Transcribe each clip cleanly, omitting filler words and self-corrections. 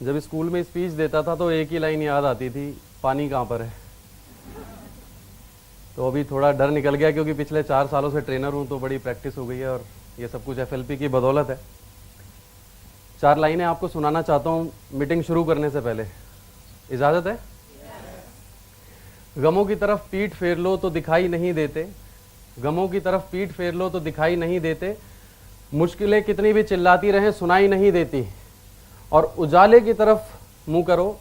जब स्कूल में स्पीच देता था तो एक ही लाइन याद आती थी, पानी कहाँ पर है। तो अभी थोड़ा डर निकल गया क्योंकि पिछले 4 सालों से ट्रेनर हूँ, तो बड़ी प्रैक्टिस हो गई है और ये सब कुछ एफएलपी की बदौलत है। 4 लाइनें आपको सुनाना चाहता हूँ मीटिंग शुरू करने से पहले, इजाज़त है? गमों की तरफ पीठ फेर लो तो दिखाई नहीं देते, गमों की तरफ पीठ फेर लो तो दिखाई नहीं देते, मुश्किलें कितनी भी चिल्लाती रहें सुनाई नहीं देती, और उजाले की तरफ मुंह करो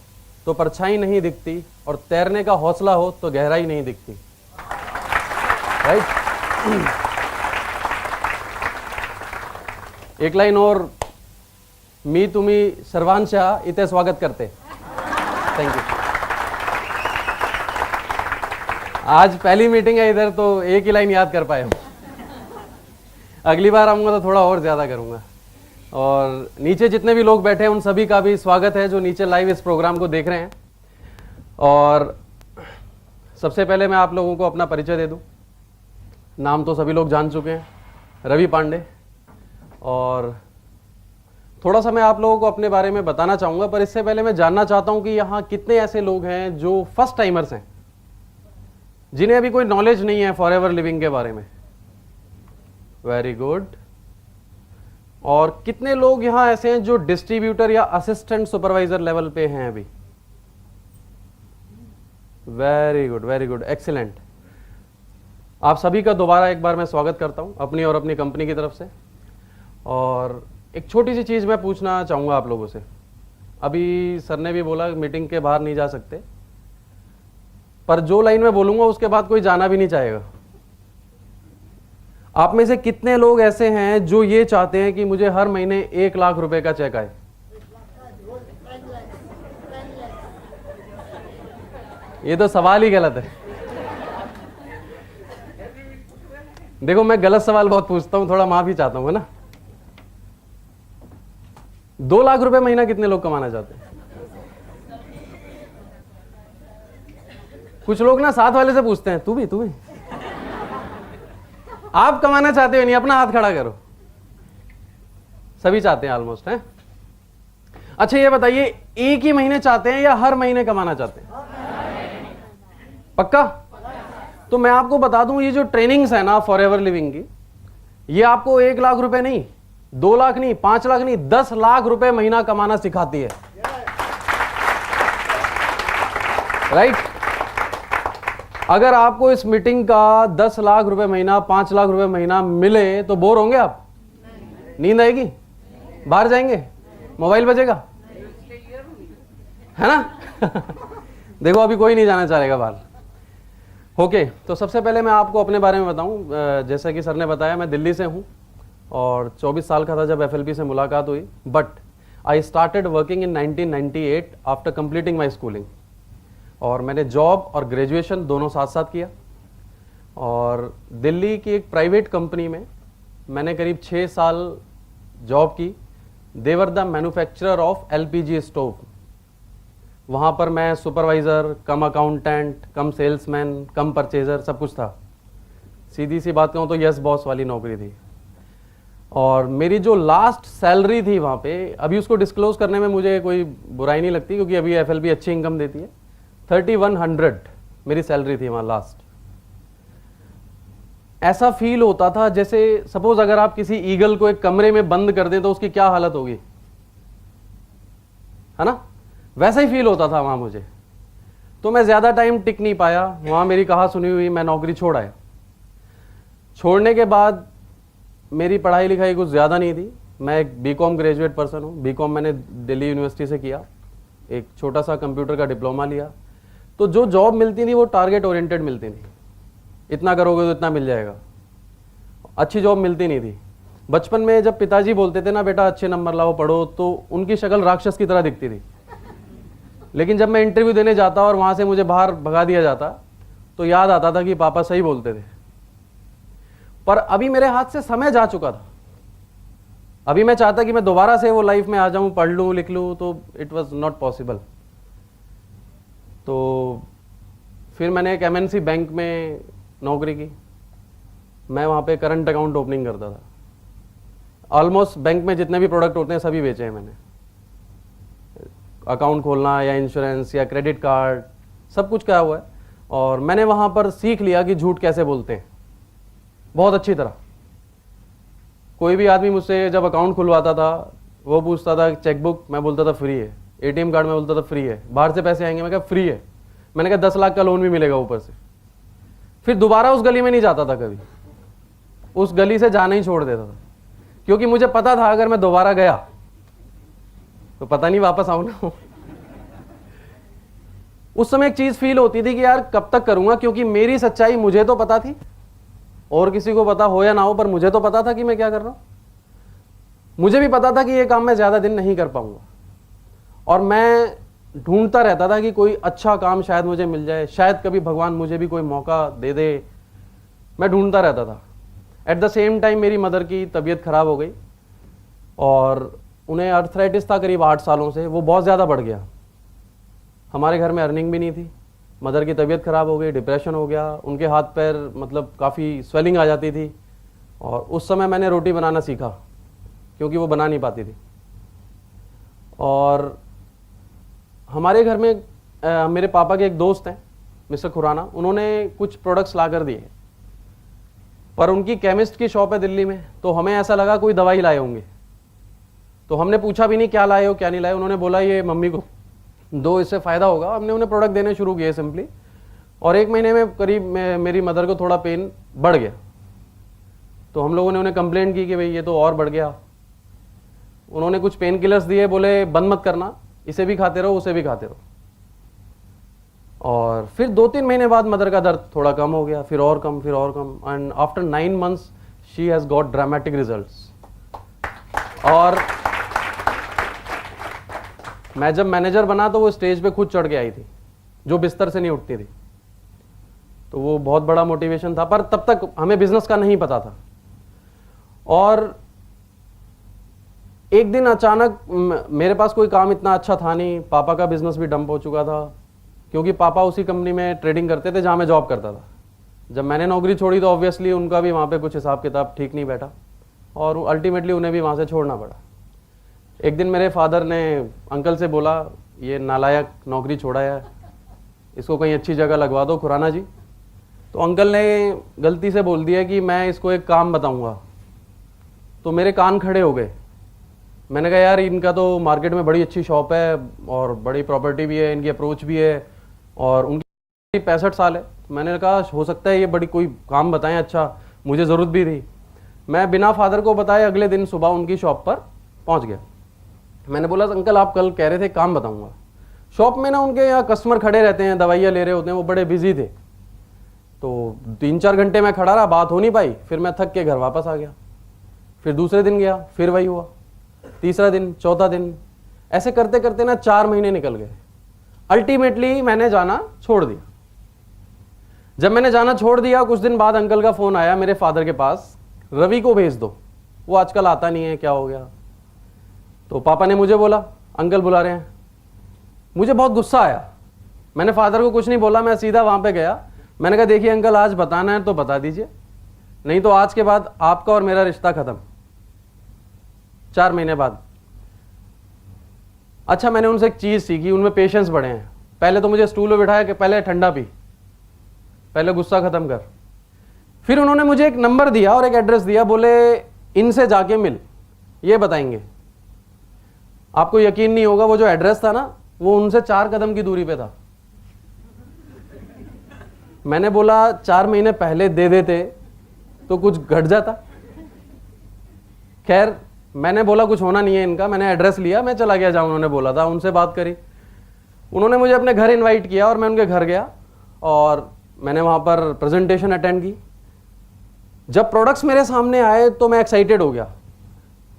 तो परछाई नहीं दिखती, और तैरने का हौसला हो तो गहराई नहीं दिखती। राइट? एक लाइन और, मी तुम्ही सर्वांशा इथे स्वागत करते। Thank you. आज पहली मीटिंग है इधर, तो एक ही लाइन याद कर पाए हम। अगली बार आऊंगा तो थोड़ा और ज्यादा करूंगा। और नीचे जितने भी लोग बैठे हैं उन सभी का भी स्वागत है जो नीचे लाइव इस प्रोग्राम को देख रहे हैं। और सबसे पहले मैं आप लोगों को अपना परिचय दे दूं। नाम तो सभी लोग जान चुके हैं, रवि पांडे। और थोड़ा सा मैं आप लोगों को अपने बारे में बताना चाहूंगा, पर इससे पहले मैं जानना चाहता हूं कि यहाँ कितने ऐसे लोग हैं जो फर्स्ट टाइमर्स हैं, जिन्हें अभी कोई नॉलेज नहीं है फॉरएवर लिविंग के बारे में। Very good. और कितने लोग यहाँ ऐसे हैं जो डिस्ट्रीब्यूटर या असिस्टेंट सुपरवाइजर लेवल पे हैं अभी? Very good, very good, excellent. आप सभी का दोबारा एक बार मैं स्वागत करता हूं अपनी और अपनी कंपनी की तरफ से। और एक छोटी सी चीज मैं पूछना चाहूंगा आप लोगों से। अभी सर ने भी बोला मीटिंग के बाहर नहीं जा सकते, पर जो लाइन में बोलूंगा उसके बाद कोई जाना भी नहीं चाहेगा। आप में से कितने लोग ऐसे हैं जो ये चाहते हैं कि मुझे हर महीने 1 लाख रुपए का चेक आए? ये तो सवाल ही गलत है। देखो, मैं गलत सवाल बहुत पूछता हूं, थोड़ा माफी चाहता हूं, है ना। 2 लाख रुपए महीना कितने लोग कमाना चाहते हैं? कुछ लोग ना साथ वाले से पूछते हैं, तू भी आप कमाना चाहते हो? नहीं, अपना हाथ खड़ा करो। सभी चाहते हैं ऑलमोस्ट, हैं? अच्छा ये बताइए, एक ही महीने चाहते हैं या हर महीने कमाना चाहते हैं? पक्का? तो मैं आपको बता दूं, ये जो ट्रेनिंग्स है ना फॉरएवर लिविंग की, ये आपको 1 लाख रुपए नहीं, 2 लाख नहीं, 5 लाख नहीं, 10 लाख रुपए महीना कमाना सिखाती है। राइट? अगर आपको इस मीटिंग का 10 लाख रुपए महीना, 5 लाख रुपए महीना मिले तो बोर होंगे आप? नींद आएगी? बाहर जाएंगे? मोबाइल बजेगा? है ना? देखो, अभी कोई नहीं जाना चाहेगा बाहर। ओके, तो सबसे पहले मैं आपको अपने बारे में बताऊं। जैसा कि सर ने बताया, मैं दिल्ली से हूं और 24 साल का था जब एफएलपी से मुलाकात हुई। But I started working in 1998 after completing my schooling. और मैंने जॉब और ग्रेजुएशन दोनों साथ साथ किया। और दिल्ली की एक प्राइवेट कंपनी में मैंने करीब 6 साल जॉब की। They were the manufacturer of LPG stove. वहाँ पर मैं supervisor cum accountant cum salesman cum purchaser सब कुछ था। सीधी सी बात कहूँ तो यस बॉस वाली नौकरी थी। और मेरी जो लास्ट सैलरी थी वहाँ पे, अभी उसको डिस्क्लोज करने में मुझे कोई बुराई नहीं लगती क्योंकि अभी एफएलपी अच्छी इनकम देती है। 3100 मेरी सैलरी थी वहाँ लास्ट। ऐसा फील होता था जैसे सपोज अगर आप किसी ईगल को एक कमरे में बंद कर दें तो उसकी क्या हालत होगी, है ना? वैसा ही फील होता था वहां मुझे। तो मैं ज्यादा टाइम टिक नहीं पाया वहां, मेरी कहा सुनी हुई मैं नौकरी छोड़ आया। छोड़ने के बाद मेरी पढ़ाई लिखाई कुछ ज्यादा नहीं थी। मैं एक बीकॉम ग्रेजुएट पर्सन हूँ। बीकॉम मैंने दिल्ली यूनिवर्सिटी से किया, एक छोटा सा कंप्यूटर का डिप्लोमा लिया। तो जो जॉब मिलती थी वो टारगेट ओरिएंटेड मिलती थी, इतना करोगे तो इतना मिल जाएगा। अच्छी जॉब मिलती नहीं थी। बचपन में जब पिताजी बोलते थे ना बेटा अच्छे नंबर लाओ पढ़ो, तो उनकी शक्ल राक्षस की तरह दिखती थी। लेकिन जब मैं इंटरव्यू देने जाता और वहां से मुझे बाहर भगा दिया जाता तो याद आता था कि पापा सही बोलते थे। पर अभी मेरे हाथ से समय जा चुका था। अभी मैं चाहता कि मैं दोबारा से वो लाइफ में आ जाऊं, पढ़ लूं लिख लूं, तो इट वाज नॉट पॉसिबल। तो फिर मैंने एक एमएनसी बैंक में नौकरी की। मैं वहाँ पे करंट अकाउंट ओपनिंग करता था। ऑलमोस्ट बैंक में जितने भी प्रोडक्ट होते हैं सभी बेचे हैं मैंने। अकाउंट खोलना या इंश्योरेंस या क्रेडिट कार्ड, सब कुछ किया हुआ है। और मैंने वहाँ पर सीख लिया कि झूठ कैसे बोलते हैं बहुत अच्छी तरह। कोई भी आदमी मुझसे जब अकाउंट खुलवाता था, वो पूछता था चेकबुक, मैं बोलता था फ्री है। एटीएम कार्ड में बोलता था फ्री है। बाहर से पैसे आएंगे, मैं कहा फ्री है। मैंने कहा 10 लाख का लोन भी मिलेगा ऊपर से। फिर दोबारा उस गली में नहीं जाता था कभी, उस गली से जाना ही छोड़ देता था, क्योंकि मुझे पता था अगर मैं दोबारा गया तो पता नहीं वापस आऊँ ना। उस समय एक चीज फील होती थी कि यार कब तक करूंगा, क्योंकि मेरी सच्चाई मुझे तो पता थी, और किसी को पता हो या ना हो, पर मुझे तो पता था कि मैं क्या कर रहा हूं। मुझे भी पता था कि ये काम मैं ज्यादा दिन नहीं कर पाऊंगा, और मैं ढूंढता रहता था कि कोई अच्छा काम शायद मुझे मिल जाए, शायद कभी भगवान मुझे भी कोई मौका दे दे। मैं ढूंढता रहता था। एट द सेम टाइम मेरी मदर की तबीयत खराब हो गई, और उन्हें अर्थराइटिस था करीब 8 सालों से, वो बहुत ज़्यादा बढ़ गया। हमारे घर में अर्निंग भी नहीं थी, मदर की तबीयत खराब हो गई, डिप्रेशन हो गया, उनके हाथ पैर मतलब काफ़ी स्वेलिंग आ जाती थी। और उस समय मैंने रोटी बनाना सीखा, क्योंकि वो बना नहीं पाती थी। और हमारे घर में मेरे पापा के एक दोस्त हैं मिस्टर खुराना, उन्होंने कुछ प्रोडक्ट्स ला कर दिए, पर उनकी केमिस्ट की शॉप है दिल्ली में, तो हमें ऐसा लगा कोई दवाई लाए होंगे। तो हमने पूछा भी नहीं क्या लाए हो क्या नहीं लाए, उन्होंने बोला ये मम्मी को दो, इससे फ़ायदा होगा। हमने उन्हें प्रोडक्ट देने शुरू किए सिंपली, और 1 महीने में करीब मेरी मदर को थोड़ा पेन बढ़ गया। तो हम लोगों ने उन्हें कंप्लेंट की कि भाई ये तो और बढ़ गया। उन्होंने कुछ पेन किलर्स दिए, बोले बंद मत करना, इसे भी खाते रहो उसे भी खाते रहो। और फिर 2-3 महीने बाद मदर का दर्द थोड़ा कम हो गया, फिर और कम, फिर और कम, and after 9 months she has got dramatic results. और मैं जब मैनेजर बना तो वो स्टेज पे खुद चढ़ के आई थी, जो बिस्तर से नहीं उठती थी। तो वो बहुत बड़ा मोटिवेशन था, पर तब तक हमें बिजनेस का नहीं पता था। और एक दिन अचानक मेरे पास कोई काम इतना अच्छा था नहीं, पापा का बिजनेस भी डंप हो चुका था, क्योंकि पापा उसी कंपनी में ट्रेडिंग करते थे जहाँ मैं जॉब करता था। जब मैंने नौकरी छोड़ी तो ऑब्वियसली उनका भी वहाँ पे कुछ हिसाब किताब ठीक नहीं बैठा, और अल्टीमेटली उन्हें भी वहाँ से छोड़ना पड़ा। एक दिन मेरे फादर ने अंकल से बोला, ये नालायक नौकरी छोड़ा है, इसको कहीं अच्छी जगह लगवा दो खुराना जी। तो अंकल ने गलती से बोल दिया कि मैं इसको एक काम बताऊंगा। तो मेरे कान खड़े हो गए। मैंने कहा यार इनका तो मार्केट में बड़ी अच्छी शॉप है, और बड़ी प्रॉपर्टी भी है, इनकी अप्रोच भी है, और उनकी 65 साल है। मैंने कहा हो सकता है ये बड़ी कोई काम बताएं अच्छा, मुझे ज़रूरत भी थी। मैं बिना फादर को बताए अगले दिन सुबह उनकी शॉप पर पहुंच गया। मैंने बोला अंकल आप कल कह रहे थे काम बताऊंगा। शॉप में ना उनके यहाँ कस्टमर खड़े रहते हैं, दवाइयाँ ले रहे होते हैं, वो बड़े बिजी थे। तो 3-4 घंटे मैं खड़ा रहा, बात हो नहीं पाई। फिर मैं थक के घर वापस आ गया। फिर दूसरे दिन गया, फिर वही हुआ। तीसरा दिन, चौथा दिन, ऐसे करते करते ना 4 महीने निकल गए। अल्टीमेटली मैंने जाना छोड़ दिया। जब मैंने जाना छोड़ दिया, कुछ दिन बाद अंकल का फोन आया मेरे फादर के पास, रवि को भेज दो, वो आजकल आता नहीं है, क्या हो गया। तो पापा ने मुझे बोला अंकल बुला रहे हैं। मुझे बहुत गुस्सा आया। मैंने फादर को कुछ नहीं बोला, मैं सीधा वहां पे गया। मैंने कहा देखिए अंकल आज बताना है तो बता दीजिए, नहीं तो आज के बाद आपका और मेरा रिश्ता खत्म। 4 महीने बाद। अच्छा मैंने उनसे एक चीज सीखी, उनमें पेशेंस बढ़े हैं। पहले तो मुझे स्टूल में बिठाया कि पहले ठंडा पी, पहले गुस्सा खत्म कर। फिर उन्होंने मुझे एक नंबर दिया और एक एड्रेस दिया, बोले इनसे जाके मिल, ये बताएंगे। आपको यकीन नहीं होगा, वो जो एड्रेस था ना वो उनसे 4 कदम की दूरी पे था। मैंने बोला 4 महीने पहले दे देते तो कुछ घट जाता। खैर मैंने बोला कुछ होना नहीं है इनका, मैंने एड्रेस लिया, मैं चला गया जहां उन्होंने बोला था। उनसे बात करी, उन्होंने मुझे अपने घर इनवाइट किया और मैं उनके घर गया और मैंने वहां पर प्रेजेंटेशन अटेंड की। जब प्रोडक्ट्स मेरे सामने आए तो मैं एक्साइटेड हो गया,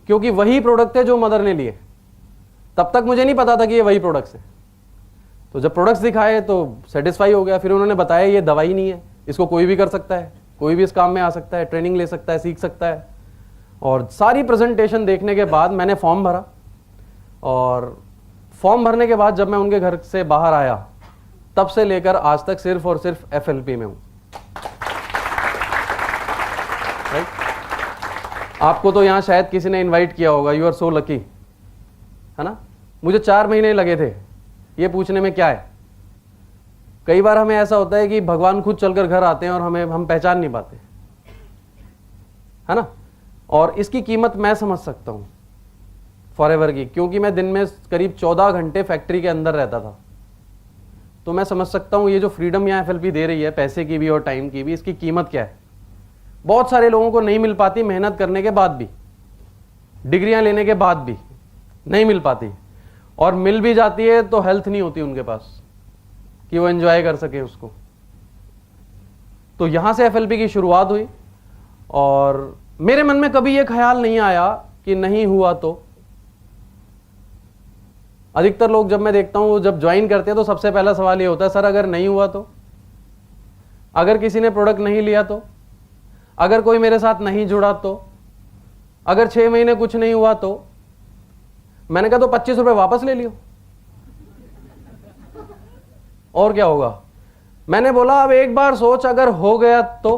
क्योंकि वही प्रोडक्ट थे जो मदर ने लिए। तब तक मुझे नहीं पता था कि ये वही प्रोडक्ट्स हैं। तो जब प्रोडक्ट्स दिखाए तो सेटिस्फाई हो गया। फिर उन्होंने बताया ये दवाई नहीं है, इसको कोई भी कर सकता है, कोई भी इस काम में आ सकता है, ट्रेनिंग ले सकता है, सीख सकता है। और सारी प्रेजेंटेशन देखने के बाद मैंने फॉर्म भरा, और फॉर्म भरने के बाद जब मैं उनके घर से बाहर आया, तब से लेकर आज तक सिर्फ और सिर्फ FLP में हूं। राइट? आपको तो यहां शायद किसी ने इनवाइट किया होगा, यू आर सो लकी, है ना। मुझे 4 महीने लगे थे ये पूछने में क्या है? कई बार हमें ऐसा होता है कि भगवान खुद चलकर घर आते हैं और हम पहचान नहीं पाते, है ना। और इसकी कीमत मैं समझ सकता हूं फॉरएवर की, क्योंकि मैं दिन में करीब 14 घंटे फैक्ट्री के अंदर रहता था। तो मैं समझ सकता हूं ये जो फ्रीडम यहाँ एफएलपी दे रही है, पैसे की भी और टाइम की भी, इसकी कीमत क्या है। बहुत सारे लोगों को नहीं मिल पाती, मेहनत करने के बाद भी, डिग्रियां लेने के बाद भी नहीं मिल पाती, और मिल भी जाती है तो हेल्थ नहीं होती उनके पास कि वो एंजॉय कर सके उसको। तो यहां से एफएलपी की शुरुआत हुई, और मेरे मन में कभी ये ख्याल नहीं आया कि नहीं हुआ तो। अधिकतर लोग जब मैं देखता हूं, जब ज्वाइन करते हैं तो सबसे पहला सवाल ये होता है, सर अगर नहीं हुआ तो, अगर किसी ने प्रोडक्ट नहीं लिया तो, अगर कोई मेरे साथ नहीं जुड़ा तो, अगर 6 महीने कुछ नहीं हुआ तो। मैंने कहा तो 25 रुपए वापस ले लियो, और क्या होगा। मैंने बोला अब एक बार सोच, अगर हो गया तो।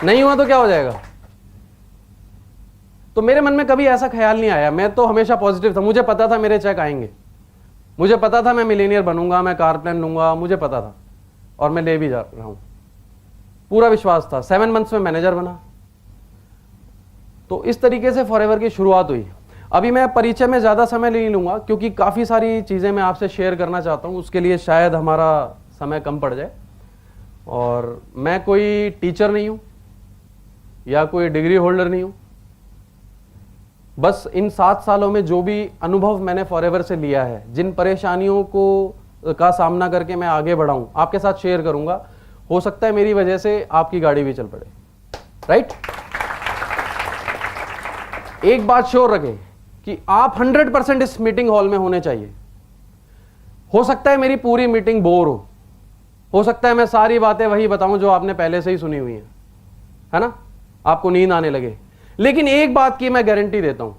नहीं हुआ तो क्या हो जाएगा। तो मेरे मन में कभी ऐसा ख्याल नहीं आया, मैं तो हमेशा पॉजिटिव था। मुझे पता था मेरे चेक आएंगे, मुझे पता था मैं मिलीनियर बनूंगा, मैं कार प्लान लूंगा, मुझे पता था, और मैं ले भी जा रहा हूं, पूरा विश्वास था। 7 मंथ्स में मैनेजर बना। तो इस तरीके से फॉरएवर की शुरुआत हुई। अभी मैं परिचय में ज़्यादा समय नहीं लूँगा, क्योंकि काफ़ी सारी चीज़ें मैं आपसे शेयर करना चाहता हूँ, उसके लिए शायद हमारा समय कम पड़ जाए। और मैं कोई टीचर नहीं हूँ या कोई डिग्री होल्डर नहीं हूँ, बस इन 7 सालों में जो भी अनुभव मैंने फॉरएवर से लिया है, जिन परेशानियों का सामना करके मैं आगे बढ़ा हूँ, आपके साथ शेयर करूँगा। हो सकता है मेरी वजह से आपकी गाड़ी भी चल पड़े, राइट। एक बात श्योर रखें कि आप 100% इस मीटिंग हॉल में होने चाहिए। हो सकता है मेरी पूरी मीटिंग बोर हो सकता है मैं सारी बातें वही बताऊं जो आपने पहले से ही सुनी हुई हैं, है ना, आपको नींद आने लगे। लेकिन एक बात की मैं गारंटी देता हूं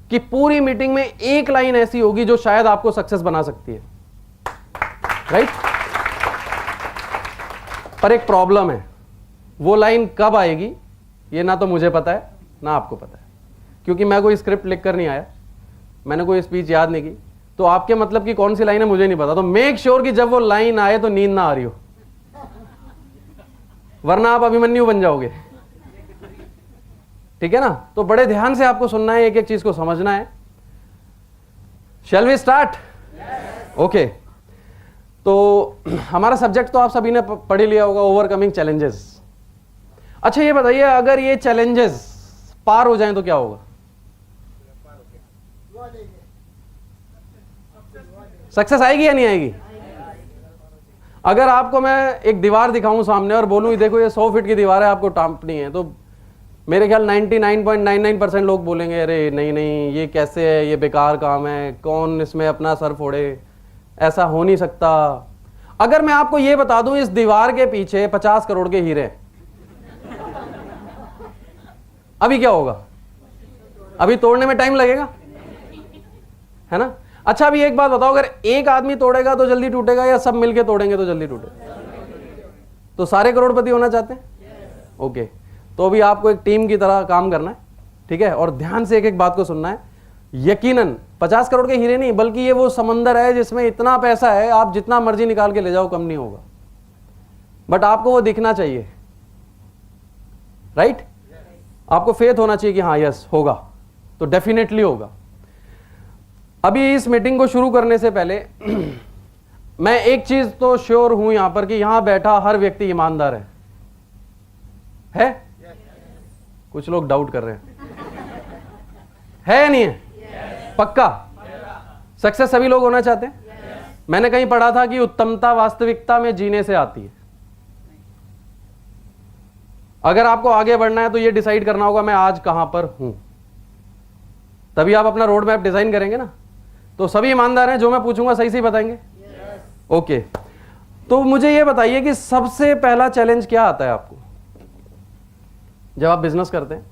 कि पूरी मीटिंग में एक लाइन ऐसी होगी जो शायद आपको सक्सेस बना सकती है, राइट। पर एक प्रॉब्लम है, वो लाइन कब आएगी ये ना तो मुझे पता है ना आपको पता है, क्योंकि मैं कोई स्क्रिप्ट लिख कर नहीं आया, मैंने कोई स्पीच याद नहीं की। तो आपके मतलब की कौन सी लाइन है मुझे नहीं पता। तो मेक श्योर कि जब वो लाइन आए तो नींद ना आ रही हो, वरना आप अभिमन्यु बन जाओगे, ठीक है ना। तो बड़े ध्यान से आपको सुनना है, एक एक चीज को समझना है। Shall we start? ओके। तो हमारा सब्जेक्ट तो आप सभी ने पढ़ लिया होगा, ओवरकमिंग चैलेंजेस। अच्छा ये बताइए, अगर ये चैलेंजेस पार हो जाएं तो क्या होगा? सक्सेस आएगी या नहीं आएगी? अगर आपको मैं एक दीवार दिखाऊं सामने और बोलूं देखो ये 100 फीट की दीवार है, आपको टांपनी है, तो मेरे ख्याल 99.99% लोग बोलेंगे अरे नहीं नहीं ये कैसे है, ये बेकार काम है, कौन इसमें अपना सर फोड़े, ऐसा हो नहीं सकता। अगर मैं आपको ये बता दूं इस दीवार के पीछे 50 करोड़ के हीरे, अभी क्या होगा? अभी तोड़ने में टाइम लगेगा, है ना। अच्छा अभी एक बात बताओ, अगर एक आदमी तोड़ेगा तो जल्दी टूटेगा या सब मिलके तोड़ेंगे तो जल्दी टूटेगा? तो सारे करोड़पति होना चाहते हैं? ओके। तो अभी आपको एक टीम की तरह काम करना है, ठीक है, और ध्यान से एक एक बात को सुनना है। यकीनन 50 करोड़ के हीरे नहीं, बल्कि ये वो समंदर है जिसमें इतना पैसा है, आप जितना मर्जी निकाल के ले जाओ कम नहीं होगा, बट आपको वो दिखना चाहिए, राइट। आपको फेथ होना चाहिए कि हाँ यस होगा, तो डेफिनेटली होगा। अभी इस मीटिंग को शुरू करने से पहले मैं एक चीज तो श्योर हूं यहां पर कि यहां बैठा हर व्यक्ति ईमानदार है? कुछ लोग डाउट कर रहे है या नहीं है? पक्का? सक्सेस सभी लोग होना चाहते हैं? मैंने कहीं पढ़ा था कि उत्तमता वास्तविकता में जीने से आती है। अगर आपको आगे बढ़ना है तो ये डिसाइड करना होगा मैं आज कहां पर हूं, तभी आप अपना रोड मैप डिजाइन करेंगे ना। तो सभी ईमानदार हैं? जो मैं पूछूंगा सही सही बताएंगे? ओके। तो मुझे ये बताइए कि सबसे पहला चैलेंज क्या आता है आपको जब आप बिजनेस करते हैं?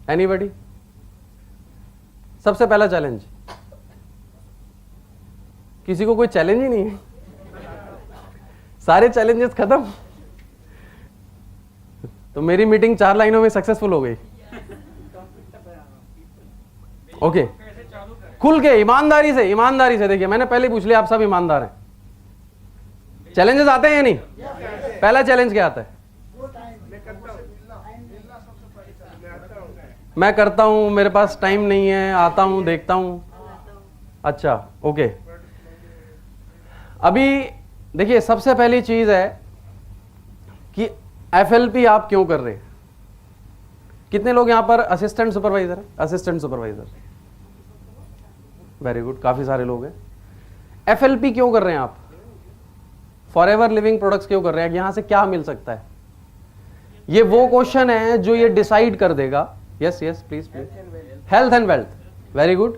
एनीबॉडी? सबसे पहला चैलेंज? किसी को कोई चैलेंज ही नहीं है? सारे चैलेंजेस खत्म? तो मेरी मीटिंग 4 लाइनों में सक्सेसफुल हो गई। ओके, खुल के ईमानदारी से, ईमानदारी से। देखिए मैंने पहले पूछ लिया, आप सब ईमानदार हैं। चैलेंजेस आते हैं या नहीं? पहला चैलेंज क्या आता है? मैं करता हूं, मेरे पास टाइम नहीं है, आता हूं, देखता हूं। अच्छा, ओके। अभी देखिए सबसे पहली चीज है कि एफएलपी आप क्यों कर रहे हैं? कितने लोग यहां पर असिस्टेंट सुपरवाइजर है? असिस्टेंट सुपरवाइजर, वेरी गुड, काफी सारे लोग हैं। एफएलपी क्यों कर रहे हैं आप? फॉरएवर लिविंग प्रोडक्ट्स क्यों कर रहे हैं? यहां से क्या मिल सकता है? ये वो क्वेश्चन है जो ये डिसाइड कर देगा। Yes yes please please. Health and wealth, very good.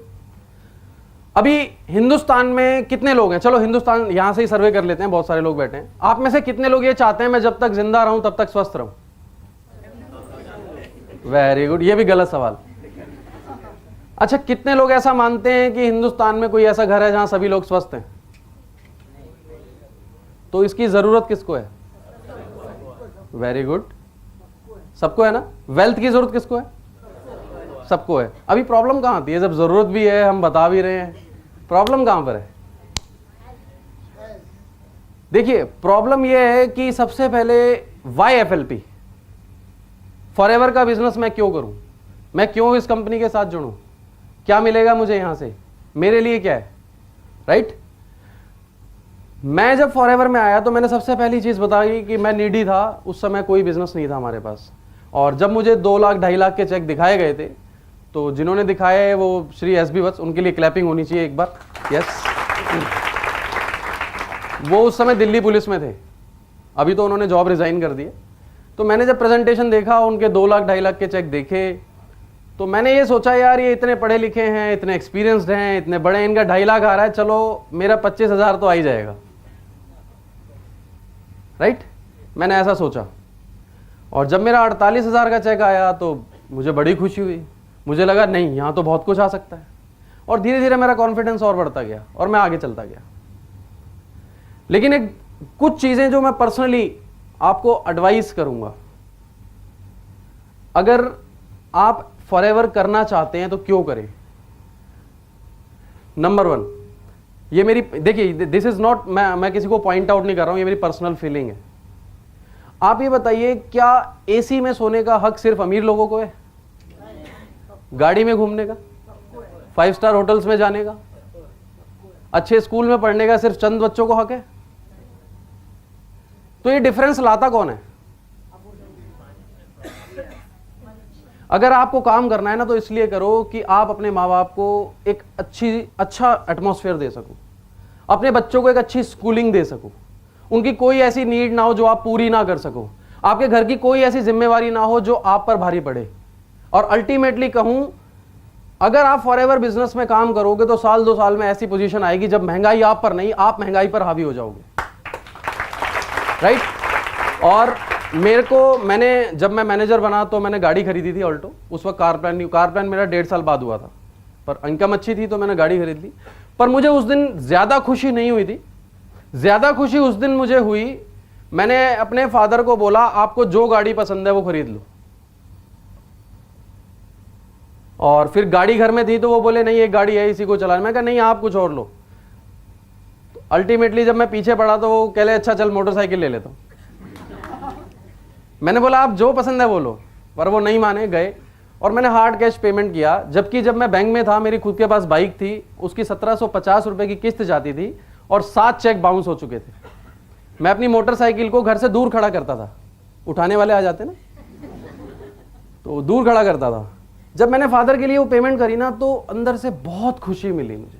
अभी हिंदुस्तान में कितने लोग हैं? चलो हिंदुस्तान यहां से ही सर्वे कर लेते हैं, बहुत सारे लोग बैठे हैं। आप में से कितने लोग ये चाहते हैं मैं जब तक जिंदा रहूं तब तक स्वस्थ रहूं? वेरी गुड, ये भी गलत सवाल। अच्छा, कितने लोग ऐसा मानते हैं कि हिंदुस्तान में कोई ऐसा घर है जहां सभी लोग स्वस्थ हैं? तो इसकी जरूरत किसको है? वेरी गुड, सबको है ना। वेल्थ की जरूरत किसको है? सबको है। अभी प्रॉब्लम कहां आती है? जब जरूरत भी है, हम बता भी रहे हैं, प्रॉब्लम कहां पर है? देखिए प्रॉब्लम यह है कि सबसे पहले वाई एफएलपी, फॉरएवर का बिजनेस मैं क्यों करूं? मैं क्यों इस कंपनी के साथ जुड़ूं? क्या मिलेगा मुझे यहां से? मेरे लिए क्या है? राइट? मैं जब फॉरएवर में आया तो मैंने सबसे पहली चीज बताई कि मैं नीडी था। उस समय कोई बिजनेस नहीं था हमारे पास। और जब मुझे 2 लाख 2.5 लाख के चेक दिखाए गए थे, तो जिन्होंने दिखाए वो श्री एसबी वत्स, उनके लिए क्लैपिंग होनी चाहिए एक बार। यस, वो उस समय दिल्ली पुलिस में थे, अभी तो उन्होंने जॉब रिजाइन कर दी। तो मैंने जब प्रेजेंटेशन देखा, उनके 2 लाख 2.5 लाख के चेक देखे, तो मैंने ये सोचा यार ये इतने पढ़े लिखे हैं, इतने एक्सपीरियंस्ड हैं, इतने बड़े, इनका 2.5 लाख आ रहा है, चलो मेरा 25,000 तो आ ही जाएगा। राइट? मैंने ऐसा सोचा। और जब मेरा 48,000 का चेक आया तो मुझे बड़ी खुशी हुई। मुझे लगा नहीं, यहाँ तो बहुत कुछ आ सकता है। और धीरे धीरे मेरा कॉन्फिडेंस और बढ़ता गया और मैं आगे चलता गया। लेकिन एक कुछ चीजें जो मैं पर्सनली आपको एडवाइस करूंगा, अगर आप फॉरएवर करना चाहते हैं तो क्यों करें? नंबर 1, ये मेरी, देखिए दिस इज नॉट, मैं किसी को पॉइंट आउट नहीं कर रहा हूं, ये मेरी पर्सनल फीलिंग है। आप ये बताइए, क्या एसी में सोने का हक सिर्फ अमीर लोगों को है? गाड़ी में घूमने का, 5 स्टार होटल्स में जाने का, अच्छे स्कूल में पढ़ने का सिर्फ चंद बच्चों को हक है? तो ये डिफरेंस लाता कौन है? अगर आपको काम करना है ना, तो इसलिए करो कि आप अपने माँ बाप को एक अच्छा एटमॉस्फेयर दे सको, अपने बच्चों को एक अच्छी स्कूलिंग दे सको, उनकी कोई ऐसी नीड ना हो जो आप पूरी ना कर सको, आपके घर की कोई ऐसी जिम्मेवारी ना हो जो आप पर भारी पड़े। और अल्टीमेटली कहूं, अगर आप फॉरएवर बिजनेस में काम करोगे तो साल 2 साल में ऐसी पोजीशन आएगी जब महंगाई आप पर नहीं, आप महंगाई पर हावी हो जाओगे। राइट? और जब मैं मैनेजर बना तो मैंने गाड़ी खरीदी थी ऑल्टो। उस वक्त कार प्लान मेरा 1.5 साल बाद हुआ था, पर इनकम अच्छी थी तो मैंने गाड़ी खरीद ली। पर मुझे उस दिन ज्यादा खुशी नहीं हुई थी। ज्यादा खुशी उस दिन मुझे हुई, मैंने अपने फादर को बोला आपको जो गाड़ी पसंद है वो खरीद लो। और फिर गाड़ी घर में थी तो वो बोले नहीं एक गाड़ी है इसी को चलाना। मैं कहा नहीं आप कुछ और लो। तो अल्टीमेटली जब मैं पीछे पड़ा तो वो कह ले अच्छा चल मोटरसाइकिल ले लेता हूं। मैंने बोला आप जो पसंद है वो लो, पर वो नहीं माने, गए। और मैंने हार्ड कैश पेमेंट किया। जबकि जब मैं बैंक में था मेरी खुद के पास बाइक थी, उसकी 1750 रुपए की किस्त जाती थी और 7 चेक बाउंस हो चुके थे। मैं अपनी मोटरसाइकिल को घर से दूर खड़ा करता था, उठाने वाले आ जाते ना, तो दूर खड़ा करता था। जब मैंने फादर के लिए वो पेमेंट करी ना, तो अंदर से बहुत खुशी मिली मुझे।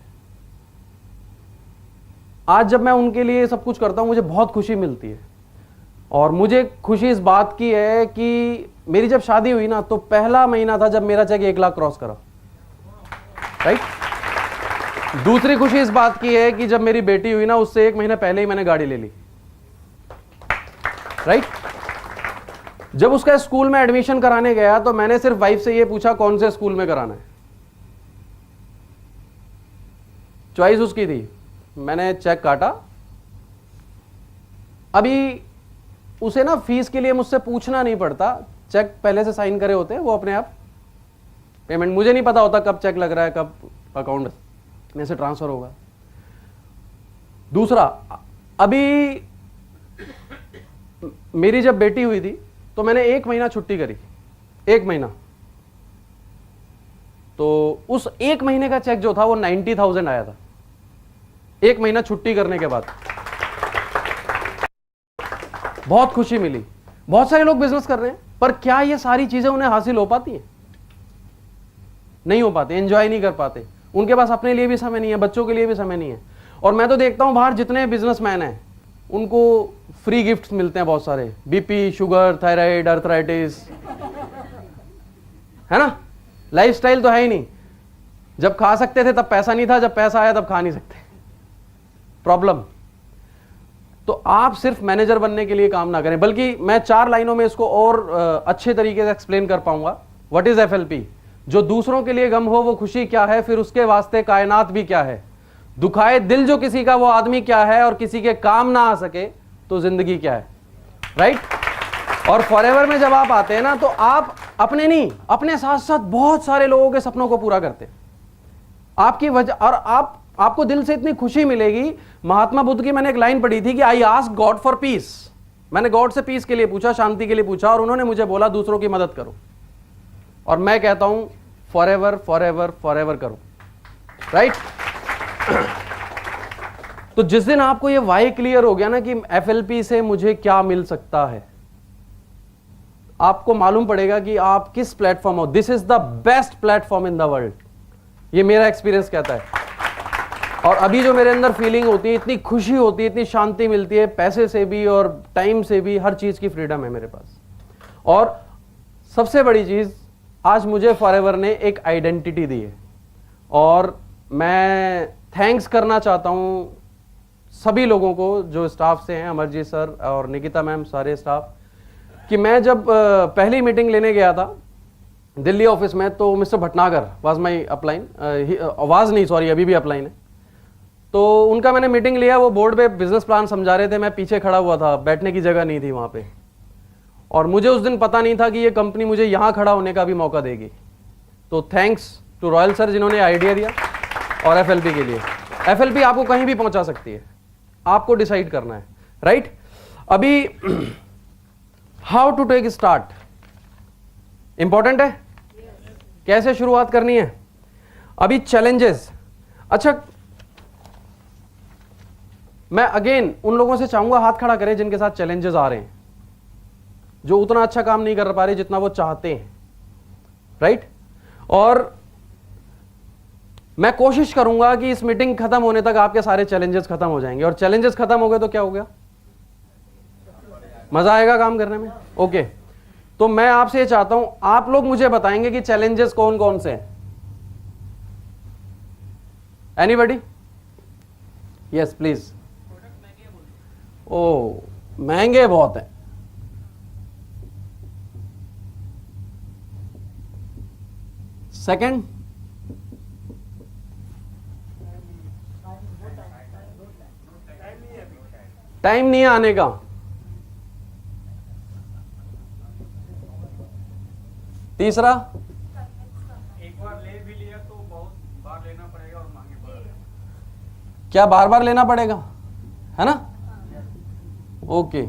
आज जब मैं उनके लिए सब कुछ करता हूं मुझे बहुत खुशी मिलती है। और मुझे खुशी इस बात की है कि मेरी जब शादी हुई ना, तो पहला महीना था जब मेरा चेक 1 लाख क्रॉस करा। राइट? दूसरी खुशी इस बात की है कि जब मेरी बेटी हुई ना, उससे 1 महीने पहले ही मैंने गाड़ी ले ली। राइट? जब उसका स्कूल में एडमिशन कराने गया तो मैंने सिर्फ वाइफ से ये पूछा कौन से स्कूल में कराना है। चॉइस उसकी थी, मैंने चेक काटा। अभी उसे ना फीस के लिए मुझसे पूछना नहीं पड़ता, चेक पहले से साइन करे होते हैं, वो अपने आप पेमेंट मुझे नहीं पता होता कब चेक लग रहा है, कब अकाउंट में से ट्रांसफर होगा। दूसरा, अभी मेरी जब बेटी हुई थी तो मैंने 1 महीना छुट्टी करी, 1 महीना, तो उस 1 महीने का चेक जो था वो 90,000 आया था, 1 महीना छुट्टी करने के बाद। बहुत खुशी मिली। बहुत सारे लोग बिजनेस कर रहे हैं, पर क्या ये सारी चीजें उन्हें हासिल हो पाती हैं? नहीं हो पाते, एंजॉय नहीं कर पाते, उनके पास अपने लिए भी समय नहीं है, बच्चों के लिए भी समय नहीं है। और मैं तो देखता हूं बाहर जितने बिजनेसमैन हैं उनको फ्री गिफ्ट्स मिलते हैं बहुत सारे, बीपी, शुगर, थायराइड, अर्थराइटिस, है ना। लाइफस्टाइल तो है ही नहीं। जब खा सकते थे तब पैसा नहीं था, जब पैसा आया तब खा नहीं सकते। प्रॉब्लम। तो आप सिर्फ मैनेजर बनने के लिए काम ना करें, बल्कि मैं 4 लाइनों में इसको और अच्छे तरीके से एक्सप्लेन कर पाऊंगा। What is FLP? जो दूसरों के लिए गम हो वो खुशी क्या है, फिर उसके वास्ते कायनात भी क्या है, दुखाए दिल जो किसी का वो आदमी क्या है, और किसी के काम ना आ सके तो जिंदगी क्या है, राइट? और फॉरएवर में जब आप आते हैं ना, तो आप अपने नहीं, अपने साथ साथ बहुत सारे लोगों के सपनों को पूरा करते हैं। आपकी वजह, और आपको दिल से इतनी खुशी मिलेगी। महात्मा बुद्ध की मैंने एक लाइन पढ़ी थी कि I ask God for piece. मैंने गॉड से पीस के लिए पूछा, शांति के लिए पूछा, और उन्होंने मुझे बोला दूसरों की मदद करो। और मैं कहता हूं फॉरएवर फॉरएवर फॉरएवर करो, राइट? तो जिस दिन आपको ये वाई क्लियर हो गया ना कि एफएलपी से मुझे क्या मिल सकता है, आपको मालूम पड़ेगा कि आप किस प्लेटफॉर्म हो। This is the best platform in the world, ये मेरा एक्सपीरियंस कहता है। और अभी जो मेरे अंदर फीलिंग होती है, इतनी खुशी होती है, इतनी शांति मिलती है, पैसे से भी और टाइम से भी, हर चीज की फ्रीडम है मेरे पास। और सबसे बड़ी चीज, आज मुझे फॉरएवर ने एक आइडेंटिटी दी है, और मैं थैंक्स करना चाहता हूं सभी लोगों को जो स्टाफ से हैं, अमरजीत सर और निकिता मैम, सारे स्टाफ, कि मैं जब पहली मीटिंग लेने गया था दिल्ली ऑफिस में, तो mister Bhatnagar was my upline, was नहीं, सॉरी, अभी भी अपलाइन है। तो उनका मैंने मीटिंग लिया, वो बोर्ड पे बिजनेस प्लान समझा रहे थे, मैं पीछे खड़ा हुआ था, बैठने की जगह नहीं थी वहां पे। और मुझे उस दिन पता नहीं था कि ये कंपनी मुझे यहां खड़ा होने का भी मौका देगी। तो थैंक्स टू रॉयल सर जिन्होंने आइडिया दिया, और एफएलपी के लिए। एफएलपी आपको कहीं भी पहुंचा सकती है, आपको डिसाइड करना है, राइट? अभी how to take start important है, कैसे शुरुआत करनी है। अभी चैलेंजेस, अच्छा, मैं अगेन उन लोगों से चाहूंगा हाथ खड़ा करें जिनके साथ चैलेंजेस आ रहे हैं, जो उतना अच्छा काम नहीं कर पा रहे जितना वो चाहते हैं, राइट? और मैं कोशिश करूंगा कि इस मीटिंग खत्म होने तक आपके सारे चैलेंजेस खत्म हो जाएंगे। और चैलेंजेस खत्म हो गए तो क्या हो गया? मजा आएगा काम करने में। ओके, तो मैं आपसे ये चाहता हूं, आप लोग मुझे बताएंगे कि चैलेंजेस कौन कौन से हैं। एनीबॉडी? Yes please. ओ, महंगे बहुत हैं। सेकंड, टाइम नहीं है आने का। तीसरा, एक बार ले भी लिया तो बहुत बार लेना पड़ेगा और महंगे पड़ेगा। क्या बार बार लेना पड़ेगा, है ना? ओके।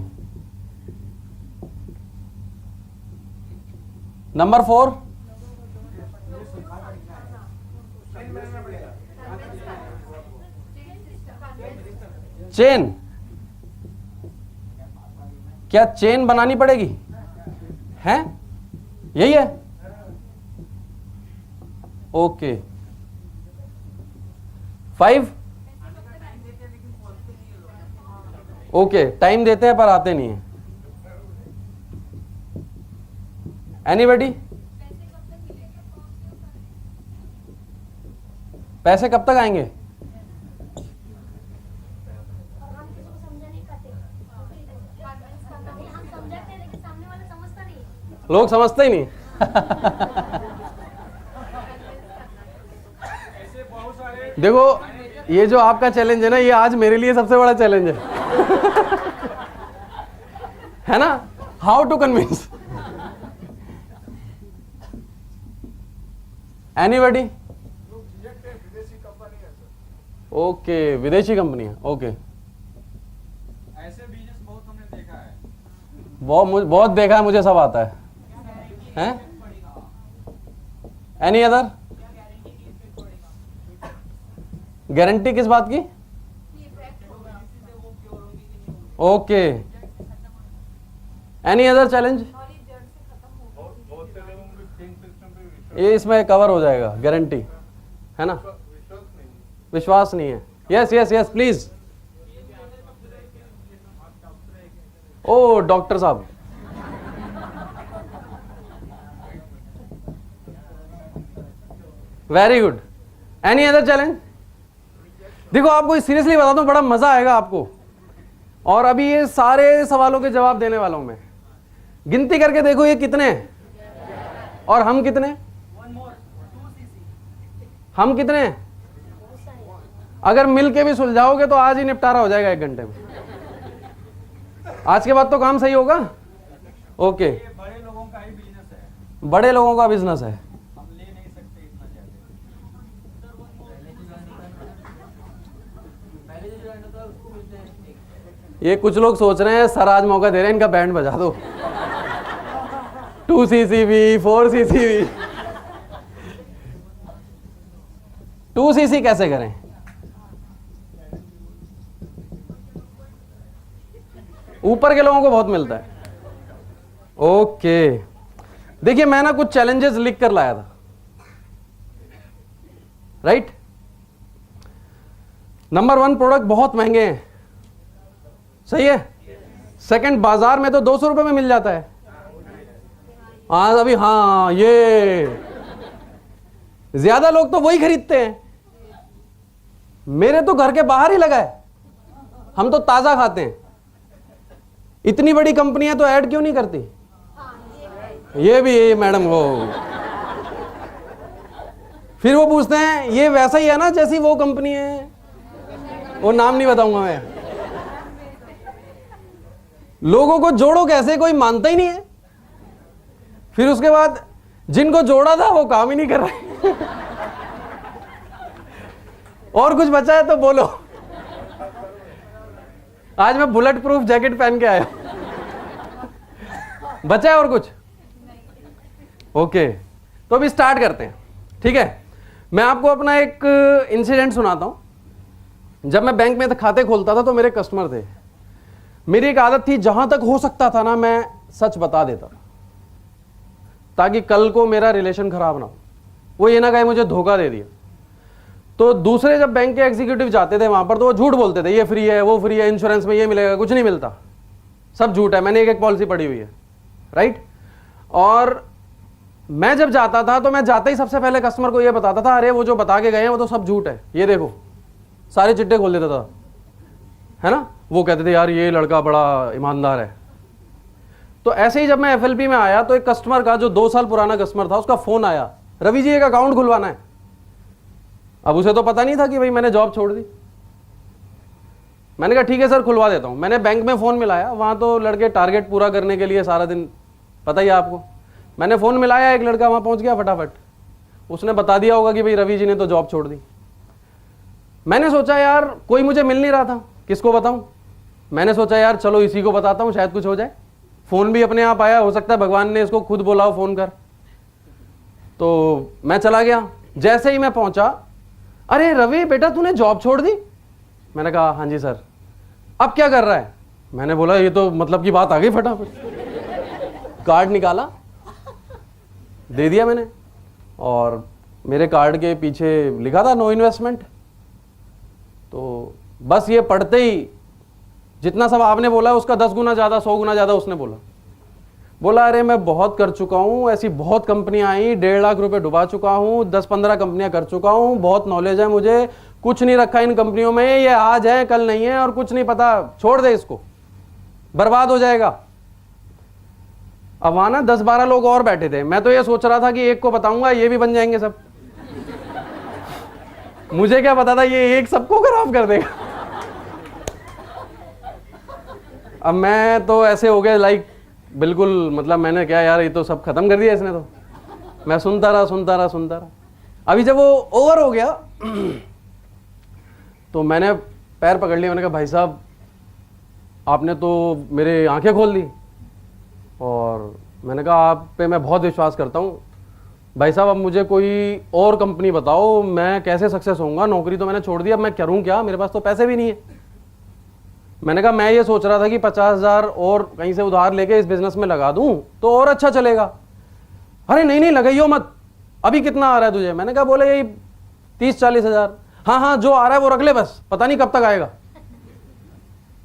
Number 4, chain. क्या चेन बनानी पड़ेगी? हैं? यही है? ओके। 5, ओके, टाइम देते हैं पर आते नहीं है। एनीबॉडी? पैसे कब तक आएंगे? लोग समझते ही नहीं। देखो, ये जो आपका चैलेंज है ना, ये आज मेरे लिए सबसे बड़ा चैलेंज है ना? How to convince. एनीबडी? विदेशी कंपनी है सर। ओके, विदेशी कंपनी है, ओके। ऐसे बिजनेस बहुत हमने देखा है। बहुत देखा है, मुझे सब आता है। हैं? Any other? गारंटी किस बात की? Okay, any other challenge? बहुत से लोगों को चेंज सिस्टम पे ये इसमें कवर हो जाएगा, गारंटी है ना? विश्वास नहीं। विश्वास नहीं है। Yes yes yes please. Oh doctor साहब, very good. Any other challenge? देखो आपको सीरियसली बताता हूं, बड़ा मजा आएगा आपको। और अभी ये सारे सवालों के जवाब देने वाला हूं मैं। गिनती करके देखो ये कितने हैं और हम कितने? हम कितने हैं? अगर मिल के भी सुलझाओगे तो आज ही निपटारा हो जाएगा 1 घंटे में। आज के बाद तो काम सही होगा। ओके, ये बड़े लोगों का ही बिजनेस है, बड़े लोगों का बिजनेस है। हम ले नहीं सकते इतना ज्यादा। ये कुछ लोग सोच रहे हैं सर आज मौका दे रहे हैं, इनका बैंड बजा दो। 2cc 4cc 2cc कैसे करें? ऊपर के लोगों को बहुत मिलता है। ओके, देखिए मैं ना कुछ चैलेंजेस लिख कर लाया था, राइट? नंबर 1, प्रोडक्ट बहुत महंगे हैं, सही है। सेकंड, बाजार में तो 200 रुपए में मिल जाता है। हाँ अभी, हाँ ये ज्यादा लोग तो वही खरीदते हैं। मेरे तो घर के बाहर ही लगा है, हम तो ताजा खाते हैं। इतनी बड़ी कंपनियां तो ऐड क्यों नहीं करती? ये भी ये मैडम वो फिर वो पूछते हैं ये वैसा ही है ना जैसी वो कंपनी है, वो नाम नहीं बताऊंगा मैं। लोगों को जोड़ो कैसे, कोई मानता ही नहीं है। फिर उसके बाद जिनको जोड़ा था वो काम ही नहीं कर रहे। और कुछ बचा है तो बोलो। आज मैं बुलेट प्रूफ जैकेट पहन के आया। बचा है और कुछ? ओके, तो अभी स्टार्ट करते हैं, ठीक है। मैं आपको अपना एक इंसिडेंट सुनाता हूं। जब मैं बैंक में खाते खोलता था तो मेरे कस्टमर थे। मेरी एक आदत थी, जहां तक हो सकता था ना मैं सच बता देता था, ताकि कल को मेरा रिलेशन खराब ना हो। वो ये ना कहे मुझे धोखा दे दिया। तो दूसरे जब बैंक के एग्जीक्यूटिव जाते थे वहां पर तो वो झूठ बोलते थे, ये फ्री है, वो फ्री है, इंश्योरेंस में ये मिलेगा, कुछ नहीं मिलता, सब झूठ है। मैंने एक पॉलिसी पढ़ी हुई है, राइट। और मैं जब जाता था तो मैं जाते ही सबसे पहले कस्टमर को ये बताता था, अरे वो जो बता के गए हैं वो तो सब झूठ है, ये देखो, सारे चिट्टे खोल देता था, है ना। वो कहते थे यार ये लड़का बड़ा ईमानदार है। तो ऐसे ही जब मैं एफएलपी में आया तो एक कस्टमर का, जो 2 साल पुराना कस्टमर था, उसका फोन आया, रवि जी एक अकाउंट खुलवाना है। अब उसे तो पता नहीं था कि भाई मैंने जॉब छोड़ दी। मैंने कहा ठीक है सर खुलवा देता हूं। मैंने बैंक में फोन मिलाया, वहां तो लड़के टारगेट पूरा करने के लिए सारा दिन, पता ही है आपको। मैंने फोन मिलाया, एक लड़का वहां पहुंच गया फटाफट, उसने बता दिया होगा कि भाई रवि जी ने तो जॉब छोड़ दी। मैंने सोचा यार कोई मुझे मिल नहीं रहा था, किसको बताऊं। मैंने सोचा यार चलो इसी को बताता हूं, शायद कुछ हो जाए। फोन भी अपने आप आया, हो सकता है भगवान ने इसको खुद बोला हो फोन कर। तो मैं चला गया। जैसे ही मैं पहुंचा, अरे रवि बेटा तूने जॉब छोड़ दी। मैंने कहा हाँ जी सर। अब क्या कर रहा है? मैंने बोला ये तो मतलब की बात आ गई। फटाफट कार्ड निकाला, दे दिया मैंने, और मेरे कार्ड के पीछे लिखा था नो इन्वेस्टमेंट। तो बस ये पढ़ते ही जितना सब आपने बोला उसका 10 गुना ज़्यादा, 100 गुना ज़्यादा उसने बोला अरे मैं बहुत कर चुका हूँ, ऐसी बहुत कंपनियां आई, 1.5 लाख रुपए डुबा चुका हूँ, 10-15 कंपनियां कर चुका हूँ, बहुत नॉलेज है मुझे, कुछ नहीं रखा इन कंपनियों में, ये आज है कल नहीं है और कुछ नहीं पता, छोड़ दे इसको, बर्बाद हो जाएगा। अब वहां ना 10-12 लोग और बैठे थे। मैं तो ये सोच रहा था कि एक को बताऊंगा ये भी बन जाएंगे सब। मुझे क्या पता था ये एक सबको खराब कर देगा। अब मैं तो ऐसे हो गया लाइक बिल्कुल, मतलब मैंने क्या यार ये तो सब खत्म कर दिया इसने तो। मैं सुनता रहा। अभी जब वो ओवर हो गया तो मैंने पैर पकड़ लिया, मैंने कहा भाई साहब आपने तो मेरे आंखें खोल दी, और मैंने कहा आप पे मैं बहुत विश्वास करता हूँ भाई साहब, अब मुझे कोई और कंपनी बताओ, मैं कैसे सक्सेस होऊंगा, नौकरी तो मैंने छोड़ दी, अब मैं करूँ क्या, मेरे पास तो पैसे भी नहीं है। मैंने कहा मैं ये सोच रहा था कि 50,000 और कहीं से उधार लेके इस बिजनेस में लगा दूं तो और अच्छा चलेगा। अरे नहीं नहीं लगाइयो मत, अभी कितना आ रहा है तुझे? मैंने कहा बोले यही 30-40 हज़ार। हाँ हाँ जो आ रहा है वो रख ले, बस पता नहीं कब तक आएगा।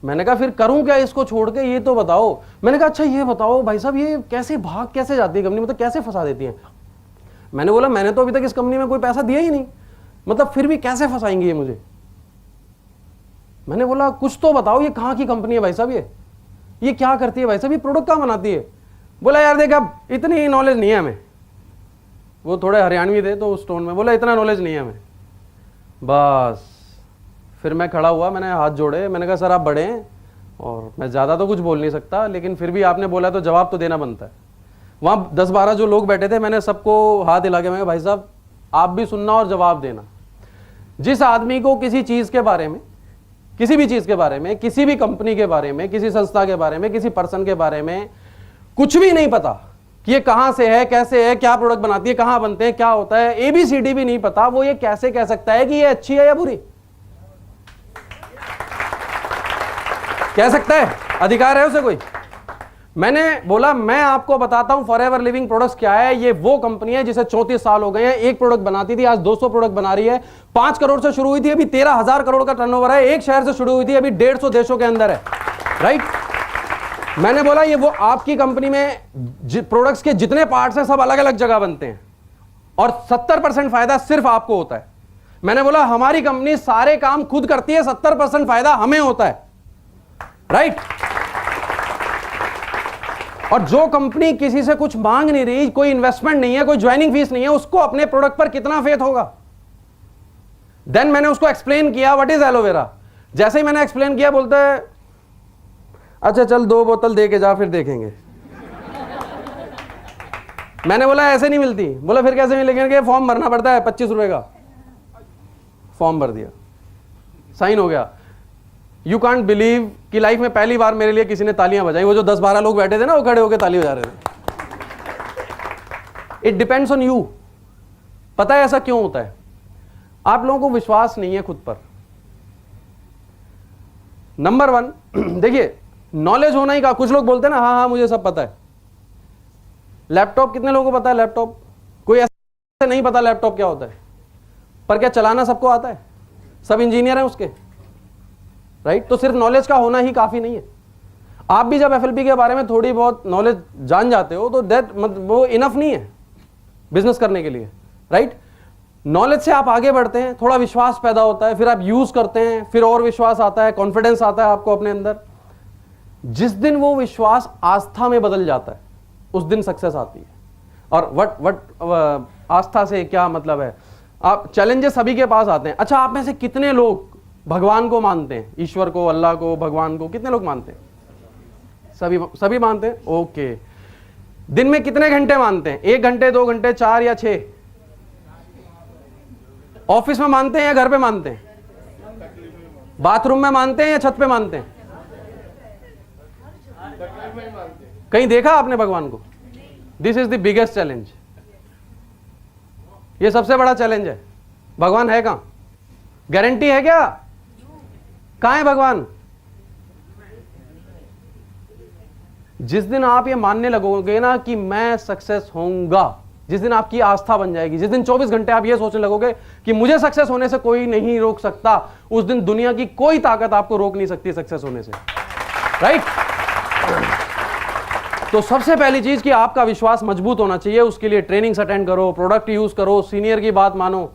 मैंने कहा फिर करूं क्या इसको छोड़ के, ये तो बताओ। मैंने कहा अच्छा ये बताओ भाई साहब ये कैसे भाग कैसे जाती है कंपनी, मतलब कैसे फंसा देती है? मैंने बोला मैंने तो अभी तक इस कंपनी में कोई पैसा दिया ही नहीं, मतलब फिर भी कैसे फंसाएंगे ये मुझे? मैंने बोला कुछ तो बताओ, ये कहाँ की कंपनी है भाई साहब, ये क्या करती है भाई साहब, ये प्रोडक्ट क्या बनाती है? बोला यार देख अब इतनी नॉलेज नहीं है हमें। वो थोड़े हरियाणवी थे तो उस टोन में बोला इतना नॉलेज नहीं है हमें। बस फिर मैं खड़ा हुआ, मैंने हाथ जोड़े, मैंने कहा सर आप बड़े हैं और मैं ज़्यादा तो कुछ बोल नहीं सकता, लेकिन फिर भी आपने बोला तो जवाब तो देना बनता है। वहाँ 10-12 जो लोग बैठे थे, मैंने सबको हाथ हिला के मैं भाई साहब आप भी सुनना और जवाब देना। जिस आदमी को किसी चीज़ के बारे में, किसी भी चीज़ के बारे में, किसी भी कंपनी के बारे में, किसी संस्था के बारे में, किसी पर्सन के बारे में कुछ भी नहीं पता कि ये कहाँ से है, कैसे है, क्या प्रोडक्ट बनाती है, कहाँ बनते हैं, क्या होता है, ABCD भी नहीं पता, वो ये कैसे कह सकता है कि ये अच्छी है या बुरी? कह सकता है? अधिकार है उसे कोई? मैंने बोला मैं आपको बताता हूं फॉरएवर लिविंग प्रोडक्ट्स क्या है। ये वो कंपनी है जिसे 34 साल हो गए हैं, एक प्रोडक्ट बनाती थी आज 200 प्रोडक्ट बना रही है। 5 करोड़ से शुरू हुई थी, अभी 13,000 करोड़ का टर्नओवर है। एक शहर से शुरू हुई थी, अभी 150 देशों के अंदर है। राइट? मैंने बोला ये वो आपकी कंपनी में प्रोडक्ट्स के जितने पार्ट्स हैं सब अलग अलग जगह बनते हैं और 70% फायदा सिर्फ आपको होता है। मैंने बोला हमारी कंपनी सारे काम खुद करती है, 70% फायदा हमें होता है। राइट? और जो कंपनी किसी से कुछ मांग नहीं रही, कोई इन्वेस्टमेंट नहीं है, कोई ज्वाइनिंग फीस नहीं है, उसको अपने प्रोडक्ट पर कितना फेथ होगा? देन मैंने उसको एक्सप्लेन किया व्हाट इज एलोवेरा। जैसे ही मैंने एक्सप्लेन किया बोलता है अच्छा चल 2 बोतल दे के जा फिर देखेंगे। मैंने बोला ऐसे नहीं मिलती। बोला फिर कैसे मिलेंगे? फॉर्म भरना पड़ता है 25 रुपए का। फॉर्म भर दिया, साइन हो गया। यू कांट बिलीव कि लाइफ में पहली बार मेरे लिए किसी ने तालियां बजाई। वो जो 10-12 लोग बैठे थे ना, वो खड़े होकर ताली बजा रहे थे। It depends on you. पता है ऐसा क्यों होता है? आप लोगों को विश्वास नहीं है खुद पर। नंबर 1 देखिए नॉलेज होना ही का, कुछ लोग बोलते हैं ना हाँ हाँ मुझे सब पता है। लैपटॉप कितने लोगों को पता है? लैपटॉप कोई ऐसा नहीं पता लैपटॉप क्या होता है, पर क्या चलाना सबको आता है? सब इंजीनियर हैं उसके। राइट? तो सिर्फ नॉलेज का होना ही काफी नहीं है। आप भी जब FLP के बारे में थोड़ी बहुत नॉलेज जान जाते हो तो दैट वो इनफ नहीं है बिजनेस करने के लिए। राइट? नॉलेज से आप आगे बढ़ते हैं, थोड़ा विश्वास पैदा होता है, फिर आप यूज करते हैं, फिर और विश्वास आता है, कॉन्फिडेंस आता है आपको अपने अंदर। जिस दिन वो विश्वास आस्था में बदल जाता है उस दिन सक्सेस आती है। और वट आस्था से क्या मतलब है? आप चैलेंजेस सभी के पास आते हैं। अच्छा आप में से कितने लोग भगवान को मानते हैं? ईश्वर को, अल्लाह को, भगवान को कितने लोग मानते हैं? सभी मानते हैं। ओके, दिन में कितने घंटे मानते हैं? 1 घंटे, 2 घंटे, 4 या 6? ऑफिस में मानते हैं या घर पे मानते हैं? बाथरूम में मानते हैं या छत पे मानते हैं? कहीं देखा आपने भगवान को? This is the biggest challenge. ये सबसे बड़ा चैलेंज है। भगवान है कहां? गारंटी है क्या? कहां है भगवान? जिस दिन आप ये मानने लगोगे ना कि मैं सक्सेस होऊंगा, जिस दिन आपकी आस्था बन जाएगी, जिस दिन 24 घंटे आप ये सोचने लगोगे कि मुझे सक्सेस होने से कोई नहीं रोक सकता, उस दिन दुनिया की कोई ताकत आपको रोक नहीं सकती सक्सेस होने से। राइट? तो सबसे पहली चीज कि आपका विश्वास मजबूत होना चाहिए। उसके लिए ट्रेनिंग्स अटेंड करो, प्रोडक्ट यूज करो, सीनियर की बात मानो।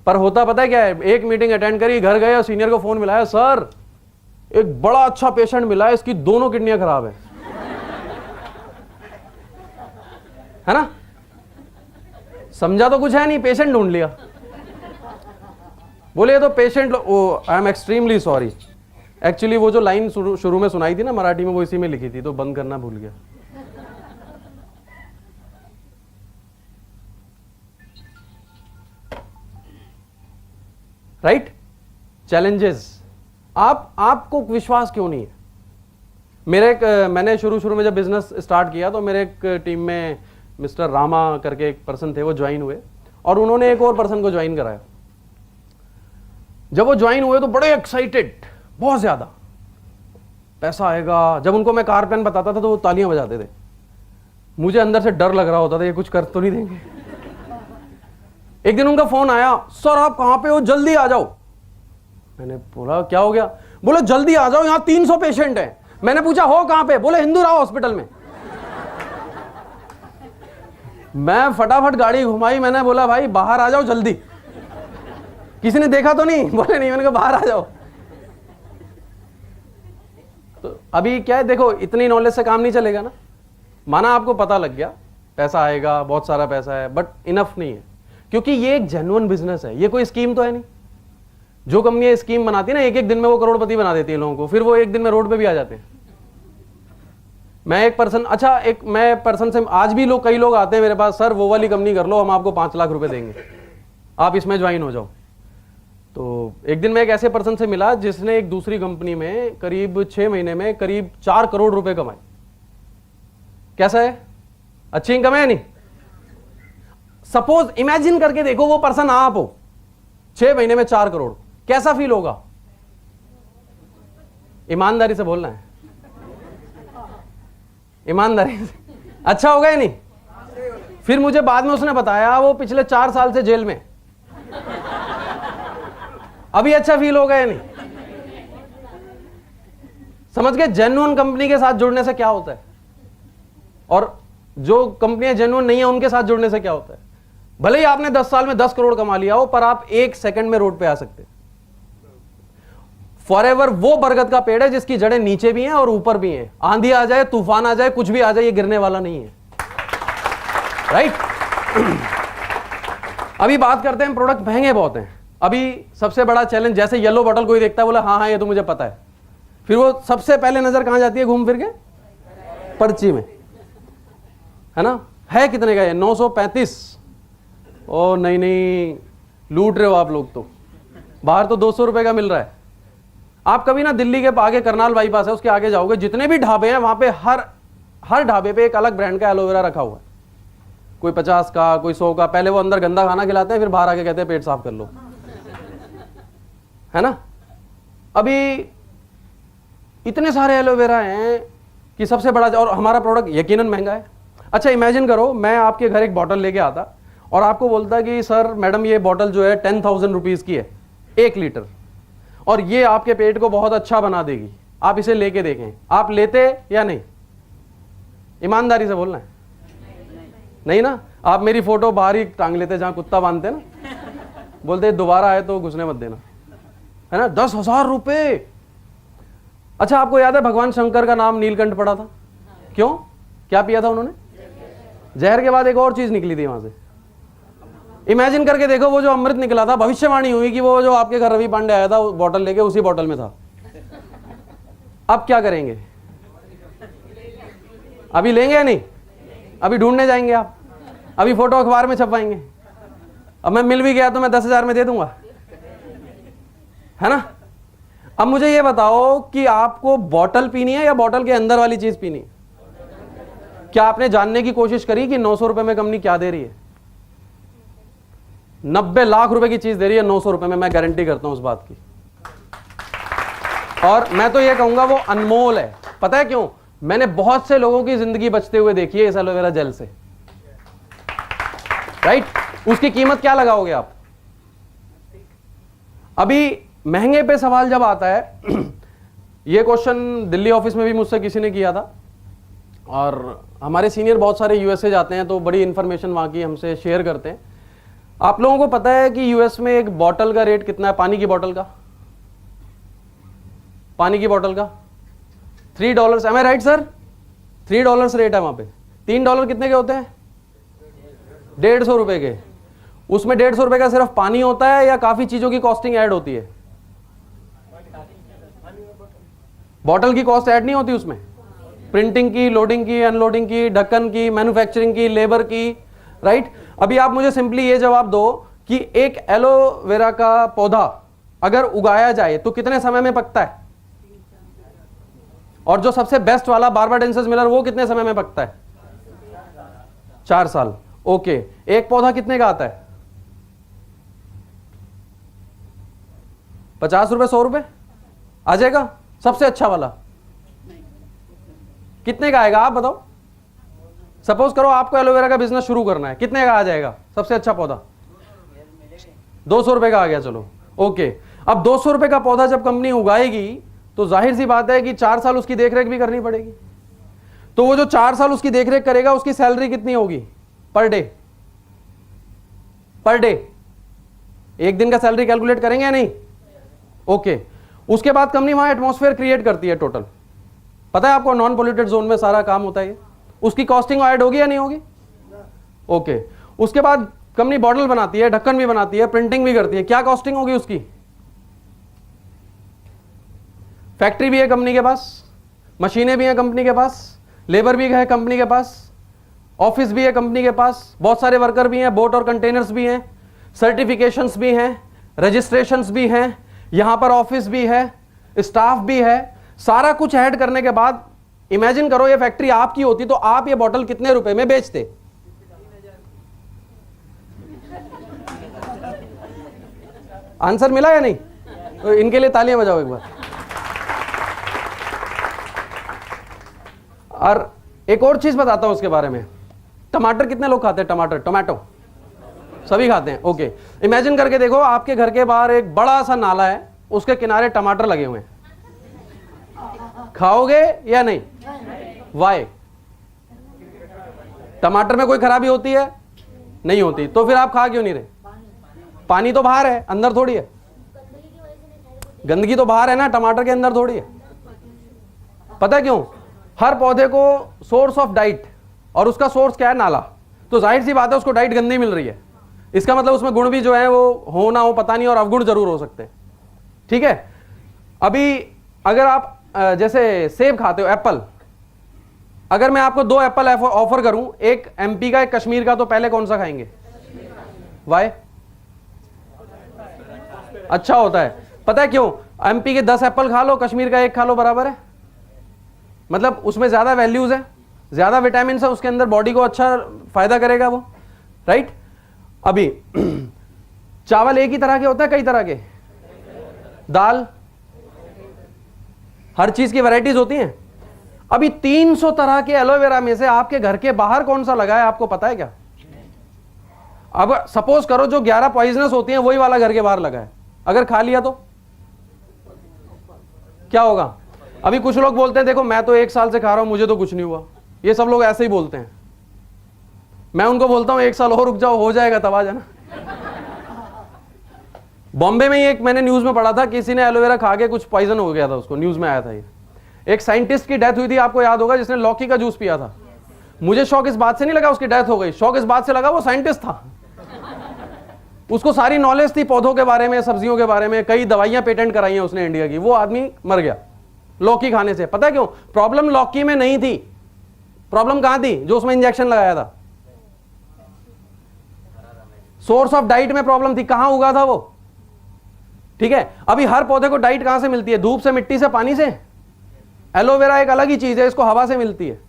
पर होता पता है क्या है? एक मीटिंग अटेंड करी, घर गए और सीनियर को फोन मिलाया, सर एक बड़ा अच्छा पेशेंट मिला है, इसकी दोनों किडनियां खराब है ना? समझा तो कुछ है नहीं, पेशेंट ढूंढ लिया। बोले ये तो patient, I am extremely sorry. Actually वो जो लाइन शुरू में सुनाई थी ना मराठी में, वो इसी में लिखी थी, तो बंद करना भूल गया। राइट? चैलेंजेस, आपको विश्वास क्यों नहीं है? मैंने शुरू में जब बिजनेस स्टार्ट किया तो मेरे एक टीम में मिस्टर रामा करके एक पर्सन थे, वो ज्वाइन हुए और उन्होंने एक और पर्सन को ज्वाइन कराया। जब वो ज्वाइन हुए तो बड़े एक्साइटेड, बहुत ज्यादा पैसा आएगा। जब उनको मैं कार पेन बताता था तो वो तालियां बजाते थे। मुझे अंदर से डर लग रहा होता था ये कुछ कर तो नहीं देंगे। एक दिन उनका फोन आया, सर आप कहां पे हो, जल्दी आ जाओ। मैंने बोला क्या हो गया? बोले जल्दी आ जाओ, यहां 300 पेशेंट हैं। मैंने पूछा हो कहां पे? बोले हिंदू राव हॉस्पिटल में। मैं फटाफट गाड़ी घुमाई, मैंने बोला भाई बाहर आ जाओ जल्दी। किसी ने देखा तो नहीं? बोले नहीं। मैंने कहा बाहर आ जाओ। तो अभी क्या है, देखो इतनी नॉलेज से काम नहीं चलेगा ना। माना आपको पता लग गया पैसा आएगा, बहुत सारा पैसा है, बट इनफ नहीं है, क्योंकि ये एक जेन्युइन बिजनेस है, ये कोई स्कीम तो है नहीं। जो कंपनियां स्कीम बनाती है ना, एक एक दिन में वो करोड़पति बना देती है लोगों को, फिर वो एक दिन में रोड पे भी आ जाते हैं। मैं पर्सन से आज भी कई लोग आते हैं मेरे पास, सर वो वाली कंपनी कर लो, हम आपको 5 लाख रुपए देंगे, आप इसमें ज्वाइन हो जाओ। तो एक दिन मैं एक ऐसे पर्सन से मिला जिसने एक दूसरी कंपनी में करीब 6 महीने में करीब 4 करोड़ रुपए कमाए। कैसा है? अच्छी इनकम है नहीं? सपोज इमेजिन करके देखो वो पर्सन आप हो, 6 महीने में 4 करोड़, कैसा फील होगा? ईमानदारी से बोलना है, ईमानदारी से। अच्छा होगा या नहीं? फिर मुझे बाद में उसने बताया वो पिछले 4 साल से जेल में। अभी अच्छा फील होगा या नहीं? समझ गए जेन्युइन कंपनी के साथ जुड़ने से क्या होता है, और जो कंपनियां जेन्युइन नहीं है उनके साथ जुड़ने से क्या होता है। भले ही आपने 10 साल में 10 करोड़ कमा लिया हो, पर आप 1 सेकंड में रोड पे आ सकते। फॉरएवर वो बरगद का पेड़ है जिसकी जड़ें नीचे भी हैं और ऊपर भी हैं। आंधी आ जाए, तूफान आ जाए, कुछ भी आ जाए, ये गिरने वाला नहीं है। राइट? अभी बात करते हैं, प्रोडक्ट महंगे बहुत हैं। अभी सबसे बड़ा चैलेंज, जैसे येलो बॉटल कोई देखता है बोला हाँ हाँ ये तो मुझे पता है, फिर वो सबसे पहले नजर कहां जाती है घूम फिर के? पर्ची में, है ना? है कितने का ये? 935। ओ नहीं, लूट रहे हो आप लोग तो। बाहर तो 200 रुपए का मिल रहा है। आप कभी ना दिल्ली के आगे करनाल बाईपास है, उसके आगे जाओगे, जितने भी ढाबे हैं वहां पे हर ढाबे पे एक अलग ब्रांड का एलोवेरा रखा हुआ है। कोई 50 का, कोई 100 का। पहले वो अंदर गंदा खाना खिलाते हैं, फिर बाहर आके कहते हैं पेट साफ कर लो, है ना? अभी इतने सारे एलोवेरा हैं कि सबसे बड़ा, और हमारा प्रोडक्ट यकीनन महंगा है। अच्छा इमेजिन करो मैं आपके घर एक बॉटल लेके आता और आपको बोलता कि सर मैडम ये बॉटल जो है 10,000 रुपीज की है, 1 लीटर, और ये आपके पेट को बहुत अच्छा बना देगी, आप इसे लेके देखें। आप लेते या नहीं? ईमानदारी से बोलना है। नहीं ना? आप मेरी फोटो बाहर ही टांग लेते जहां कुत्ता बांधते ना, बोलते दोबारा आए तो घुसने मत देना, है ना? 10,000 रुपए। अच्छा आपको याद है भगवान शंकर का नाम नीलकंठ पड़ा था? क्यों? क्या पिया था उन्होंने? जहर के बाद एक और चीज निकली थी वहां से। इमेजिन करके देखो वो जो अमृत निकला था, भविष्यवाणी हुई कि वो जो आपके घर रवि पांडे आया था वो बॉटल लेके, उसी बॉटल में था। अब क्या करेंगे? अभी लेंगे या नहीं? अभी ढूंढने जाएंगे आप? अभी फोटो अखबार में छपवाएंगे? अब मैं मिल भी गया तो मैं 10,000 में दे दूंगा, है ना? अब मुझे ये बताओ कि आपको बॉटल पीनी है या बॉटल के अंदर वाली चीज पीनी है? क्या आपने जानने की कोशिश करी कि 900 रुपए में कंपनी क्या दे रही है? 90 लाख रुपए की चीज दे रही है 900 रुपए में, मैं गारंटी करता हूं उस बात की। और मैं तो ये कहूंगा वो अनमोल है। पता है क्यों? मैंने बहुत से लोगों की जिंदगी बचते हुए देखी है इस एलोवेरा जेल से। राइट? उसकी कीमत क्या लगाओगे आप? अभी महंगे पे सवाल जब आता है, ये क्वेश्चन दिल्ली ऑफिस में भी मुझसे किसी ने किया था, और हमारे सीनियर बहुत सारे यूएसए जाते हैं तो बड़ी इंफॉर्मेशन वहां की हमसे शेयर करते हैं। आप लोगों को पता है कि यूएस में एक बॉटल का रेट कितना है? पानी की बॉटल का, पानी की बॉटल का $3। एम आई राइट सर? $3 रेट है वहां पे। $3 कितने के होते हैं? 150 रुपए के। उसमें 150 रुपए का सिर्फ पानी होता है या काफी चीजों की कॉस्टिंग ऐड होती है? बॉटल की कॉस्ट ऐड नहीं होती उसमें? प्रिंटिंग की, लोडिंग की, अनलोडिंग की, ढक्कन की, मैन्युफैक्चरिंग की, लेबर की। राइट? अभी आप मुझे सिंपली ये जवाब दो कि एक एलोवेरा का पौधा अगर उगाया जाए तो कितने समय में पकता है? और जो सबसे बेस्ट वाला बार्बाडेंसिस मिलर वो कितने समय में पकता है? 4 साल। ओके, एक पौधा कितने का आता है? 50 रुपए, 100 रुपए आ जाएगा? सबसे अच्छा वाला कितने का आएगा आप बताओ? सपोज करो आपको एलोवेरा का बिजनेस शुरू करना है, कितने का आ जाएगा सबसे अच्छा पौधा? 200 रुपए का आ गया। चलो ओके, अब 200 रुपए का पौधा जब कंपनी उगाएगी तो जाहिर सी बात है कि 4 साल उसकी देखरेख भी करनी पड़ेगी। तो वो जो 4 साल उसकी देखरेख करेगा उसकी सैलरी कितनी होगी पर डे? पर डे एक दिन का सैलरी कैलकुलेट करेंगे या नहीं? ओके, उसके बाद कंपनी वहां एटमॉस्फेयर क्रिएट करती है टोटल, पता है आपको, नॉन पोल्यूटेड जोन में सारा काम होता है। उसकी कॉस्टिंग ऐड होगी या नहीं होगी? ओके, उसके बाद कंपनी बॉटल बनाती है, ढक्कन भी बनाती है, प्रिंटिंग भी करती है, क्या कॉस्टिंग होगी उसकी? फैक्ट्री भी है कंपनी के पास, मशीनें भी हैं कंपनी के पास, लेबर भी है कंपनी के पास, ऑफिस भी है कंपनी के पास, बहुत सारे वर्कर भी हैं, बोट और कंटेनर्स भी हैं, सर्टिफिकेशंस भी हैं, रजिस्ट्रेशंस भी हैं, यहां पर ऑफिस भी है, स्टाफ भी है, सारा कुछ ऐड करने के बाद इमेजिन करो ये फैक्ट्री आपकी होती तो आप ये बॉटल कितने रुपए में बेचते? आंसर मिला या नहीं? तो इनके लिए तालियां बजाओ एक बार। और एक और चीज बताता हूं उसके बारे में, टमाटर कितने लोग खाते हैं? टमाटर, टोमेटो सभी खाते हैं। ओके, इमेजिन करके देखो आपके घर के बाहर एक बड़ा सा नाला है, उसके किनारे टमाटर लगे हुए हैं, खाओगे या नहीं? वाई? टमाटर में कोई खराबी होती है? नहीं होती, तो फिर आप खा क्यों नहीं रहे? पानी तो बाहर है, अंदर थोड़ी है। गंदगी तो बाहर है ना, टमाटर के अंदर थोड़ी है। पता है क्यों? हर पौधे को सोर्स ऑफ डाइट, और उसका सोर्स क्या है? नाला। तो जाहिर सी बात है उसको डाइट गंदी मिल रही है, इसका मतलब उसमें गुण भी जो है वो हो ना हो पता नहीं, और अवगुण जरूर हो सकते हैं। ठीक है, अभी अगर आप जैसे सेब खाते हो, एप्पल, अगर मैं आपको 2 एप्पल ऑफर करूं, एक एमपी का एक कश्मीर का, तो पहले कौन सा खाएंगे? वाई? अच्छा होता है। पता है क्यों? एमपी के 10 एप्पल खा लो, कश्मीर का 1 खा लो, बराबर है। मतलब उसमें ज्यादा वैल्यूज है, ज्यादा विटामिन है उसके अंदर, बॉडी को अच्छा फायदा करेगा वो, राइट। अभी चावल एक ही तरह के होते हैं, कई तरह के? दाल, हर चीज की वैरायटीज होती हैं। अभी 300 तरह के एलोवेरा में से आपके घर के बाहर कौन सा लगा है आपको पता है क्या? अब सपोज करो जो 11 पॉइजनस होती हैं वही वाला घर के बाहर लगा है, अगर खा लिया तो क्या होगा? अभी कुछ लोग बोलते हैं देखो मैं तो 1 साल से खा रहा हूं, मुझे तो कुछ नहीं हुआ। ये सब लोग ऐसे ही बोलते हैं। मैं उनको बोलता हूं 1 साल और रुक जाओ, हो जाएगा तब आ जाना। बॉम्बे में ही एक मैंने न्यूज में पढ़ा था, किसी ने एलोवेरा खा के कुछ पॉइजन हो गया था उसको, न्यूज में आया था ये। एक साइंटिस्ट की डेथ हुई थी, आपको याद होगा, जिसने लौकी का जूस पिया था। मुझे शौक इस बात से नहीं लगा उसकी डेथ हो गई, शौक इस बात से लगा वो साइंटिस्ट था, उसको सारी नॉलेज थी पौधों के बारे में, सब्जियों के बारे में, कई दवाइयां पेटेंट कराई हैं उसने इंडिया की। वो आदमी मर गया लौकी खाने से। पता है क्यों? प्रॉब्लम लौकी में नहीं थी, प्रॉब्लम कहां थी? जो उसमें इंजेक्शन लगाया था, सोर्स ऑफ डाइट में प्रॉब्लम थी। कहां उगा था वो? ठीक है, अभी हर पौधे को डाइट कहां से मिलती है? धूप से, मिट्टी से, पानी से। एलोवेरा एक अलग ही चीज है, इसको हवा से मिलती है।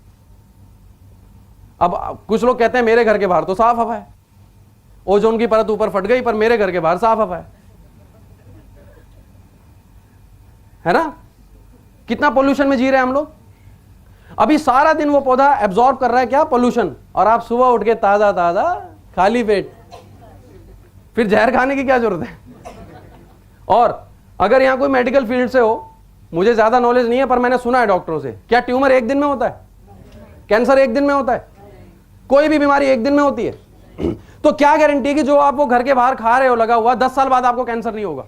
अब कुछ लोग कहते हैं मेरे घर के बाहर तो साफ हवा है, ओजोन की परत ऊपर फट गई, पर मेरे घर के बाहर साफ हवा है ना? कितना पोल्यूशन में जी रहे हैं हम लोग। अभी सारा दिन वो पौधा एब्जॉर्ब कर रहा है क्या? पोल्यूशन। और आप सुबह उठ के ताजा ताजा खाली पेट, फिर जहर खाने की क्या जरूरत है? और अगर यहां कोई मेडिकल फील्ड से हो, मुझे ज्यादा नॉलेज नहीं है पर मैंने सुना है डॉक्टरों से, क्या ट्यूमर 1 दिन में होता है? कैंसर 1 दिन में होता है? कोई भी बीमारी 1 दिन में होती है? तो क्या गारंटी कि जो आप वो घर के बाहर खा रहे हो लगा हुआ, 10 साल बाद आपको कैंसर नहीं होगा?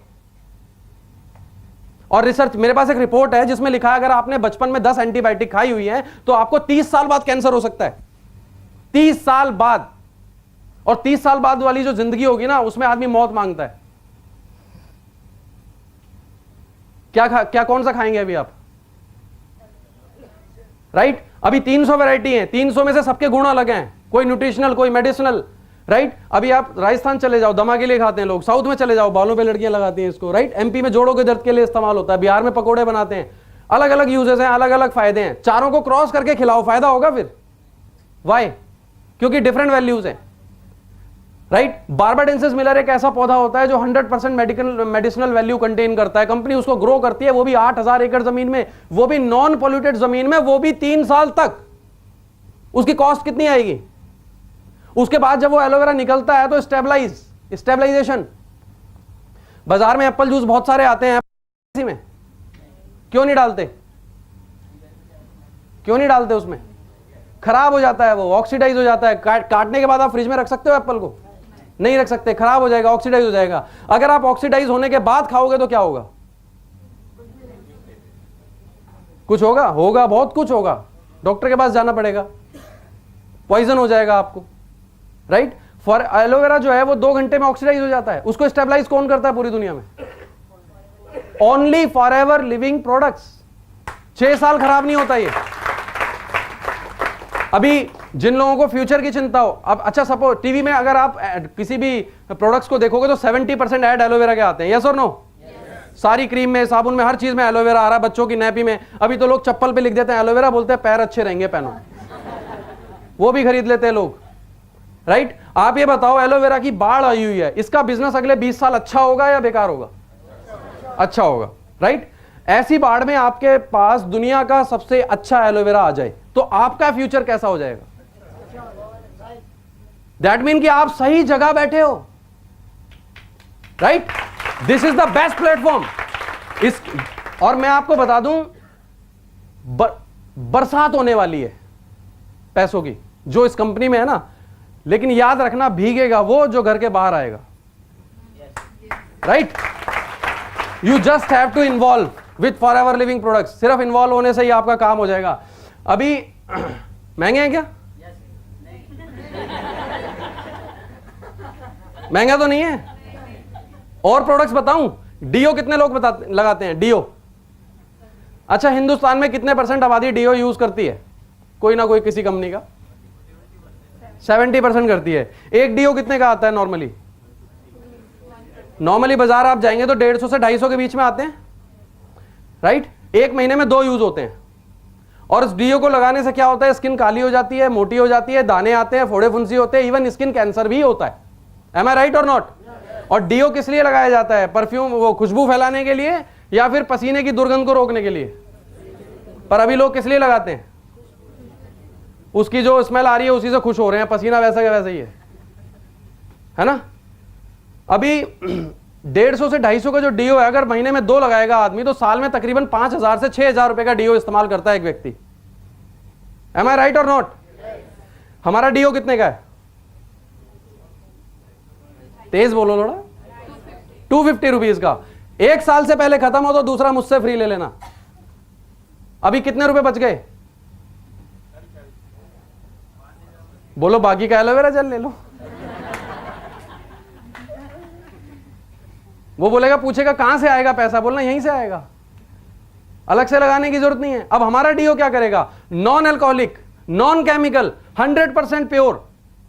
और रिसर्च, मेरे पास एक रिपोर्ट है जिसमें लिखा है अगर आपने बचपन में 10 एंटीबायोटिक खाई हुई है तो आपको 30 साल बाद कैंसर हो सकता है। 30 साल बाद। और 30 साल बाद वाली जो जिंदगी होगी ना, उसमें आदमी मौत मांगता है। क्या कौन सा खाएंगे अभी आप? राइट? अभी 300 वैरायटी है, 300 में से सबके गुण अलग हैं, कोई न्यूट्रिशनल, कोई मेडिसिनल, राइट। अभी आप राजस्थान चले जाओ, दमा के लिए खाते हैं लोग, साउथ में चले जाओ, बालों पे लड़कियां लगाती हैं इसको, राइट। एमपी में जोड़ों के दर्द के लिए इस्तेमाल होता है, बिहार में पकोड़े बनाते हैं, अलग अलग यूजेस हैं, अलग अलग फायदे हैं। चारों को क्रॉस करके खिलाओ, फायदा होगा फिर। वाई? क्योंकि डिफरेंट वैल्यूज हैं, राइट। बार्बाडेंसिस मिलर एक ऐसा पौधा होता है जो 100% मेडिसिनल वैल्यू कंटेन करता है। कंपनी उसको ग्रो करती है, वो भी 8000 एकड़ जमीन में, वो भी नॉन पोल्यूटेड जमीन में, वो भी 3 साल तक। उसकी कॉस्ट कितनी आएगी? उसके बाद जब वो एलोवेरा निकलता है तो स्टेबलाइजेशन। बाजार में एप्पल जूस बहुत सारे आते हैं, इसी में क्यों नहीं डालते? क्यों नहीं डालते? उसमें खराब हो जाता है, वो ऑक्सीडाइज हो जाता है। काटने के बाद आप फ्रिज में रख सकते हो एप्पल को? नहीं रख सकते, खराब हो जाएगा, ऑक्सीडाइज हो जाएगा। अगर आप ऑक्सीडाइज होने के बाद खाओगे तो क्या होगा? कुछ होगा? होगा, बहुत कुछ होगा। डॉक्टर के पास जाना पड़ेगा, पॉइजन हो जाएगा आपको, राइट। फॉर एलोवेरा जो है वो 2 घंटे में ऑक्सीडाइज हो जाता है। उसको स्टेबलाइज कौन करता है पूरी दुनिया में? Only forever living products. 6 साल खराब नहीं होता ये। अभी जिन लोगों को फ्यूचर की चिंता हो, अब अच्छा सपोज टीवी में अगर आप किसी भी प्रोडक्ट्स को देखोगे तो 70% ऐड एलोवेरा के आते हैं, यस और नो? सारी क्रीम में, साबुन में, हर चीज में एलोवेरा आ रहा है, बच्चों की नैपी में। अभी तो लोग चप्पल पे लिख देते हैं एलोवेरा, बोलते हैं पैर अच्छे रहेंगे, पहनो। वो भी खरीद लेते हैं लोग, राइट। आप ये बताओ, एलोवेरा की बाढ़ आई हुई है, इसका बिजनेस अगले 20 साल अच्छा होगा या बेकार होगा? अच्छा होगा, राइट। ऐसी बाढ़ में आपके पास दुनिया का सबसे अच्छा एलोवेरा आ जाए तो आपका फ्यूचर कैसा हो जाएगा? दैट मीन कि आप सही जगह बैठे हो, right. This is the best platform. इस और मैं आपको बता दूं, बरसात होने वाली है पैसों की जो इस कंपनी में है ना, लेकिन याद रखना, भीगेगा वो जो घर के बाहर आएगा, right. You just have to involve with forever living products. सिर्फ इन्वॉल्व होने से ही आपका काम हो जाएगा। अभी महंगे हैं क्या? महंगा तो नहीं है। और प्रोडक्ट्स बताऊं? डीओ कितने लोग लगाते हैं? डीओ, अच्छा हिंदुस्तान में कितने % आबादी डीओ यूज करती है? कोई ना कोई किसी कंपनी का 70% करती है। एक डीओ कितने का आता है नॉर्मली? नॉर्मली बाजार आप जाएंगे तो 150 से 250 के बीच में आते हैं, राइट। एक महीने में 2 यूज होते हैं। और इस डीओ को लगाने से क्या होता है? स्किन काली हो जाती है, मोटी हो जाती है, दाने आते हैं, फोड़े फुंसी होते हैं, इवन स्किन कैंसर भी होता है। एम आई राइट और नॉट? और डीओ किस लिए लगाया जाता है? परफ्यूम, वो खुशबू फैलाने के लिए या फिर पसीने की दुर्गंध को रोकने के लिए? पर अभी लोग किस लिए लगाते हैं? उसकी जो स्मेल आ रही है उसी से खुश हो रहे हैं, पसीना वैसा का वैसा ही है ना। अभी 150 से 250 का जो डीओ है, अगर महीने में 2 लगाएगा आदमी तो साल में तकरीबन 5000 से 6000 रुपए का डीओ इस्तेमाल करता है एक व्यक्ति। एम आई राइट और नॉट? हमारा डीओ कितने का है? तेज बोलो थोड़ा। 250 रुपीज का। 1 साल से पहले खत्म हो तो दूसरा मुझसे फ्री ले लेना। अभी कितने रुपए बच गए? बोलो, बाकी का एलोवेरा जेल ले लो। वो बोलेगा, पूछेगा कहां से आएगा पैसा, बोलना यहीं से आएगा, अलग से लगाने की जरूरत नहीं है। अब हमारा डीओ क्या करेगा? Non alcoholic, non chemical, 100% pure,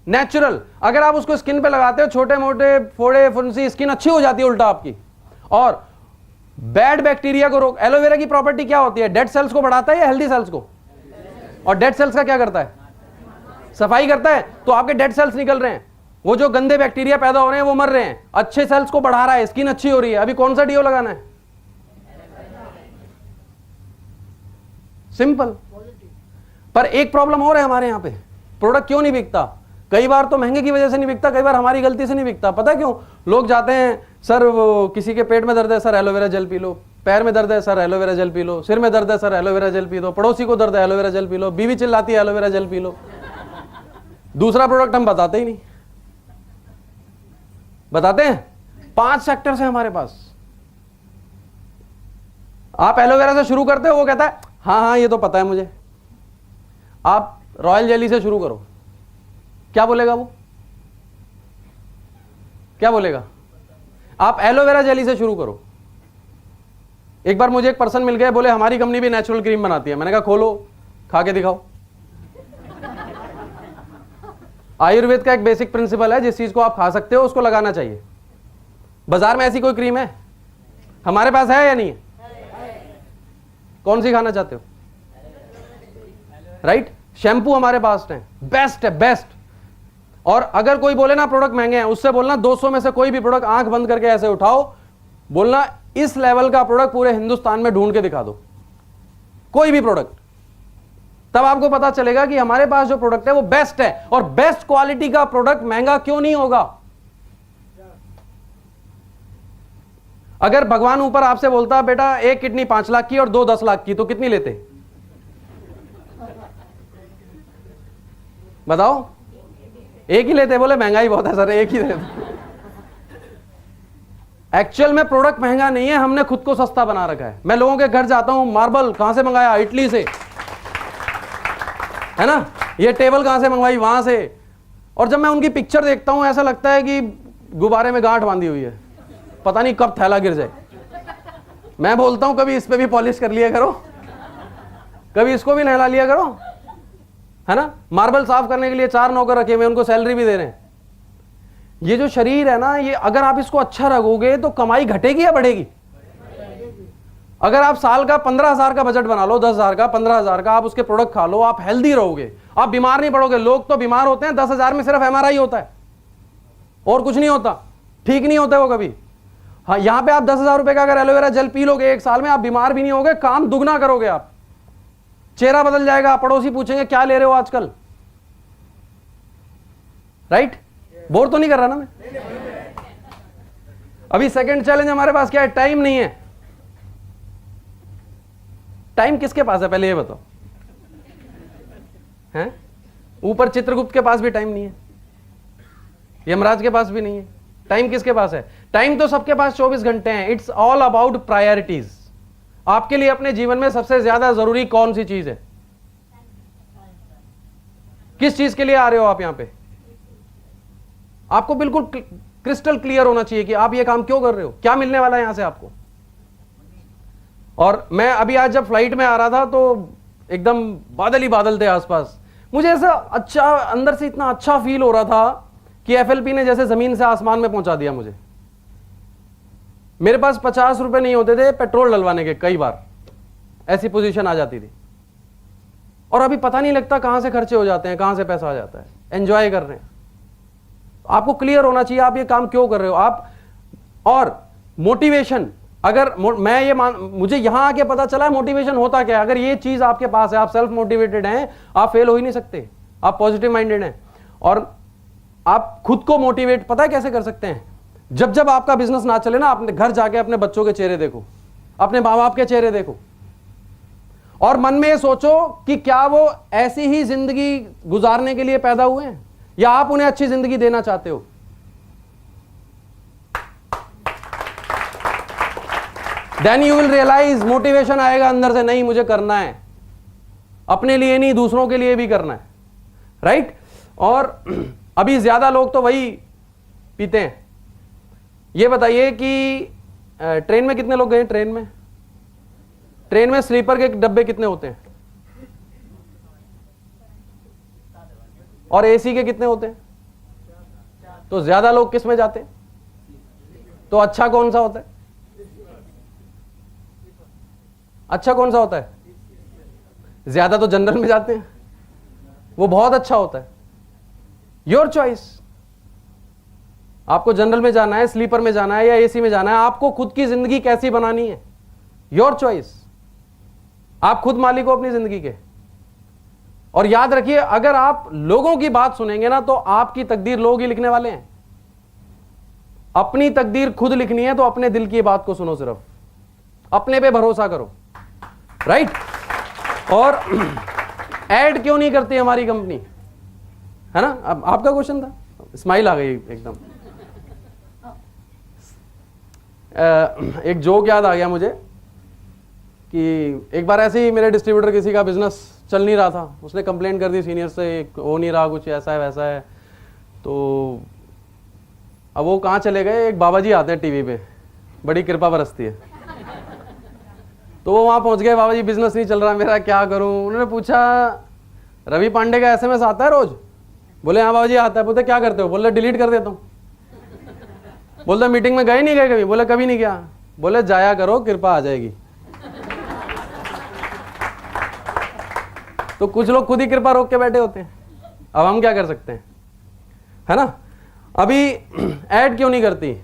natural. अगर आप उसको स्किन पे लगाते हो, छोटे मोटे फोड़े फुंसी, स्किन अच्छी हो जाती है उल्टा आपकी, और बैड बैक्टीरिया को रोक। एलोवेरा की प्रॉपर्टी क्या होती है? डेड सेल्स को बढ़ाता है या हेल्दी सेल्स को? और डेड सेल्स का क्या करता है? सफाई करता है। तो आपके डेड सेल्स निकल रहे हैं, वो जो गंदे बैक्टीरिया पैदा हो रहे हैं वो मर रहे हैं, अच्छे सेल्स को बढ़ा रहा है, स्किन अच्छी हो रही है। अभी कौन सा डीओ लगाना है? सिंपल। पर एक प्रॉब्लम और है हमारे यहां पे, प्रोडक्ट क्यों नहीं बिकता? कई बार तो महंगे की वजह से नहीं बिकता, कई बार हमारी गलती से नहीं बिकता। पता है क्यों? लोग जाते हैं, सर वो किसी के पेट में दर्द है, sir aloe vera gel P low. पैर में दर्द है, sir aloe vera gel P low. सिर में दर्द है, sir aloe vera gel P low. पड़ोसी को दर्द है, एलोवेरा जेल पी लो। बीवी चिल्लाती है, एलोवेरा जेल पी लो। दूसरा प्रोडक्ट हम बताते ही नहीं। बताते हैं 5 सेक्टर है हमारे पास। आप एलोवेरा से शुरू करते हो, वो कहता है हाँ हाँ ये तो पता है मुझे। आप रॉयल जेली से शुरू करो, क्या बोलेगा वो? क्या बोलेगा? आप एलोवेरा जेली से शुरू करो। एक बार मुझे एक पर्सन मिल गए, बोले हमारी कंपनी भी नेचुरल क्रीम बनाती है। मैंने कहा खोलो, खा के दिखाओ। आयुर्वेद का एक बेसिक प्रिंसिपल है, जिस चीज को आप खा सकते हो उसको लगाना चाहिए। बाजार में ऐसी कोई क्रीम है? हमारे पास है या नहीं है? कौन सी खाना चाहते हो? राइट, शैम्पू हमारे पास है, बेस्ट है, बेस्ट। और अगर कोई बोले ना प्रोडक्ट महंगे हैं, उससे बोलना 200 में से कोई भी प्रोडक्ट आंख बंद करके ऐसे उठाओ, बोलना इस लेवल का प्रोडक्ट पूरे हिंदुस्तान में ढूंढ के दिखा दो, कोई भी प्रोडक्ट। तब आपको पता चलेगा कि हमारे पास जो प्रोडक्ट है वो बेस्ट है। और बेस्ट क्वालिटी का प्रोडक्ट महंगा क्यों नहीं होगा? अगर भगवान ऊपर आपसे बोलता बेटा एक किडनी 5 लाख की और 2 10 लाख की, तो कितनी लेते? बताओ। एक ही लेते? बोले महंगाई बहुत है सर, एक ही लेते। एक्चुअल में प्रोडक्ट महंगा नहीं है, हमने खुद को सस्ता बना रखा है। मैं लोगों के घर जाता हूं, मार्बल कहां से मंगाया? इटली से, है ना। ये टेबल कहां से मंगवाई? वहां से। और जब मैं उनकी पिक्चर देखता हूं ऐसा लगता है कि गुब्बारे में गांठ बांधी हुई है, पता नहीं कब थैला गिर जाए। मैं बोलता हूं कभी इस पे भी पॉलिश कर लिया करो, कभी इसको भी नहला लिया करो, है ना। मार्बल साफ करने के लिए 4 नौकर रखे हुए, उनको सैलरी भी दे रहे हैं। ये जो शरीर है ना, ये अगर आप इसको अच्छा रखोगे तो कमाई घटेगी या बढ़ेगी? अगर आप साल का 15,000 का बजट बना लो, 10,000 का, 15,000 का, आप उसके प्रोडक्ट खा लो, आप हेल्दी रहोगे, आप बीमार नहीं पड़ोगे। लोग तो बीमार होते हैं 10,000 में सिर्फ MRI होता है और कुछ नहीं होता, ठीक नहीं होते वो कभी। हाँ, यहां पे आप 10,000 रुपए का अगर एलोवेरा जेल पी लोगे 1 साल में, आप बीमार भी नहीं होगे, काम दुगना करोगे, आप चेहरा बदल जाएगा। पड़ोसी पूछेंगे क्या ले रहे हो आजकल? राइट? बोर तो नहीं कर रहा ना मैं? अभी सेकंड चैलेंज हमारे पास क्या है? टाइम नहीं है। टाइम किसके पास है पहले ये बताओ? हैं? ऊपर चित्रगुप्त के पास भी टाइम नहीं है, यमराज के पास भी नहीं है। टाइम किसके पास है? टाइम तो सबके पास 24 घंटे हैं। It's all about priorities. आपके लिए अपने जीवन में सबसे ज्यादा जरूरी कौन सी चीज है? किस चीज के लिए आ रहे हो आप यहां पे? आपको बिल्कुल क्रिस्टल क्लियर होना चाहिए कि आप ये काम क्यों कर रहे हो, क्या मिलने वाला है यहां से आपको। और मैं अभी आज जब फ्लाइट में आ रहा था तो एकदम बादल ही बादल थे आसपास। मुझे ऐसा अच्छा अंदर से इतना अच्छा फील हो रहा था कि FLP ने जैसे जमीन से आसमान में पहुंचा दिया मुझे। मेरे पास 50 रुपए नहीं होते थे पेट्रोल डलवाने के, कई बार ऐसी पोजीशन आ जाती थी। और अभी पता नहीं लगता कहां से खर्चे हो जाते हैं, कहां से पैसा आ जाता है। एंजॉय कर रहे हैं। आपको क्लियर होना चाहिए आप ये काम क्यों कर रहे हो आप। और मोटिवेशन, अगर मैं ये मुझे यहां आके पता चला है मोटिवेशन होता क्या है। अगर ये चीज आपके पास है, आप सेल्फ मोटिवेटेड हैं, आप फेल हो ही नहीं सकते। आप पॉजिटिव माइंडेड हैं और आप खुद को मोटिवेट पता है कैसे कर सकते हैं? जब जब आपका बिजनेस ना चले ना, अपने घर जाके अपने बच्चों के चेहरे देखो, अपने माँ बाप के चेहरे देखो और मन में ये सोचो कि क्या वो ऐसी ही जिंदगी गुजारने के लिए पैदा हुए हैं या आप उन्हें अच्छी जिंदगी देना चाहते हो। Then you will realise, motivation आएगा अंदर से, नहीं मुझे करना है, अपने लिए नहीं दूसरों के लिए भी करना है। राइट? और अभी ज्यादा लोग तो वही पीते हैं। ये बताइए कि ट्रेन में कितने लोग गए? ट्रेन में स्लीपर के डब्बे कितने होते हैं और AC के कितने होते हैं? तो ज्यादा लोग किस में जाते हैं? तो अच्छा कौन सा होता है? अच्छा कौन सा होता है? ज्यादा तो जनरल में जाते हैं, वो बहुत अच्छा होता है। Your choice. आपको जनरल में जाना है, स्लीपर में जाना है या AC में जाना है, आपको खुद की जिंदगी कैसी बनानी है, योर चॉइस। आप खुद मालिक हो अपनी जिंदगी के। और याद रखिए, अगर आप लोगों की बात सुनेंगे ना तो आपकी तकदीर लोग ही लिखने वाले हैं। अपनी तकदीर खुद लिखनी है तो अपने दिल की बात को सुनो, सिर्फ अपने पे भरोसा करो। राइट? और ऐड क्यों नहीं करती हमारी कंपनी, है ना? अब आपका क्वेश्चन था, स्माइल आ गई एकदम। एक जोक याद आ गया मुझे कि एक बार ऐसे ही मेरे डिस्ट्रीब्यूटर किसी का बिजनेस चल नहीं रहा था, उसने कंप्लेंट कर दी सीनियर से, हो नहीं रहा, कुछ ऐसा है वैसा है। तो अब वो कहाँ चले गए, एक बाबा जी आते हैं टीवी पे, बड़ी कृपा बरसती है, तो वो वहाँ पहुँच गए। बाबा जी बिजनेस नहीं चल रहा मेरा, क्या करूँ? उन्होंने पूछा रवि पांडे का SMS आता है रोज? बोले हाँ बाबा जी आता है। बोलते क्या करते हो? बोले डिलीट कर देता हूँ। बोलते मीटिंग में गए नहीं गए कभी? बोले कभी नहीं गया। बोले जाया करो, कृपा आ जाएगी। तो कुछ लोग खुद ही कृपा रोक के बैठे होते हैं। अब हम क्या कर सकते हैं, है ना। अभी ऐड क्यों नहीं करती?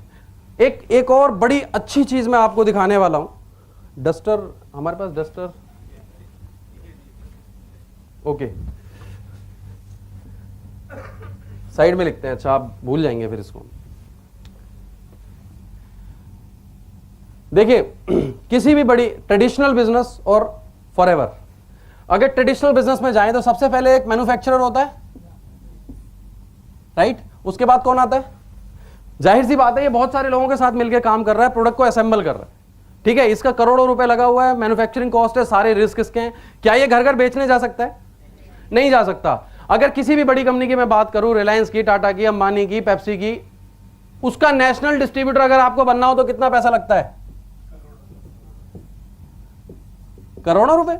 एक और बड़ी अच्छी चीज मैं आपको दिखाने वाला हूं। डस्टर, हमारे पास डस्टर, ओके साइड में लिखते हैं। अच्छा आप भूल जाएंगे फिर इसको। देखिए किसी भी बड़ी ट्रेडिशनल बिजनेस और फॉरएवर, अगर ट्रेडिशनल बिजनेस में जाएं तो सबसे पहले एक मैन्युफैक्चरर होता है, राइट। उसके बाद कौन आता है? जाहिर सी बात है ये बहुत सारे लोगों के साथ मिलकर काम कर रहा है, प्रोडक्ट को असेंबल कर रहा है, ठीक है। इसका करोड़ों रुपए लगा हुआ है, मैन्युफैक्चरिंग कॉस्ट है, सारे रिस्क इसके हैं। क्या ये घर घर बेचने जा सकता है? नहीं जा सकता। अगर किसी भी बड़ी कंपनी की मैं बात करूं, रिलायंस की, टाटा की, अंबानी की, पेप्सी की, उसका नेशनल डिस्ट्रीब्यूटर अगर आपको बनना हो तो कितना पैसा लगता है? करोड़ों रुपए।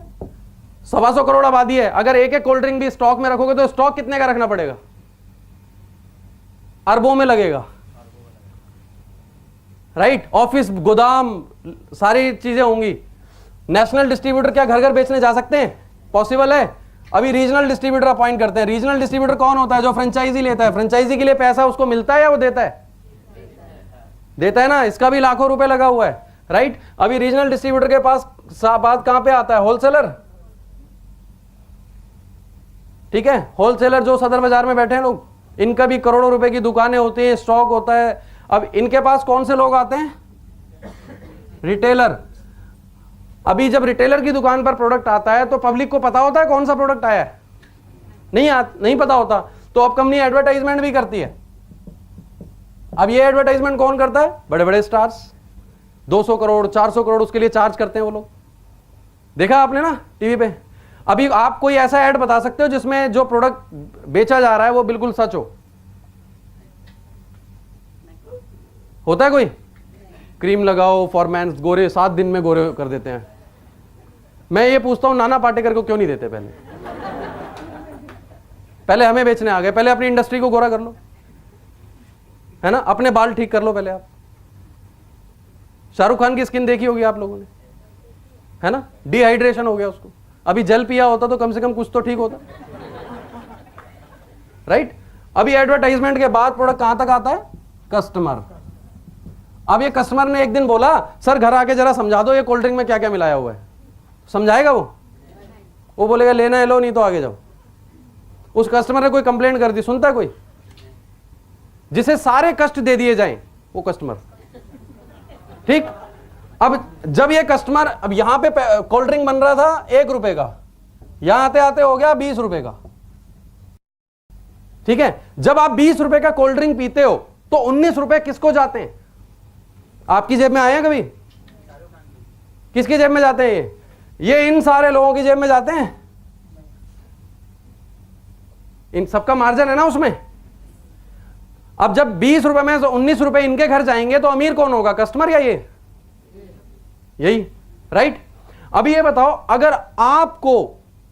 125 करोड़ आबादी है। अगर एक एक कोल्ड ड्रिंक भी स्टॉक में रखोगे तो स्टॉक कितने का रखना पड़ेगा? अरबों में लगेगा, राइट। ऑफिस, गोदाम, सारी चीजें होंगी। नेशनल डिस्ट्रीब्यूटर क्या घर घर बेचने जा सकते हैं? पॉसिबल है? अभी रीजनल डिस्ट्रीब्यूटर अपॉइंट करते हैं। रीजनल डिस्ट्रीब्यूटर कौन होता है? जो फ्रेंचाइजी लेता है। फ्रेंचाइजी के लिए पैसा उसको मिलता है या वो देता है? देता है ना। इसका भी लाखों रुपए लगा हुआ है, राइट। अभी रीजनल डिस्ट्रीब्यूटर के पास बात कहां पे आता है? होलसेलर, ठीक है। होलसेलर जो सदर बाजार में बैठे हैं लोग, इनका भी करोड़ों रुपए की दुकानें होती है, स्टॉक होता है। अब इनके पास कौन से लोग आते हैं? रिटेलर। अभी जब रिटेलर की दुकान पर प्रोडक्ट आता है तो पब्लिक को पता होता है कौन सा प्रोडक्ट आया है? नहीं पता होता। तो अब कंपनी एडवर्टाइजमेंट भी करती है। अब ये एडवर्टाइजमेंट कौन करता है? बड़े बड़े स्टार्स। 200 करोड़ 400 करोड़ उसके लिए चार्ज करते हैं वो लोग। देखा आपने ना टीवी पे। अभी आप कोई ऐसा ऐड बता सकते हो जिसमें जो प्रोडक्ट बेचा जा रहा है वो बिल्कुल सच हो? होता है कोई? क्रीम लगाओ, फॉरमैन्स, गोरे 7 दिन में गोरे कर देते हैं। मैं ये पूछता हूं नाना पाटेकर को क्यों नहीं देते? पहले हमें बेचने आ गए। पहले अपनी इंडस्ट्री को गोरा कर लो, है ना। अपने बाल ठीक कर लो पहले आप। शाहरुख खान की स्किन देखी होगी आप लोगों ने, है ना। डिहाइड्रेशन हो गया उसको। अभी जल पिया होता तो कम से कम कुछ तो ठीक होता, राइट। अभी एडवर्टाइजमेंट के बाद प्रोडक्ट कहां तक आता है? कस्टमर। अब ये कस्टमर ने एक दिन बोला सर घर आके जरा समझा दो ये कोल्ड ड्रिंक में क्या क्या मिलाया हुआ है। समझाएगा वो बोलेगा लेना है लो, नहीं तो आगे जाओ। उस कस्टमर ने कोई कंप्लेंट कर दी, सुनता है कोई? जिसे सारे कष्ट दे दिए जाएं वो कस्टमर, ठीक। अब जब ये कस्टमर, अब यहां पे कोल्ड ड्रिंक बन रहा था 1 रुपए का, यहां आते आते हो गया 20 रुपए का, ठीक है। जब आप 20 रुपए का कोल्ड ड्रिंक पीते हो तो 19 रुपए किसको जाते हैं? आपकी जेब में आए हैं कभी? किसकी जेब में जाते हैं? ये इन सारे लोगों की जेब में जाते हैं। इन सबका मार्जिन है ना उसमें। अब जब 20 रुपए में 19 रुपए इनके घर जाएंगे तो अमीर कौन होगा? कस्टमर या ये? यही, राइट। अभी ये बताओ अगर आपको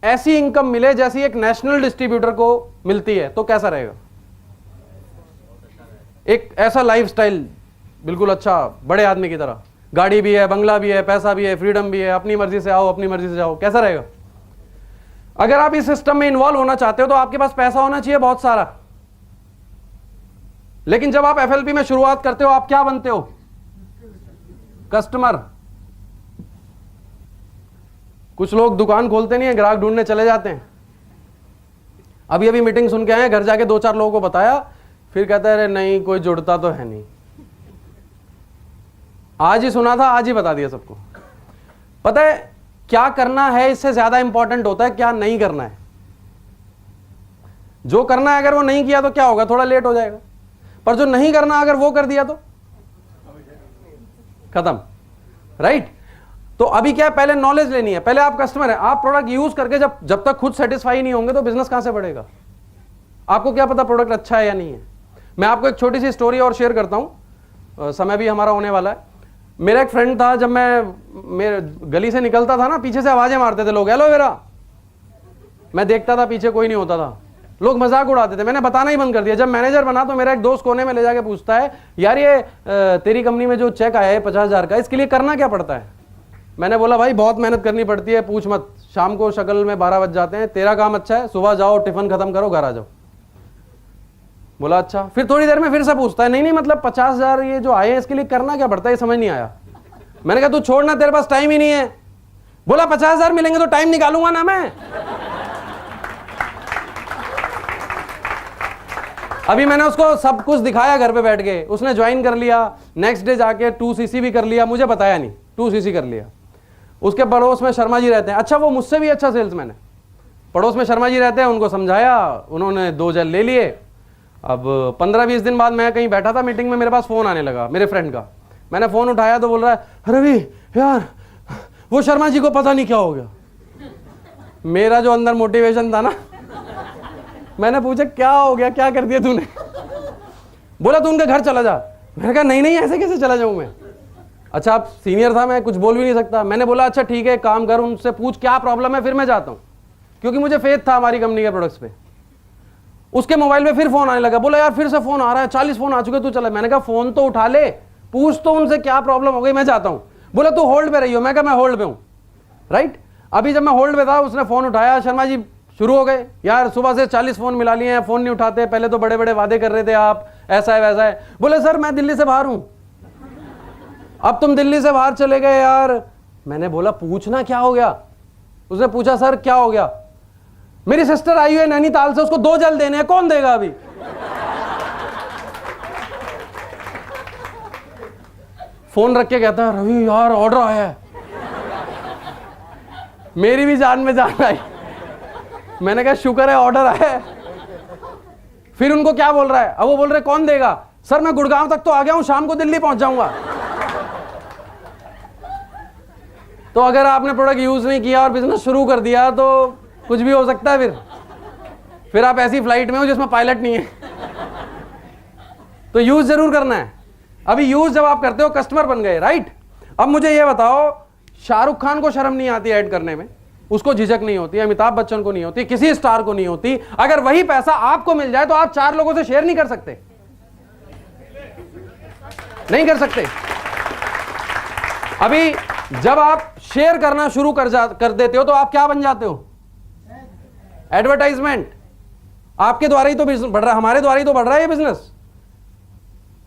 ऐसी इनकम मिले जैसी एक नेशनल डिस्ट्रीब्यूटर को मिलती है तो कैसा रहेगा? एक ऐसा लाइफस्टाइल बिल्कुल अच्छा, बड़े आदमी की तरह, गाड़ी भी है, बंगला भी है, पैसा भी है, फ्रीडम भी है, अपनी मर्जी से आओ अपनी मर्जी से जाओ, कैसा रहेगा? अगर आप इस सिस्टम में इन्वॉल्व होना चाहते हो तो आपके पास पैसा होना चाहिए बहुत सारा। लेकिन जब आप एफएलपी में शुरुआत करते हो आप क्या बनते हो? कस्टमर। कुछ लोग दुकान खोलते नहीं है, ग्राहक ढूंढने चले जाते हैं। अभी अभी मीटिंग सुन के आए, घर जाके 2-4 लोगों को बताया, फिर कहते हैं अरे नहीं कोई जुड़ता तो है नहीं। आज ही सुना था, आज ही बता दिया सबको। पता है क्या करना है इससे ज्यादा इंपॉर्टेंट होता है क्या नहीं करना है। जो करना है अगर वो नहीं किया तो क्या होगा? थोड़ा लेट हो जाएगा। पर जो नहीं करना अगर वो कर दिया तो खत्म, राइट। तो अभी क्या है, पहले नॉलेज लेनी है। पहले आप कस्टमर है, आप प्रोडक्ट यूज करके जब तक खुद सेटिस्फाई नहीं होंगे तो बिजनेस कहां से बढ़ेगा? आपको क्या पता प्रोडक्ट अच्छा है या नहीं है। मैं आपको एक छोटी सी स्टोरी और शेयर करता हूं, समय भी हमारा होने वाला है। मेरा एक फ्रेंड था, जब मेरे गली से निकलता था ना, पीछे से आवाजें मारते थे लोग, एलोवेरा। मैं देखता था पीछे कोई नहीं होता था, लोग मजाक उड़ाते थे, मैंने बताना ही बंद कर दिया। जब मैनेजर बना तो मेरा एक दोस्त कोने में ले जाके पूछता है, यार ये तेरी कंपनी में जो चेक आया है 50,000 का, इसके लिए करना क्या पड़ता है? मैंने बोला भाई बहुत मेहनत करनी पड़ती है, पूछ मत, शाम को शक्ल में 12 बज जाते हैं, तेरा काम अच्छा है, सुबह जाओ टिफिन खत्म करो घर आ जाओ। बोला अच्छा। फिर थोड़ी देर में फिर से पूछता है, नहीं नहीं मतलब 50,000 ये जो आए हैं इसके लिए करना क्या पड़ता है, ये समझ नहीं आया। मैंने कहा तू छोड़ना, तेरे पास टाइम ही नहीं है। बोला 50,000 मिलेंगे तो टाइम निकालूंगा ना मैं। अभी मैंने उसको सब कुछ दिखाया घर पे बैठ के, उसने ज्वाइन कर लिया, नेक्स्ट डे जाके 2cc भी कर लिया, मुझे बताया नहीं, 2cc कर लिया। उसके पड़ोस में शर्मा जी रहते हैं, अच्छा वो मुझसे भी अच्छा सेल्समैन है, पड़ोस में शर्मा जी रहते हैं, उनको समझाया, उन्होंने 2 जेल ले लिए। अब 15-20 दिन बाद मैं कहीं बैठा था मीटिंग में, मेरे पास फोन आने लगा मेरे फ्रेंड का। मैंने फोन उठाया तो बोल रहा है, रवि यार वो शर्मा जी को पता नहीं क्या हो गया। मेरा जो अंदर मोटिवेशन था ना, मैंने पूछा क्या हो गया, क्या कर दिया तूने? बोला तू उनके घर चला जा। मैंने कहा नहीं नहीं ऐसे कैसे चला जाऊं मैं? अच्छा आप सीनियर था, मैं कुछ बोल भी नहीं सकता। मैंने बोला अच्छा ठीक है, काम कर, उनसे पूछ क्या प्रॉब्लम है, फिर मैं जाता हूं, क्योंकि मुझे फेथ था हमारी कंपनी के प्रोडक्ट्स पे। उसके मोबाइल में फिर फोन आने लगा, बोला यार फिर से फोन आ रहा है, 40 फोन आ चुके, तू चला। मैंने कहा फोन तो उठा ले, पूछ तो उनसे क्या प्रॉब्लम हो गई, मैं जाता हूं। बोला तू होल्ड पे रही हो। मैं कहा मैं होल्ड पे हूं, राइट। अभी जब मैं होल्ड पे था उसने फोन उठाया, शर्मा जी शुरू हो गए, यार सुबह से 40 फोन मिला लिए हैं, फोन नहीं उठाते, पहले तो बड़े बड़े वादे कर रहे थे आप, ऐसा है वैसा है। बोले सर मैं दिल्ली से बाहर हूं, अब तुम दिल्ली से बाहर चले गए यार। मैंने बोला पूछना क्या हो गया? उसने पूछा सर क्या हो गया? मेरी सिस्टर आई हुई है नैनीताल से, उसको 2 जेल देने हैं, कौन देगा अभी? फोन रख के कहता है रवि यार ऑर्डर आया है। मेरी भी जान में जान आई। मैंने कहा शुक्र है ऑर्डर आया है। फिर उनको क्या बोल रहा है, अब वो बोल रहे कौन देगा? सर मैं गुड़गांव तक तो आ गया हूं, शाम को दिल्ली पहुंच जाऊंगा। तो अगर आपने प्रोडक्ट यूज नहीं किया और बिजनेस शुरू कर दिया तो कुछ भी हो सकता है। फिर आप ऐसी फ्लाइट में हो जिसमें पायलट नहीं है। तो यूज जरूर करना है। अभी यूज जब आप करते हो कस्टमर बन गए, राइट। अब मुझे ये बताओ, शाहरुख खान को शर्म नहीं आती ऐड करने में, उसको झिझक नहीं होती, अमिताभ बच्चन को नहीं होती, किसी स्टार को नहीं होती। अगर वही पैसा आपको मिल जाए तो आप 4 लोगों से शेयर नहीं कर सकते, नहीं कर सकते। अभी जब आप शेयर करना शुरू कर देते हो तो आप क्या बन जाते हो? एडवर्टाइजमेंट। आपके द्वारा ही तो बिजनेस बढ़ रहा है, हमारे द्वारा ही तो बढ़ रहा है ये बिजनेस,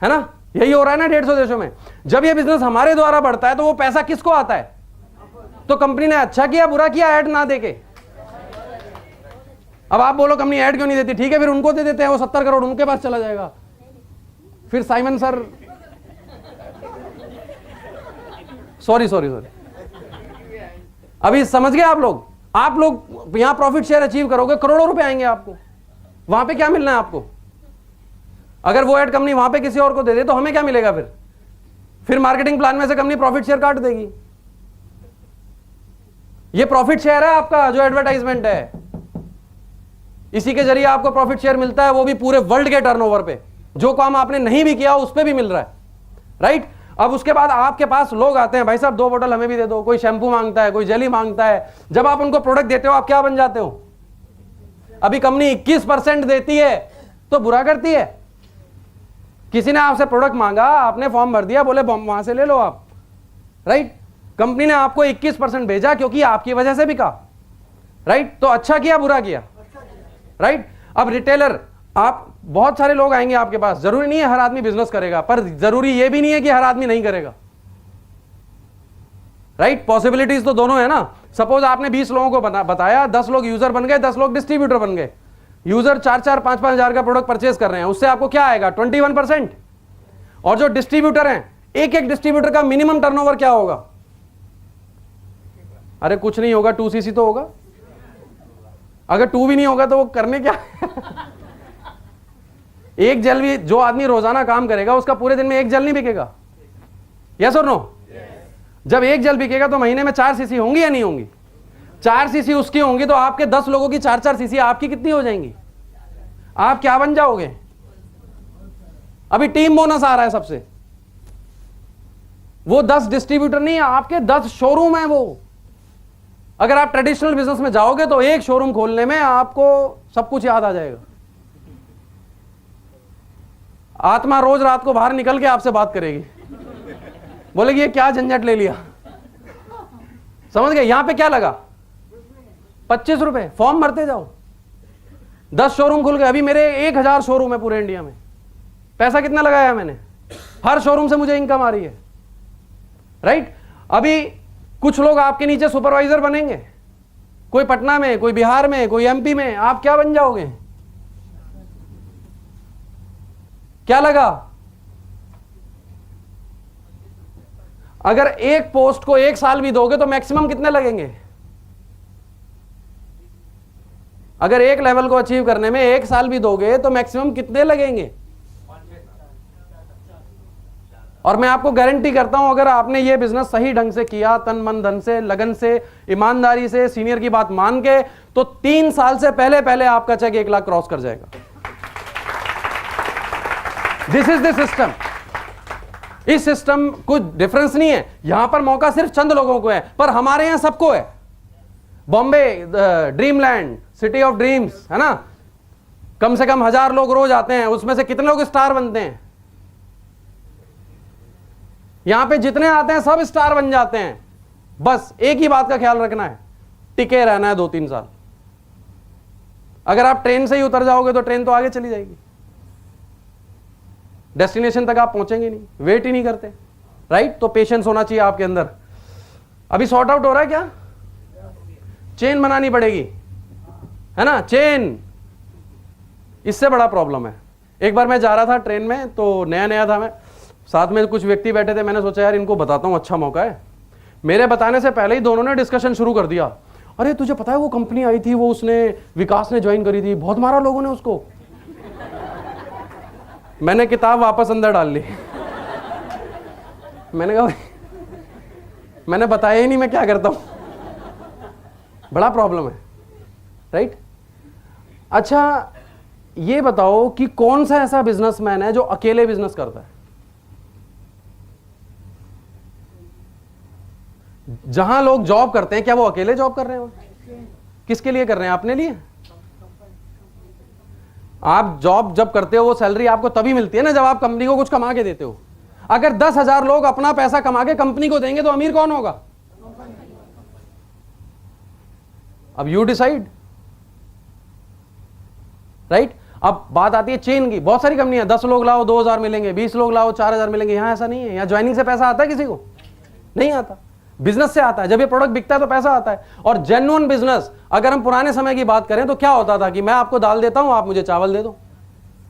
है ना? यही हो रहा है ना 150 देशों में। जब ये बिजनेस हमारे द्वारा बढ़ता है तो वो पैसा किसको आता है? तो कंपनी ने अच्छा किया बुरा किया ऐड ना देके। अब आप बोलो कंपनी ऐड क्यों नहीं देती, ठीक है फिर उनको दे देते हैं, वो 70 करोड़ उनके पास चला जाएगा। फिर साइमन सर सॉरी अभी समझ गए आप लोग यहां प्रॉफिट शेयर अचीव करोगे, करोड़ों रुपए आएंगे आपको। वहां पे क्या मिलना है आपको? अगर वो ऐड कंपनी वहां पे किसी और को दे दे तो हमें क्या मिलेगा? फिर मार्केटिंग प्लान में से कंपनी प्रॉफिट शेयर काट देगी। ये प्रॉफिट शेयर है आपका, जो एडवर्टाइजमेंट है, इसी के जरिए आपको प्रॉफिट शेयर मिलता है, वो भी पूरे वर्ल्ड के टर्नओवर पे। जो काम आपने नहीं भी किया उस पे भी मिल रहा है, राइट। अब उसके बाद आपके पास लोग आते हैं, भाई साहब 2 बोतल हमें भी दे दो, कोई शैम्पू मांगता है, कोई जेली मांगता है। जब आप उनको प्रोडक्ट देते हो आप क्या बन जाते हो? अभी कंपनी 21% देती है तो बुरा करती है। किसी ने आपसे प्रोडक्ट मांगा, आपने फॉर्म भर दिया, बोले वहां से ले लो आप, राइट। कंपनी ने आपको 21% भेजा क्योंकि आपकी वजह से बिका, राइट। तो अच्छा किया बुरा किया, राइट। अब रिटेलर, आप बहुत सारे लोग आएंगे आपके पास, जरूरी नहीं है हर आदमी बिजनेस करेगा, पर जरूरी यह भी नहीं है कि हर आदमी नहीं करेगा, राइट। पॉसिबिलिटीज तो दोनों है ना। सपोज आपने 20 लोगों को बताया, 10 लोग यूजर बन गए, 10 लोग डिस्ट्रीब्यूटर बन गए। यूजर 4-4, 5-5 हजार का प्रोडक्ट परचेज कर रहे हैं, उससे आपको क्या आएगा? 21%। और जो डिस्ट्रीब्यूटर हैं, एक डिस्ट्रीब्यूटर का मिनिमम टर्नओवर क्या होगा? अरे कुछ नहीं होगा, 2cc तो होगा। अगर 2 भी नहीं होगा तो वो करने क्या? एक जेल भी, जो आदमी रोजाना काम करेगा उसका पूरे दिन में 1 जेल नहीं बिकेगा, यस और नो? जब 1 जेल बिकेगा तो महीने में 4 cc होंगी या नहीं होंगी? 4 cc उसकी होंगी तो आपके 10 लोगों की 4-4 cc आपकी कितनी हो जाएंगी? आप क्या बन जाओगे? अभी टीम बोनस आ रहा है सबसे। वो 10 डिस्ट्रीब्यूटर नहीं है, आपके 10 शोरूम है वो। अगर आप ट्रेडिशनल बिजनेस में जाओगे तो एक शोरूम खोलने में आपको सब कुछ याद आ जाएगा। आत्मा रोज रात को बाहर निकल के आपसे बात करेगी, बोलेगी ये क्या झंझट ले लिया। समझ गए? यहां पे क्या लगा? 25 रुपए, फॉर्म भरते जाओ। 10 शोरूम खुल गए, अभी मेरे 1000 शोरूम है पूरे इंडिया में। पैसा कितना लगाया मैंने? हर शोरूम से मुझे इनकम आ रही है, राइट? अभी कुछ लोग आपके नीचे सुपरवाइजर बनेंगे, कोई पटना में, कोई बिहार में, कोई एमपी में। आप क्या बन जाओगे? क्या लगा? अगर एक पोस्ट को 1 साल भी दोगे तो मैक्सिमम कितने लगेंगे? अगर एक लेवल को अचीव करने में 1 साल भी दोगे तो मैक्सिमम कितने लगेंगे? और मैं आपको गारंटी करता हूं, अगर आपने ये बिजनेस सही ढंग से किया, तन मन धन से, लगन से, ईमानदारी से, सीनियर की बात मान के, तो 3 साल से पहले पहले आपका चेक 1 लाख क्रॉस कर जाएगा। This is the system. इस सिस्टम कुछ डिफरेंस नहीं है। यहां पर मौका सिर्फ चंद लोगों को है, पर हमारे यहां सबको है। Bombay dreamland, city of dreams, है ना? कम से कम 1000 लोग रोज आते हैं, उसमें से कितने लोग स्टार बनते हैं? यहां पे जितने आते हैं सब स्टार बन जाते हैं। बस एक ही बात का ख्याल रखना है, टिके रहना है 2-3 साल। अगर आप ट्रेन से ही उतर जाओगे तो ट्रेन तो आगे चली जाएगी, डेस्टिनेशन तक आप पहुंचेंगे नहीं, वेट ही नहीं करते, राइट? तो पेशेंस होना चाहिए आपके अंदर। अभी सॉर्ट आउट हो रहा है क्या? चेन बनानी पड़ेगी, है ना? चेन, इससे बड़ा प्रॉब्लम है। एक बार मैं जा रहा था ट्रेन में, तो नया नया था मैं, साथ में कुछ व्यक्ति बैठे थे। मैंने सोचा यार इनको बताता हूं, अच्छा मौका है। मेरे बताने से पहले ही दोनों ने डिस्कशन शुरू कर दिया। अरे तुझे पता है वो कंपनी आई थी, वो उसने विकास ने ज्वाइन करी थी, बहुत मारा लोगों ने उसको। मैंने किताब वापस अंदर डाल ली। मैंने कहा मैंने बताया ही नहीं मैं क्या करता हूं। बड़ा प्रॉब्लम है, राइट? अच्छा ये बताओ कि कौन सा ऐसा बिजनेसमैन है जो अकेले बिजनेस करता है? जहां लोग जॉब करते हैं, क्या वो अकेले जॉब कर रहे हैं? किसके लिए कर रहे हैं? अपने लिए? आप जॉब जब करते हो वो सैलरी आपको तभी मिलती है ना जब आप कंपनी को कुछ कमा के देते हो। अगर 10,000 लोग अपना पैसा कमा के कंपनी को देंगे तो अमीर कौन होगा? अब यू डिसाइड, राइट? अब बात आती है चेन की। बहुत सारी कंपनियां, 10 लोग लाओ 2,000 मिलेंगे, 20 लोग लाओ 4,000 मिलेंगे। यहां ऐसा नहीं है। यहां ज्वाइनिंग से पैसा आता है किसी को? नहीं आता। बिजनेस से आता है। जब ये प्रोडक्ट बिकता है तो पैसा आता है। और जेन्युइन बिजनेस, अगर हम पुराने समय की बात करें तो क्या होता था कि मैं आपको दाल देता हूं, आप मुझे चावल दे दो।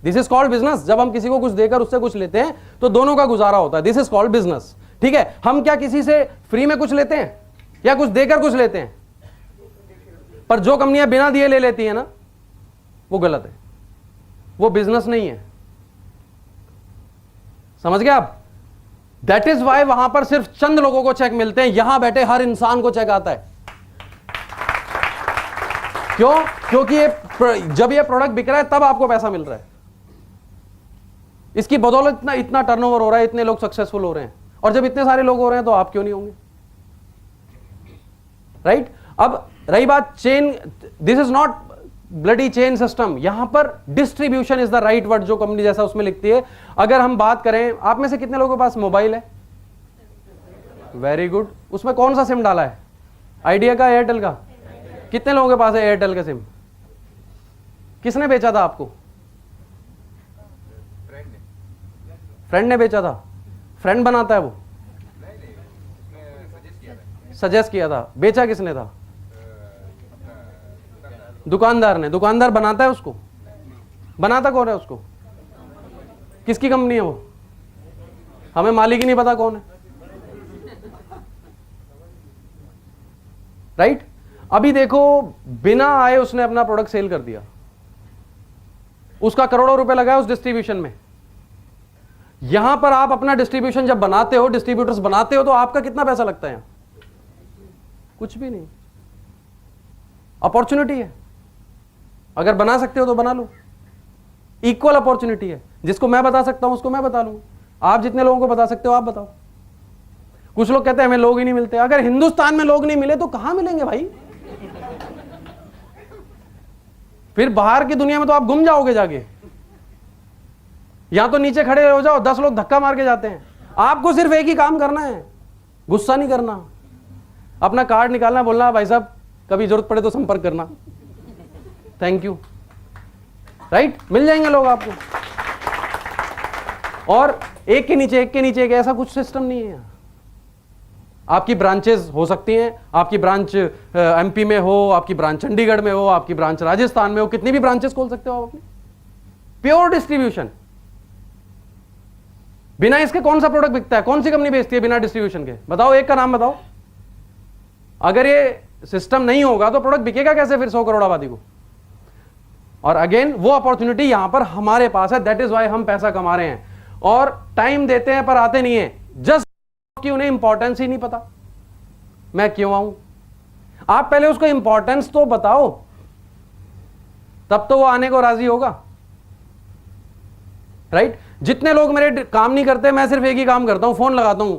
This is called business. जब हम किसी को कुछ देकर उससे कुछ लेते हैं तो दोनों का गुजारा होता है। दिस इज कॉल्ड बिजनेस, ठीक है? हम क्या किसी से फ्री में कुछ लेते हैं या कुछ देकर कुछ लेते हैं? पर जो कंपनियां बिना दिए ले लेती है ना, वो गलत है, वो बिजनेस नहीं है। समझ गए आप? दैट इज वाई वहां पर सिर्फ चंद लोगों को चेक मिलते हैं, यहां बैठे हर इंसान को चेक आता है। क्यों? क्योंकि जब ये प्रोडक्ट बिक रहा है तब आपको पैसा मिल रहा है। इसकी बदौलत इतना टर्नओवर हो रहा है, इतने लोग सक्सेसफुल हो रहे हैं। और जब इतने सारे लोग हो रहे हैं तो आप क्यों नहीं होंगे, राइट? अब रही बात chain, this is not bloody chain system. यहां पर distribution is the right word, जो कंपनी जैसा उसमें लिखती है। अगर हम बात करें, आप में से कितने लोगों के पास मोबाइल है? Very good. उसमें कौन सा सिम डाला है? आइडिया का, एयरटेल का? कितने लोगों के पास है एयरटेल का सिम? किसने बेचा था आपको? फ्रेंड ने बेचा था। फ्रेंड बनाता है वो? सजेस्ट किया था। बेचा किसने था? दुकानदार ने। दुकानदार बनाता है उसको? बनाता कौन है उसको? किसकी कंपनी है वो? हमें मालिक ही नहीं पता कौन है, राइट? अभी देखो, बिना आए उसने अपना प्रोडक्ट सेल कर दिया, उसका करोड़ों रुपए लगा है उस डिस्ट्रीब्यूशन में। यहां पर आप अपना डिस्ट्रीब्यूशन जब बनाते हो, डिस्ट्रीब्यूटर्स बनाते हो, तो आपका कितना पैसा लगता है? कुछ भी नहीं। अपॉर्चुनिटी है, अगर बना सकते हो तो बना लो। इक्वल अपॉर्चुनिटी है। जिसको मैं बता सकता हूं उसको मैं बता लूंगा। आप जितने लोगों को बता सकते हो आप बताओ। कुछ लोग कहते हैं हमें लोग ही नहीं मिलते। अगर हिंदुस्तान में लोग नहीं मिले तो कहां मिलेंगे भाई? फिर बाहर की दुनिया में तो आप गुम जाओगे जाके। यहां तो नीचे खड़े हो जाओ, 10 लोग धक्का मार के जाते हैं। आपको सिर्फ एक ही काम करना है, गुस्सा नहीं करना, अपना कार्ड निकालना, बोलना भाई साहब कभी जरूरत पड़े तो संपर्क करना, थैंक यू, राइट? मिल जाएंगे लोग आपको। और एक के नीचे एक ऐसा कुछ सिस्टम नहीं है। आपकी ब्रांचेस हो सकती हैं, आपकी ब्रांच एमपी में हो, आपकी ब्रांच चंडीगढ़ में हो, आपकी ब्रांच राजस्थान में हो, कितनी भी ब्रांचेस खोल सकते हो आप अपनी। Pure distribution. बिना इसके कौन सा प्रोडक्ट बिकता है? कौन सी कंपनी बेचती है बिना डिस्ट्रीब्यूशन के? बताओ, एक का नाम बताओ। अगर ये सिस्टम नहीं होगा तो प्रोडक्ट बिकेगा कैसे फिर 100 करोड़ आबादी को? और अगेन वो अपॉर्चुनिटी यहां पर हमारे पास है, दैट इज वाई हम पैसा कमा रहे हैं। और टाइम देते हैं पर आते नहीं है, जस्ट कि उन्हें इंपॉर्टेंस ही नहीं पता मैं क्यों आऊं। आप पहले उसको इंपॉर्टेंस तो बताओ, तब तो वो आने को राजी होगा, राइट? जितने लोग मेरे काम नहीं करते, मैं सिर्फ एक ही काम करता हूं, फोन लगाता हूं,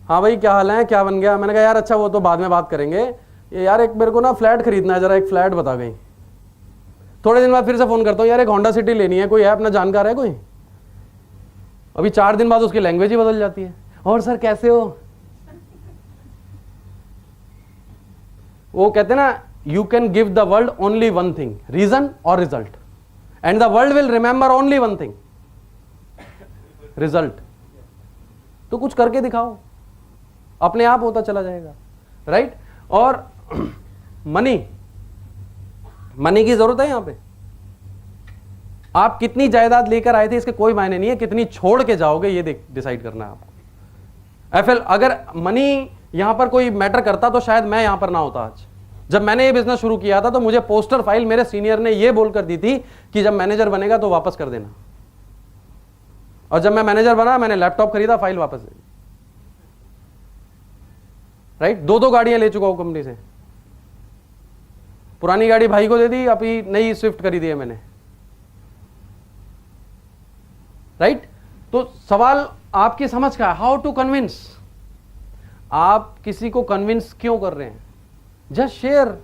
हाँ भाई क्या हाल है, क्या बन गया? मैंने कहा यार अच्छा वो तो बाद में बात करेंगे, ये यार एक मेरे को ना फ्लैट खरीदना है, जरा एक फ्लैट बता गई। थोड़े दिन बाद फिर से फोन करता हूं, यार एक होंडा सिटी लेनी है, कोई है अपना जानकार है कोई? अभी 4 दिन बाद उसकी लैंग्वेज ही बदल जाती है, और सर कैसे हो? वो कहते हैं ना, you can give the world only one thing, reason और result, and the world will remember only one thing, result. तो कुछ करके दिखाओ, अपने आप होता चला जाएगा, राइट? और मनी की जरूरत है यहां पे। आप कितनी जायदाद लेकर आए थे इसके कोई मायने नहीं है, कितनी छोड़ के जाओगे ये डिसाइड करना है आपको। एफएल, अगर मनी यहां पर कोई मैटर करता तो शायद मैं यहां पर ना होता आज। जब मैंने ये बिजनेस शुरू किया था तो मुझे पोस्टर फाइल मेरे सीनियर ने ये बोलकर दी थी कि जब मैनेजर बनेगा तो वापस कर देना, और जब मैं मैनेजर बना मैंने लैपटॉप खरीदा, फाइल वापस दे दी, राइट? 2 गाड़ियां ले चुका हूं कंपनी से, पुरानी गाड़ी भाई को दे दी, अभी नई स्विफ्ट खरीदी है मैंने, राइट? तो सवाल आपकी समझ का है, हाउ टू कन्विंस। आप किसी को कन्विंस क्यों कर रहे हैं? Just share.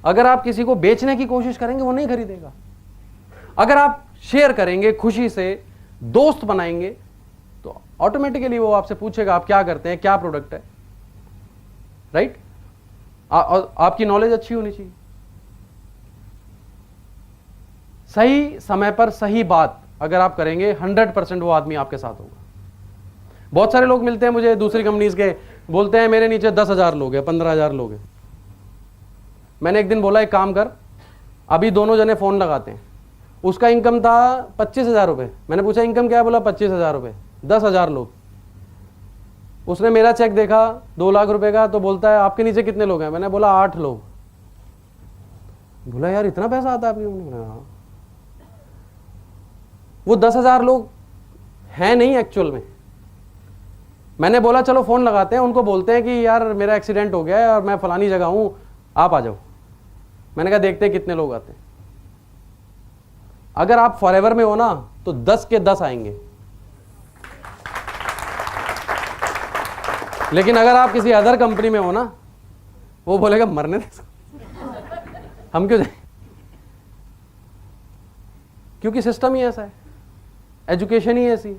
अगर आप किसी को बेचने की कोशिश करेंगे वो नहीं खरीदेगा। अगर आप शेयर करेंगे, खुशी से दोस्त बनाएंगे, तो ऑटोमेटिकली वो आपसे पूछेगा आप क्या करते हैं, क्या प्रोडक्ट है, राइट? आपकी नॉलेज अच्छी होनी चाहिए। सही समय पर सही बात अगर आप करेंगे 100% वो आदमी आपके साथ होगा। बहुत सारे लोग मिलते हैं मुझे दूसरी कंपनीज के, बोलते हैं मेरे नीचे 10,000 लोग हैं, 15,000 लोग हैं। मैंने एक दिन बोला एक काम कर, अभी दोनों जने फोन लगाते हैं। उसका इनकम था 25,000 रुपये। मैंने पूछा इनकम क्या है? बोला 25,000 रुपये, 10,000 लोग। उसने मेरा चेक देखा 2 लाख रुपए का, तो बोलता है आपके नीचे कितने लोग हैं? मैंने बोला 8 लोग। बोला यार इतना पैसा आता है आपकी कंपनी में? हाँ। वो 10,000 लोग हैं नहीं एक्चुअल में। मैंने बोला चलो फोन लगाते हैं, उनको बोलते हैं कि यार मेरा एक्सीडेंट हो गया है और मैं फलानी जगह हूं, आप आ जाओ। मैंने कहा देखते हैं कितने लोग आते हैं। अगर आप फॉरएवर में हो ना तो 10 के 10 आएंगे, लेकिन अगर आप किसी अदर कंपनी में हो ना, वो बोलेगा मरने दे, हम क्यों जाए? क्योंकि सिस्टम ही ऐसा है, एजुकेशन ही ऐसी,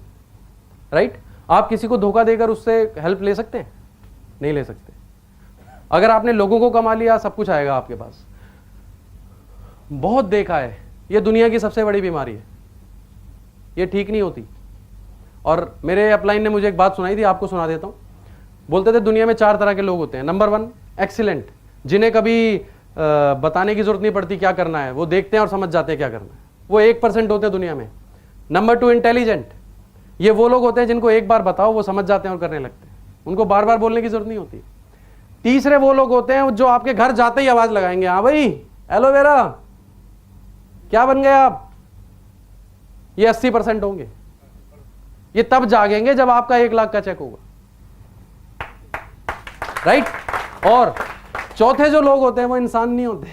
राइट? आप किसी को धोखा देकर उससे हेल्प ले सकते हैं? नहीं ले सकते। अगर आपने लोगों को कमा लिया, सब कुछ आएगा आपके पास। बहुत देखा है, ये दुनिया की सबसे बड़ी बीमारी है, ये ठीक नहीं होती। और मेरे अपलाइन ने मुझे एक बात सुनाई थी, आपको सुना देता हूं। बोलते थे दुनिया में 4 तरह के लोग होते हैं। नंबर 1 एक्सीलेंट, जिन्हें कभी बताने की जरूरत नहीं पड़ती क्या करना है, वो देखते हैं और समझ जाते हैं क्या करना है, वो 1% होते हैं दुनिया में। नंबर 2 इंटेलिजेंट, ये वो लोग होते हैं जिनको एक बार बताओ वो समझ जाते हैं और करने लगते हैं, उनको बार बार बोलने की जरूरत नहीं होती। तीसरे वो लोग होते हैं जो आपके घर जाते ही आवाज लगाएंगे, हाँ भाई एलोवेरा क्या बन गए आप, ये 80% होंगे। ये तब जागेंगे जब आपका 1 लाख का चेक होगा, राइट? और चौथे जो लोग होते हैं वो इंसान नहीं होते,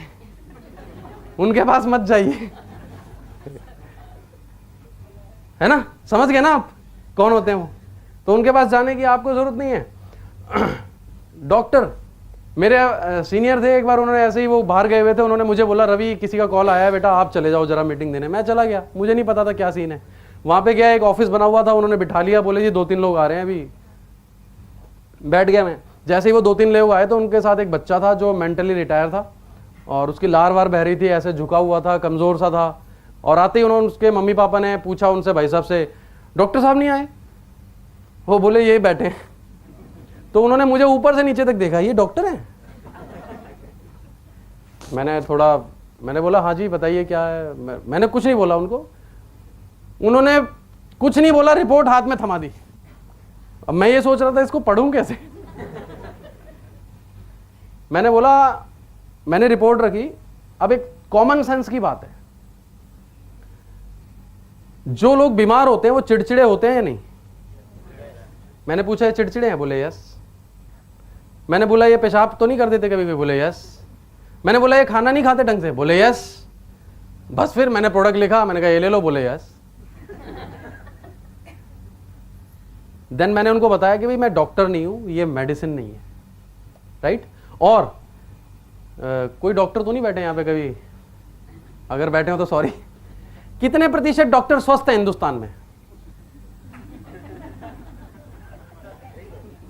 उनके पास मत जाइए, है ना? समझ गए ना आप कौन होते हैं वो? तो उनके पास जाने की आपको जरूरत नहीं है। डॉक्टर, मेरे सीनियर थे, एक बार उन्होंने ऐसे ही, वो बाहर गए हुए थे, उन्होंने मुझे बोला रवि किसी का कॉल आया है बेटा आप चले जाओ जरा मीटिंग देने। मैं चला गया, मुझे नहीं पता था क्या सीन है। वहाँ पे गया, एक ऑफिस बना हुआ था, उन्होंने बिठा लिया, बोले जी 2-3 लोग आ रहे हैं अभी। बैठ गया मैं। जैसे ही वो 2-3 लोग आए तो उनके साथ एक बच्चा था जो मेंटली रिटायर था और उसकी लार वार बह रही थी, ऐसे झुका हुआ था, कमज़ोर सा था। और आते ही उन्होंने, उसके मम्मी पापा ने पूछा उनसे, भाई साहब से, डॉक्टर साहब नहीं आए? वो बोले ये बैठे हैं। तो उन्होंने मुझे ऊपर से नीचे तक देखा, ये डॉक्टर हैं? मैंने बोला हाँ जी बताइए क्या है। मैंने कुछ नहीं बोला उनको, उन्होंने कुछ नहीं बोला, रिपोर्ट हाथ में थमा दी। अब मैं ये सोच रहा था इसको पढ़ूं कैसे। मैंने बोला, मैंने रिपोर्ट रखी। अब एक कॉमन सेंस की बात है, जो लोग बीमार होते हैं वो चिड़चिड़े होते हैं या नहीं? मैंने पूछा ये चिड़चिड़े हैं? बोले यस। मैंने बोला ये पेशाब तो नहीं कर देते कभी कभी? बोले यस। मैंने बोला ये खाना नहीं खाते ढंग से? बोले यस। बस फिर मैंने प्रोडक्ट लिखा, मैंने कहा ये ले लो, बोले यस। देन मैंने उनको बताया कि भाई मैं डॉक्टर नहीं हूं, ये मेडिसिन नहीं है, राइट? और कोई डॉक्टर तो नहीं बैठे यहां पे कभी? अगर बैठे हो तो सॉरी। कितने प्रतिशत डॉक्टर स्वस्थ हैं हिंदुस्तान में?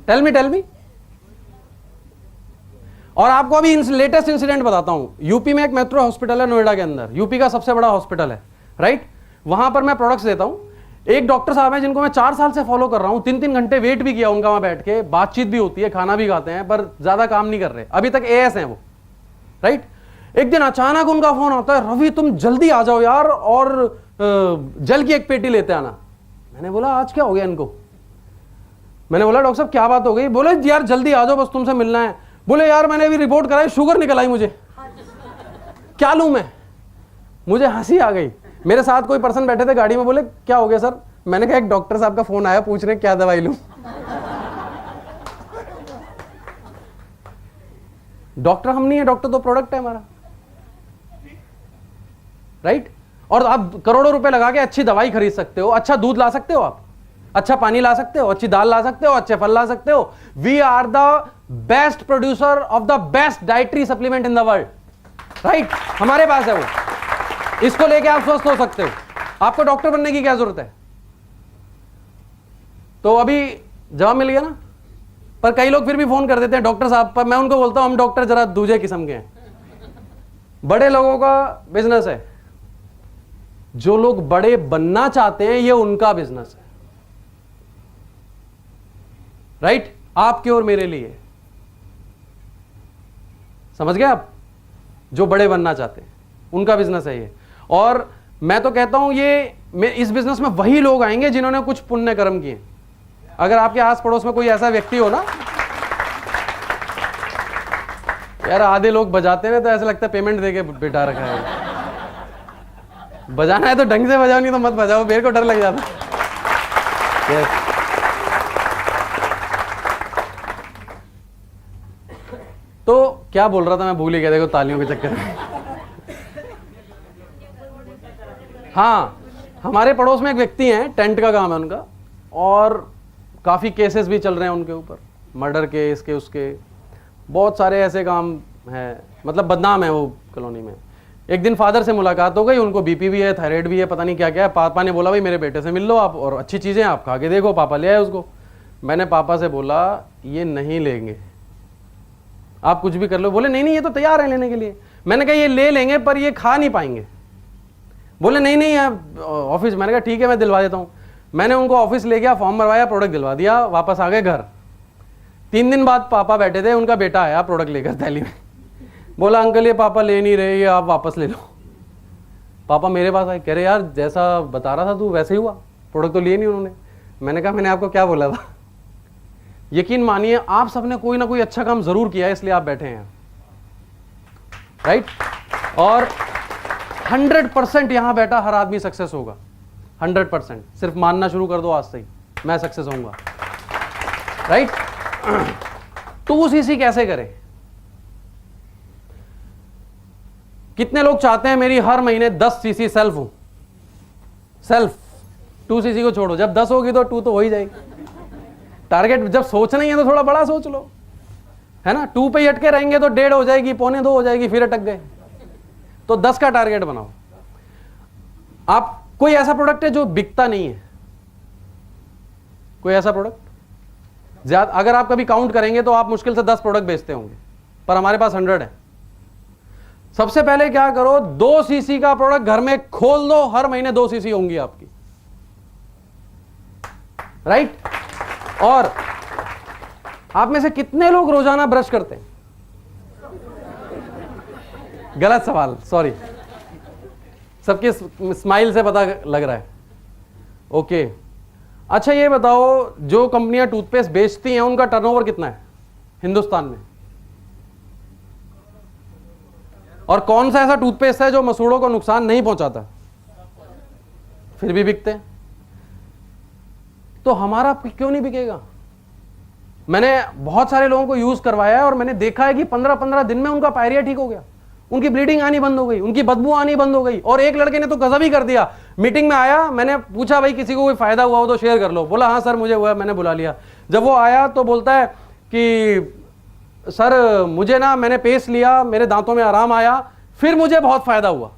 Tell me. और आपको अभी लेटेस्ट इंसिडेंट बताता हूं। यूपी में एक मेट्रो हॉस्पिटल है नोएडा के अंदर, यूपी का सबसे बड़ा हॉस्पिटल है, राइट? वहां पर मैं प्रोडक्ट्स देता हूं। एक डॉक्टर साहब हैं जिनको मैं 4 साल से फॉलो कर रहा हूं, 3-3 घंटे वेट भी किया उनका, वहां बैठ के बातचीत भी होती है, खाना भी खाते हैं, पर ज्यादा काम नहीं कर रहे अभी तक, एएस हैं वो, राइट? एक दिन अचानक उनका फोन आता है, रवि तुम जल्दी आ जाओ यार और जल की एक पेटी लेते आना। मैंने बोला आज क्या हो गया इनको? मैंने बोला डॉक्टर साहब क्या बात हो गई? बोले यार जल्दी आ जाओ, बस तुमसे मिलना है। बोले यार मैंने अभी रिपोर्ट कराई, शुगर निकल आई मुझे, क्या लूं मैं? मुझे हंसी आ गई। मेरे साथ कोई पर्सन बैठे थे गाड़ी में, बोले क्या हो गया सर? मैंने कहा एक डॉक्टर साहब का फोन आया, पूछ रहे क्या दवाई लूं। डॉक्टर हम नहीं है, डॉक्टर तो प्रोडक्ट है हमारा, राइट? और आप करोड़ों रुपए लगा के अच्छी दवाई खरीद सकते हो, अच्छा दूध ला सकते हो, आप अच्छा पानी ला सकते हो, अच्छी दाल ला सकते हो, अच्छे फल ला सकते हो। We are the best producer of the best dietary supplement in the world, right? हमारे पास है वो, इसको लेके आप स्वस्थ हो सकते हो। आपको डॉक्टर बनने की क्या जरूरत है? तो अभी जवाब मिल गया ना? पर कई लोग फिर भी फोन कर देते हैं डॉक्टर साहब, पर मैं उनको बोलता हूं हम डॉक्टर जरा दूसरे किस्म के हैं। बड़े लोगों का बिजनेस है, जो लोग बड़े बनना चाहते हैं ये उनका बिजनेस है, राइट? आपके और मेरे लिए, समझ गए आप? जो बड़े बनना चाहते हैं उनका बिजनेस है ये। और मैं तो कहता हूं ये, इस बिजनेस में वही लोग आएंगे जिन्होंने कुछ पुण्य कर्म किए। अगर आपके आस पड़ोस में कोई ऐसा व्यक्ति हो ना, यार आधे लोग बजाते हैं तो ऐसा लगता है पेमेंट देके बिठा रखा है। बजाना है तो ढंग से बजाओ, नहीं तो मत बजाओ, मेरे को डर लग जाता है। तो क्या बोल रहा था मैं, भूल ही गया, देखो तालियों के चक्कर में। हाँ, हमारे पड़ोस में एक व्यक्ति हैं, टेंट का काम है उनका, और काफ़ी केसेस भी चल रहे हैं उनके ऊपर, मर्डर के, इसके उसके, बहुत सारे ऐसे काम हैं, मतलब बदनाम है वो कॉलोनी में। एक दिन फादर से मुलाकात हो गई, उनको बीपी भी है, थायराइड भी है, पता नहीं क्या क्या है। पापा ने बोला भाई मेरे बेटे से मिल लो आप, और अच्छी चीज़ें आप खा के देखो। पापा ले आए उसको। मैंने पापा से बोला ये नहीं लेंगे, आप कुछ भी कर लो। बोले नहीं नहीं ये तो तैयार है लेने के लिए। मैंने कहा ये ले लेंगे पर ये खा नहीं पाएंगे। बोले नहीं नहीं आप ऑफिस। मैंने कहा ठीक है मैं दिलवा देता हूँ। मैंने उनको ऑफिस ले गया, फॉर्म भरवाया, प्रोडक्ट दिलवा दिया, वापस आ गए घर। 3 दिन बाद पापा बैठे थे, उनका बेटा आया प्रोडक्ट लेकर थैली में। बोला अंकल ये पापा ले नहीं रहे, ये आप वापस ले लो। पापा मेरे पास आए, कह रहे यार जैसा बता रहा था तू वैसे ही हुआ, प्रोडक्ट तो लिए नहीं उन्होंने। मैंने कहा मैंने आपको क्या बोला था? यकीन मानिए आप सबने कोई ना कोई अच्छा काम जरूर किया है, इसलिए आप बैठे हैं, राइट? और 100% यहां बैठा हर आदमी सक्सेस होगा, 100%। सिर्फ मानना शुरू कर दो आज से ही, मैं सक्सेस होऊंगा, राइट? 2cc कैसे करें? कितने लोग चाहते हैं मेरी हर महीने 10cc सेल्फ हो? सेल्फ 2cc को छोड़ो, जब 10 होगी तो 2 तो हो ही जाएगी। टारगेट जब सोचना ही है तो थोड़ा बड़ा सोच लो, है ना, 2 पे ही अटके रहेंगे तो 1.5 हो जाएगी, 1.25 हो जाएगी, फिर अटक गए। तो 10 का टारगेट बनाओ। आप कोई ऐसा प्रोडक्ट है जो बिकता नहीं है? कोई ऐसा प्रोडक्ट ज्यादा, अगर आप कभी काउंट करेंगे तो आप मुश्किल से 10 प्रोडक्ट बेचते होंगे, पर हमारे पास 100 है। सबसे पहले क्या करो, 2 सीसी का प्रोडक्ट घर में खोल दो, हर महीने 2 सीसी होंगी आपकी, राइट? और आप में से कितने लोग रोजाना ब्रश करते हैं? गलत सवाल, सॉरी, सबके स्माइल से पता लग रहा है। ओके, अच्छा ये बताओ, जो कंपनियां टूथपेस्ट बेचती हैं उनका टर्नओवर कितना है हिंदुस्तान में? और कौन सा ऐसा टूथपेस्ट है जो मसूड़ों को नुकसान नहीं पहुंचाता, फिर भी बिकते हैं? तो हमारा क्यों नहीं बिकेगा? मैंने बहुत सारे लोगों को यूज करवाया है और मैंने देखा है कि 15-15 दिन में उनका पायरिया ठीक हो गया, उनकी ब्लीडिंग आनी बंद हो गई, उनकी बदबू आनी बंद हो गई। और एक लड़के ने तो गजब ही कर दिया, मीटिंग में आया, मैंने पूछा भाई किसी को कोई फायदा हुआ हो तो शेयर कर लो। बोला हाँ सर मुझे हुआ, मैंने बुला लिया। जब वो आया तो बोलता है कि सर मुझे ना, मैंने पेस्ट लिया, मेरे दांतों में आराम आया, फिर मुझे बहुत फायदा हुआ।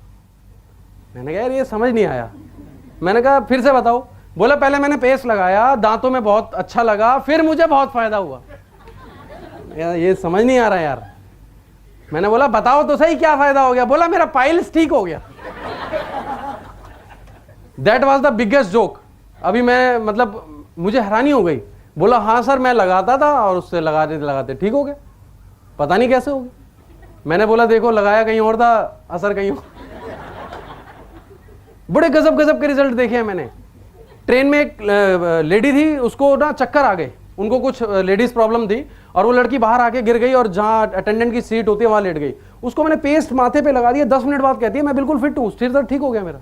मैंने कहा यार ये समझ नहीं आया। मैंने कहा फिर से बताओ। बोला पहले मैंने पेस्ट लगाया, दांतों में बहुत अच्छा लगा, फिर मुझे बहुत फायदा हुआ। यार ये समझ नहीं आ रहा यार। मैंने बोला बताओ तो सही क्या फायदा हो गया? बोला मेरा पाइल्स ठीक हो गया। That was the biggest joke. अभी मैं मतलब मुझे हैरानी हो गई। बोला हाँ सर मैं लगाता था और उससे लगाते लगाते ठीक हो गया, पता नहीं कैसे हो गया। मैंने बोला देखो लगाया कहीं और था, असर कहीं और। बड़े गजब गजब के रिजल्ट देखे हैं मैंने। ट्रेन में एक लेडी थी, उसको ना चक्कर आ गए, उनको कुछ लेडीज प्रॉब्लम थी और वो लड़की बाहर आके गिर गई और जहां अटेंडेंट की सीट होती है वहां लेट गई। उसको मैंने पेस्ट माथे पे लगा दिया, 10 मिनट बाद कहती है मैं बिल्कुल फिट हूं, स्थिर ठीक हो गया मेरा।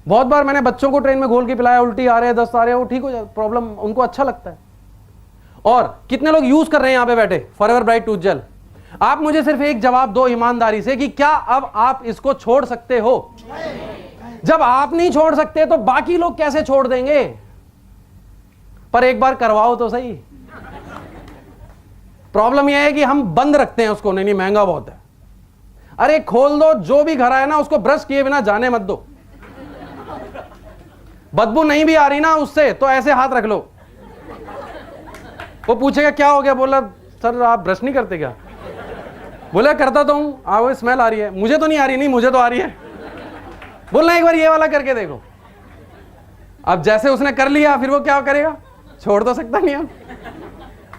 बहुत बार मैंने बच्चों को ट्रेन में घोल के पिलाया, उल्टी आ रहे हैं, दस्त आ रहे हैं, वो ठीक हो जाए, प्रॉब्लम उनको अच्छा लगता है। और कितने लोग यूज कर रहे हैं यहां पे बैठे फॉरएवर ब्राइट टूथ जेल? आप मुझे सिर्फ एक जवाब दो ईमानदारी से कि क्या अब आप इसको छोड़ सकते हो? जब आप नहीं छोड़ सकते तो बाकी लोग कैसे छोड़ देंगे? पर एक बार करवाओ तो सही। प्रॉब्लम यह है कि हम बंद रखते हैं उसको, नहीं महंगा बहुत है। अरे खोल दो, जो भी घर आए ना उसको ब्रश किए बिना जाने मत दो। बदबू नहीं भी आ रही ना उससे तो ऐसे हाथ रख लो। वो पूछेगा क्या हो गया? बोला सर आप ब्रश नहीं करते क्या? बोला करता तो हूं, वो स्मेल आ रही है। मुझे तो नहीं आ रही। नहीं मुझे तो आ रही है। बोलना एक बार ये वाला करके देखो। अब जैसे उसने कर लिया फिर वो क्या करेगा? छोड़ तो सकता नहीं। अब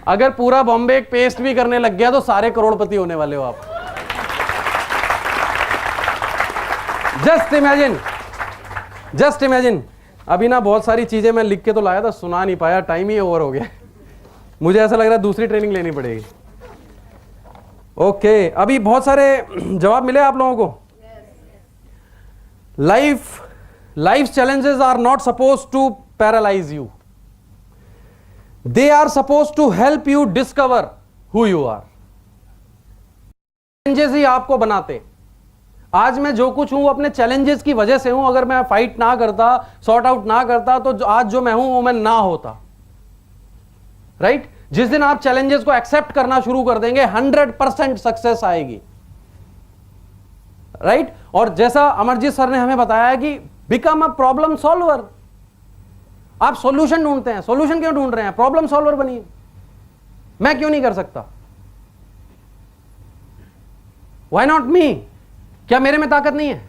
अगर पूरा बॉम्बे एक पेस्ट भी करने लग गया तो सारे करोड़पति होने वाले हो आप। Just imagine. अभी ना बहुत सारी चीजें मैं लिख के तो लाया था, सुना नहीं पाया, टाइम ही ओवर हो गया। मुझे ऐसा लग रहा है दूसरी ट्रेनिंग लेनी पड़ेगी। ओके, अभी बहुत सारे जवाब मिले आप लोगों को। Life challenges are not supposed to paralyze you. They are supposed to help you discover who you are. Challenges ही आपको बनाते। आज मैं जो कुछ हूं अपने challenges की वजह से हूं। अगर मैं फाइट ना करता, सॉर्ट आउट ना करता तो आज जो मैं हूं वो मैं ना होता। राइट? जिस दिन आप challenges को एक्सेप्ट करना शुरू कर देंगे 100% सक्सेस आएगी। राइट? और जैसा अमरजीत सर ने हमें बताया है कि बिकम अ प्रॉब्लम सॉल्वर। आप सॉल्यूशन ढूंढते हैं। सॉल्यूशन क्यों ढूंढ रहे हैं? प्रॉब्लम सॉल्वर बनिए। मैं क्यों नहीं कर सकता? Why not me? क्या मेरे में ताकत नहीं है?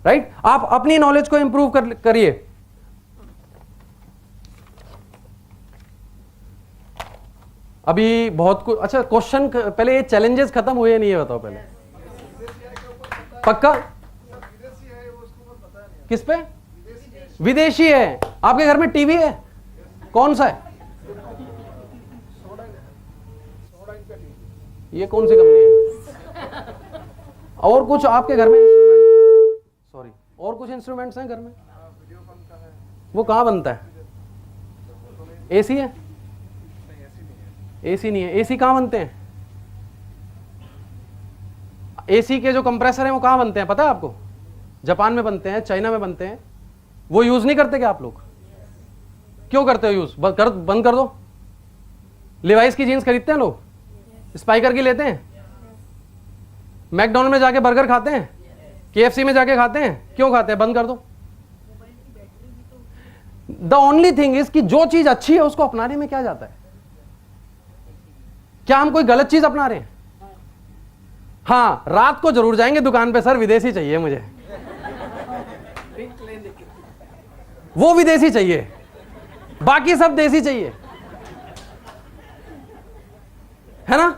राइट? आप अपनी नॉलेज को इंप्रूव करिए। अभी बहुत कुछ। अच्छा क्वेश्चन पहले, ये चैलेंजेस खत्म हुए नहीं है बताओ पहले। पक्का? किस पे? विदेशी है। आपके घर में टीवी है? कौन सा है? ये कौन सी कंपनी है? और कुछ आपके घर में इंस्ट्रूमेंट? सॉरी, और कुछ इंस्ट्रूमेंट्स हैं घर में? वो कहाँ बनता है? एसी है? एसी नहीं है। एसी कहाँ बनते हैं? एसी के जो कंप्रेसर हैं वो कहाँ बनते हैं पता है आपको? जापान में बनते हैं, चाइना में बनते हैं। वो यूज नहीं करते क्या आप लोग? क्यों करते हो यूज? बंद कर दो। लिवाइस की जीन्स खरीदते हैं लोग, स्पाइकर की लेते हैं, मैकडोनल्ड में जाके बर्गर खाते हैं, KFC में जाके खाते हैं, क्यों खाते हैं? बंद कर दो। द ओनली थिंग इज कि जो चीज अच्छी है उसको अपनाने में क्या जाता है? क्या हम कोई गलत चीज अपना रहे हैं? हाँ, रात को जरूर जाएंगे दुकान पे, सर विदेशी चाहिए मुझे, वो विदेशी चाहिए, बाकी सब देसी चाहिए, है ना?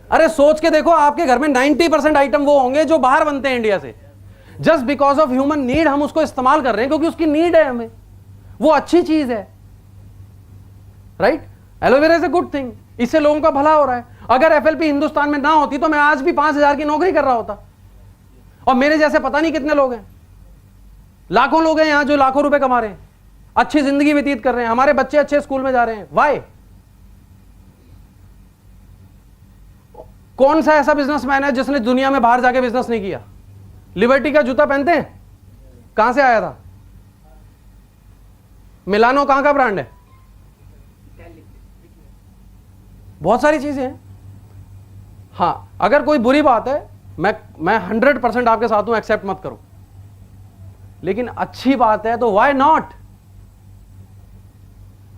अरे सोच के देखो, आपके घर में 90% आइटम वो होंगे जो बाहर बनते हैं इंडिया से। Just because of human need हम उसको इस्तेमाल कर रहे हैं, क्योंकि उसकी नीड है हमें, वो अच्छी चीज है, right? Aloe vera is a good thing, इससे लोगों का भला हो रहा है। अगर FLP हिंदुस्तान में ना होती तो मैं आज भी 5,000 की नौकरी कर रहा होता, और मेरे जैसे पता नहीं कितने लोग हैं, लाखों लोग हैं यहां जो लाखों रुपए कमा रहे हैं, अच्छी जिंदगी व्यतीत कर रहे हैं, हमारे बच्चे अच्छे स्कूल में जा रहे हैं। वाई? कौन सा ऐसा बिजनेसमैन है जिसने दुनिया में बाहर जाके बिजनेस नहीं किया? लिबर्टी का जूता पहनते हैं, कहां से आया था? मिलानो कहां का ब्रांड है? बहुत सारी चीजें हैं। हां, अगर कोई बुरी बात है, मैं 100% आपके साथ हूं, एक्सेप्ट मत करो, लेकिन अच्छी बात है तो व्हाई नॉट?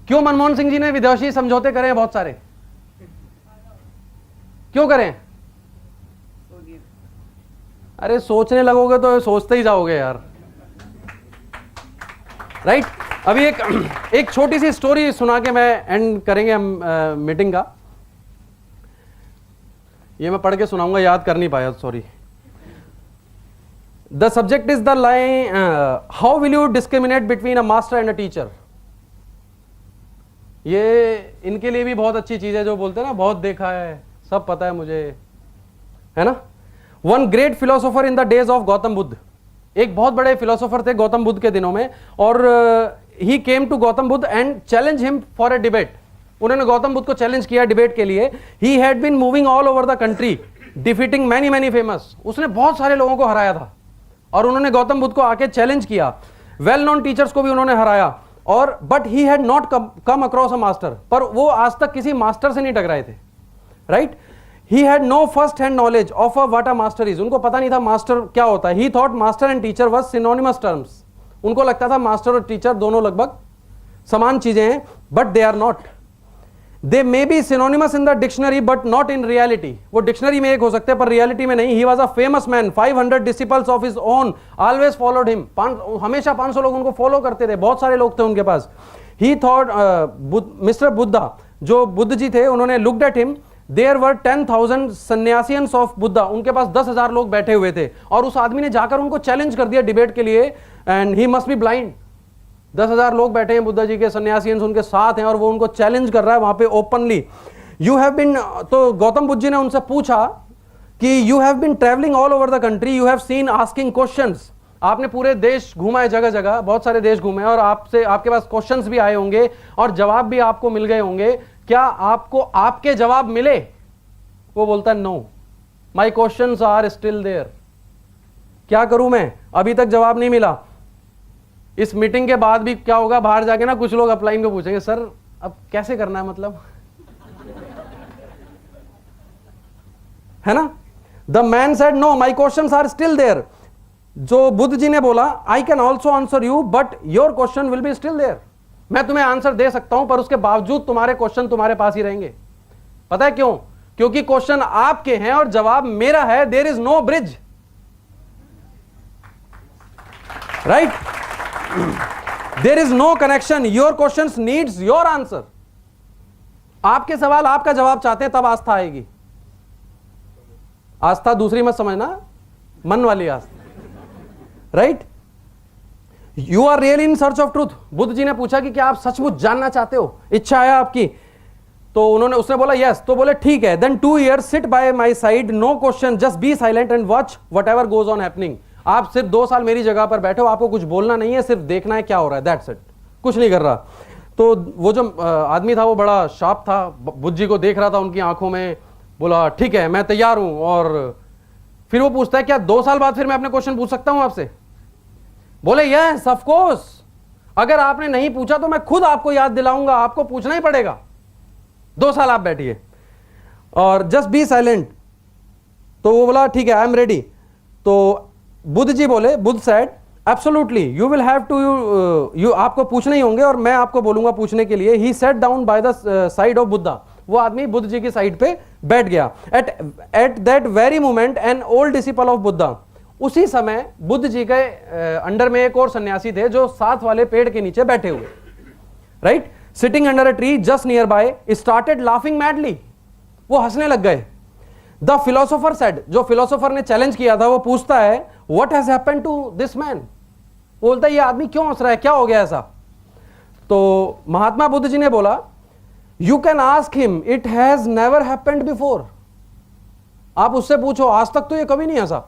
क्यों मनमोहन सिंह जी ने विदेशी समझौते करे हैं बहुत सारे? क्यों करें? अरे सोचने लगोगे तो सोचते ही जाओगे यार, राइट? अभी एक छोटी सी स्टोरी सुना के मैं एंड करेंगे हम मीटिंग का। ये मैं पढ़ के सुनाऊंगा, याद कर नहीं पाया, sorry. The subject is the line, how will you discriminate between a master and a teacher. ये इनके लिए भी बहुत अच्छी चीज है, जो बोलते हैं ना बहुत देखा है, सब पता है मुझे, है ना? One great philosopher in the days of Gautam Buddha, एक बहुत बड़े फिलोसोफर थे गौतम बुद्ध के दिनों में, और ही came to Gautam Buddha and challenge him for a debate. उन्होंने गौतम बुद्ध को चैलेंज किया डिबेट के लिए। He had been moving all over the country defeating many many famous, उसने बहुत सारे लोगों को हराया था, और उन्होंने गौतम बुद्ध को आके चैलेंज किया। वेल नोन टीचर्स को भी उन्होंने हराया, और but he had not come across a master, पर वो आज तक किसी मास्टर से नहीं टकराए थे, right? He had no first hand knowledge of what a master is. उनको पता नहीं था मास्टर क्या होता है। He thought master and teacher was synonymous terms. उनको लगता था मास्टर और टीचर दोनों लगभग समान चीजें हैं, but they are not. They may be synonymous in the dictionary but not in reality. वो डिक्शनरी में एक हो सकते हैं पर रियलिटी में नहीं। He was a famous man. 500 disciples of his own always followed him. हमेशा 500 लोग उनको फॉलो करते थे, बहुत सारे लोग थे उनके पास। He thought Mr. Buddha, जो बुद्ध जी थे, उन्होंने looked at him. There were 10,000 सन्यासियंस ऑफ बुद्धा, उनके पास 10,000 लोग बैठे हुए थे, और उस आदमी ने जाकर उनको चैलेंज कर दिया डिबेट के लिए, and he must be blind. 10,000 लोग बैठे हैं बुद्धा जी के, सन्यासियंस उनके साथ हैं, और वो उनको चैलेंज कर रहा है वहां पे ओपनली। यू हैव बीन, तो गौतम बुद्ध जी ने उनसे पूछा कि you have been travelling all over the country, you have seen asking questions. आपने पूरे देश घूमा है, जगह जगह बहुत सारे देश घूमे, और आपसे आपके पास क्वेश्चंस भी आए होंगे और जवाब भी आपको मिल गए होंगे। क्या आपको आपके जवाब मिले? वो बोलता है no, my questions are still there. क्या करूं मैं, अभी तक जवाब नहीं मिला। इस मीटिंग के बाद भी क्या होगा, बाहर जाके ना कुछ लोग अपलाइन को पूछेंगे, सर अब कैसे करना है, मतलब, है ना? The man said no, my questions are still there. जो बुद्ध जी ने बोला, I can also answer you but your question will be still there. मैं तुम्हें आंसर दे सकता हूं पर उसके बावजूद तुम्हारे क्वेश्चन तुम्हारे पास ही रहेंगे। पता है क्यों? क्योंकि क्वेश्चन आपके हैं और जवाब मेरा है। There is no bridge, right? There is no connection. Your question needs your answer. आपके सवाल आपका जवाब चाहते हैं, तब आस्था आएगी। आस्था दूसरी मत समझना, मन वाली आस्था, right? You are really in search of truth. Buddha ji ने पूछा कि क्या आप सचमुच जानना चाहते हो, इच्छा है आपकी? तो उसने बोला यस। तो बोले ठीक है, then 2 years sit by my side, no question, just be silent and watch whatever goes on happening. आप सिर्फ 2 साल मेरी जगह पर बैठो, आपको कुछ बोलना नहीं है, सिर्फ देखना है क्या हो रहा है, दैट्स इट, कुछ नहीं कर रहा। तो वो जो आदमी था वो बड़ा शार्प था, बुद्ध जी को देख रहा था उनकी आंखों में, बोला ठीक है मैं तैयार हूं। और फिर वो पूछता है क्या 2 साल बाद फिर मैं अपने क्वेश्चन पूछ सकता हूं आपसे? बोले यस ऑफ कोर्स। अगर आपने नहीं पूछा तो मैं खुद आपको याद दिलाऊंगा, आपको पूछना ही पड़ेगा। 2 साल आप बैठिए और जस्ट बी साइलेंट। तो वो बोला ठीक है, आई एम रेडी। तो बुद्ध जी बोले, Buddha said absolutely you will have to, you आपको पूछने ही होंगे और मैं आपको बोलूंगा पूछने के लिए। He sat down by the side of Buddha. वो आदमी बुद्ध जी की साइड पे बैठ गया। At that very moment an old disciple of Buddha, उसी समय बुद्ध जी के अंडर में एक और सन्यासी थे जो साथ वाले पेड़ के नीचे बैठे हुए, right, sitting under a tree just nearby, started laughing madly. वो हंसने लग गए। द फिलोसोफर सेड, जो फिलोसोफर ने चैलेंज किया था वो पूछता है what has happened to this man. बोलता है ये आदमी क्यों हंस रहा है, क्या हो गया ऐसा। तो महात्मा बुद्ध जी ने बोला you can ask him, it has never happened before. आप उससे पूछो, आज तक तो ये कभी नहीं हंसा।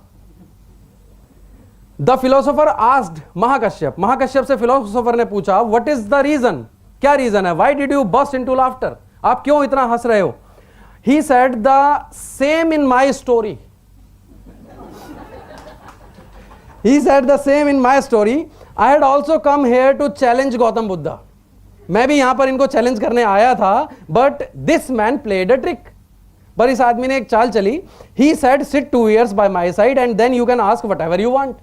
The philosopher asked Mahakashyap, Mahakashyap से फिलोसोफर ने पूछा व्हाट इज द रीजन, क्या रीजन है, why did you burst into laughter, आप क्यों इतना हंस रहे हो। He said the same in my story, he said the same in my story, I had also come here to challenge Gautam Buddha। मैं भी यहां पर इनको चैलेंज करने आया था, but this man played a trick। पर इस आदमी ने एक चाल चली। he said sit 2 years by my side and then you can ask whatever you want।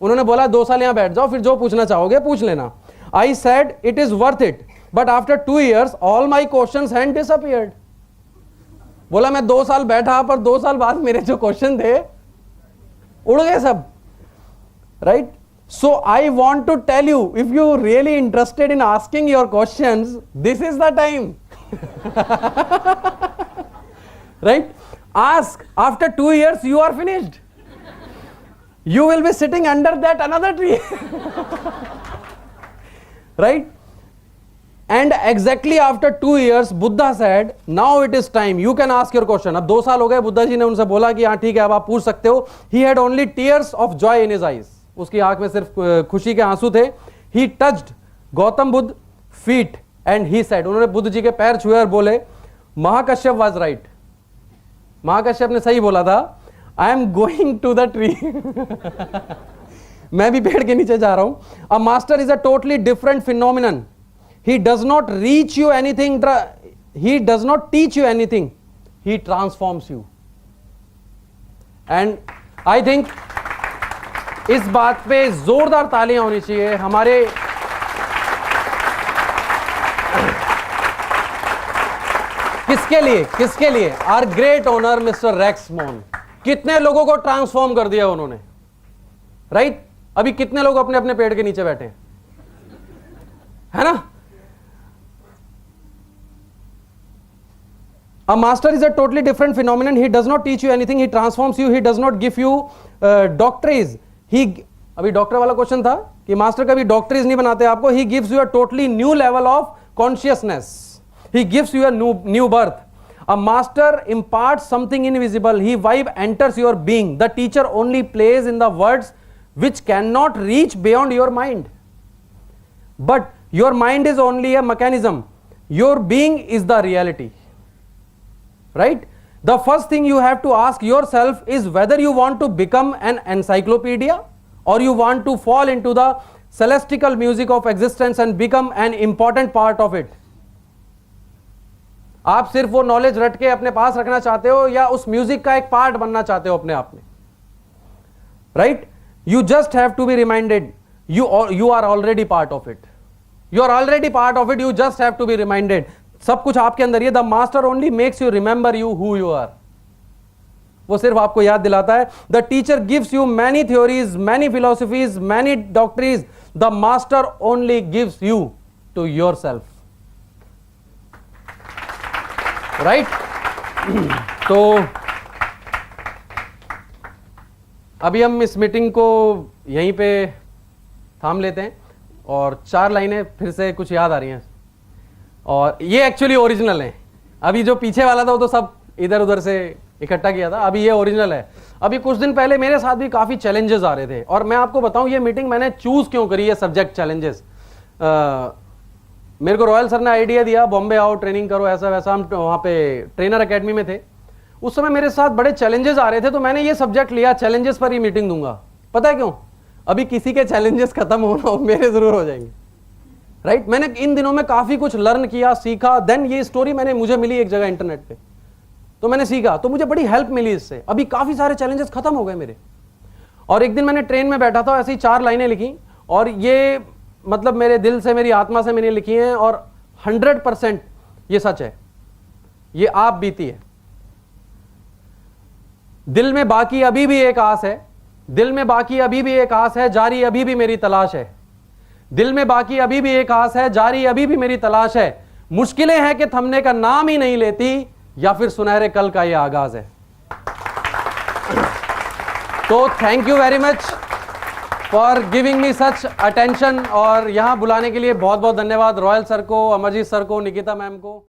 उन्होंने बोला 2 साल यहां बैठ जाओ, फिर जो पूछना चाहोगे पूछ लेना। I said it is worth it, but after 2 years all my questions had disappeared। बोला मैं 2 साल बैठा, पर 2 साल बाद मेरे जो क्वेश्चन थे उड़ गए सब, right? So I want to tell you, if you really interested in asking your questions, this is the time। Right? Ask, after 2 years you are finished, you will be sitting under that another tree। Right? And exactly after 2 years Buddha said now it is time, you can ask your question। अब 2 साल हो गए, बुद्धा जी ने उनसे बोला कि हाँ ठीक है अब आप पूछ सकते हो। He had only tears of joy in his eyes, उसकी आंख में सिर्फ खुशी के आंसू थे। He touched Gautam Buddha feet and he said, उन्होंने बुद्ध जी के पैर छुए और बोले महाकश्यप was right, महाकश्यप ने सही बोला था, I am going to the tree। मैं भी पेड़ के नीचे जा रहा हूं। A master is a totally different phenomenon। He does not reach you anything, he does not teach you anything, he transforms you। And I think इस बात पे जोरदार तालियां होनी चाहिए हमारे किसके लिए are great honour mister Rex Mon. कितने लोगों को ट्रांसफॉर्म कर दिया उन्होंने, राइट? अभी कितने लोग अपने अपने पेड़ के नीचे बैठे हैं, है ना? A master is a totally different phenomenon। He does not teach you anything, he transforms you। He does not give you doctrines। अभी डॉक्टर वाला क्वेश्चन था कि मास्टर कभी डॉक्टरीज नहीं बनाते आपको। He gives you a totally new level of consciousness, he gives you a new birth. A master imparts something invisible, he vibe enters your being. The teacher only plays in the words which cannot reach beyond your mind, but your mind is only a mechanism, your being is the reality, right? The first thing you have to ask yourself is whether you want to become an encyclopedia or you want to fall into the celestial music of existence and become an important part of it। आप सिर्फ वो knowledge रट के अपने पास रखना चाहते हो या उस म्यूजिक का एक पार्ट बनना चाहते हो अपने आप में, right? You just have to be reminded you are already part of it, you are already part of it, you just have to be reminded। सब कुछ आपके अंदर ही है। The master only makes you remember you who you are, वो सिर्फ आपको याद दिलाता है। The teacher gives you many theories, many philosophies, many doctrines, the master only gives you to yourself, right? तो अभी हम इस मीटिंग को यहीं पे थाम लेते हैं और 4 लाइनें फिर से कुछ याद आ रही हैं और ये एक्चुअली ओरिजिनल है। अभी जो पीछे वाला था वो तो सब इधर उधर से इकट्ठा किया था, अभी ये ओरिजिनल है। अभी कुछ दिन पहले मेरे साथ भी काफ़ी चैलेंजेस आ रहे थे और मैं आपको बताऊं ये मीटिंग मैंने चूज़ क्यों करी है, सब्जेक्ट चैलेंजेस। मेरे को रॉयल सर ने आइडिया दिया बॉम्बे आओ ट्रेनिंग करो ऐसा वैसा, हम वहाँ पे ट्रेनर अकेडमी में थे। उस समय मेरे साथ बड़े चैलेंजेस आ रहे थे तो मैंने ये सब्जेक्ट लिया, चैलेंजेस पर ही मीटिंग दूंगा। पता है क्यों? अभी किसी के चैलेंजेस खत्म होना हो मेरे जरूर हो जाएंगे। राइट। मैंने इन दिनों में काफी कुछ लर्न किया, सीखा, देन ये स्टोरी मुझे मिली एक जगह इंटरनेट पे, तो मैंने सीखा, तो मुझे बड़ी हेल्प मिली इससे। अभी काफी सारे चैलेंजेस खत्म हो गए मेरे। और एक दिन मैंने ट्रेन में बैठा था, ऐसी 4 लाइनें लिखी, और ये मतलब मेरे दिल से, मेरी आत्मा से मैंने लिखी हैं, और 100% ये सच है, ये आप बीती है। दिल में बाकी अभी भी एक आस है, दिल में बाकी अभी भी एक आस है, जारी अभी भी मेरी तलाश है। दिल में बाकी अभी भी एक आस है, जारी अभी भी मेरी तलाश है। मुश्किलें हैं कि थमने का नाम ही नहीं लेती, या फिर सुनहरे कल का ये आगाज है। तो thank you very much for giving me such attention, और यहां बुलाने के लिए बहुत बहुत धन्यवाद रॉयल सर को, अमरजीत सर को, निकिता मैम को।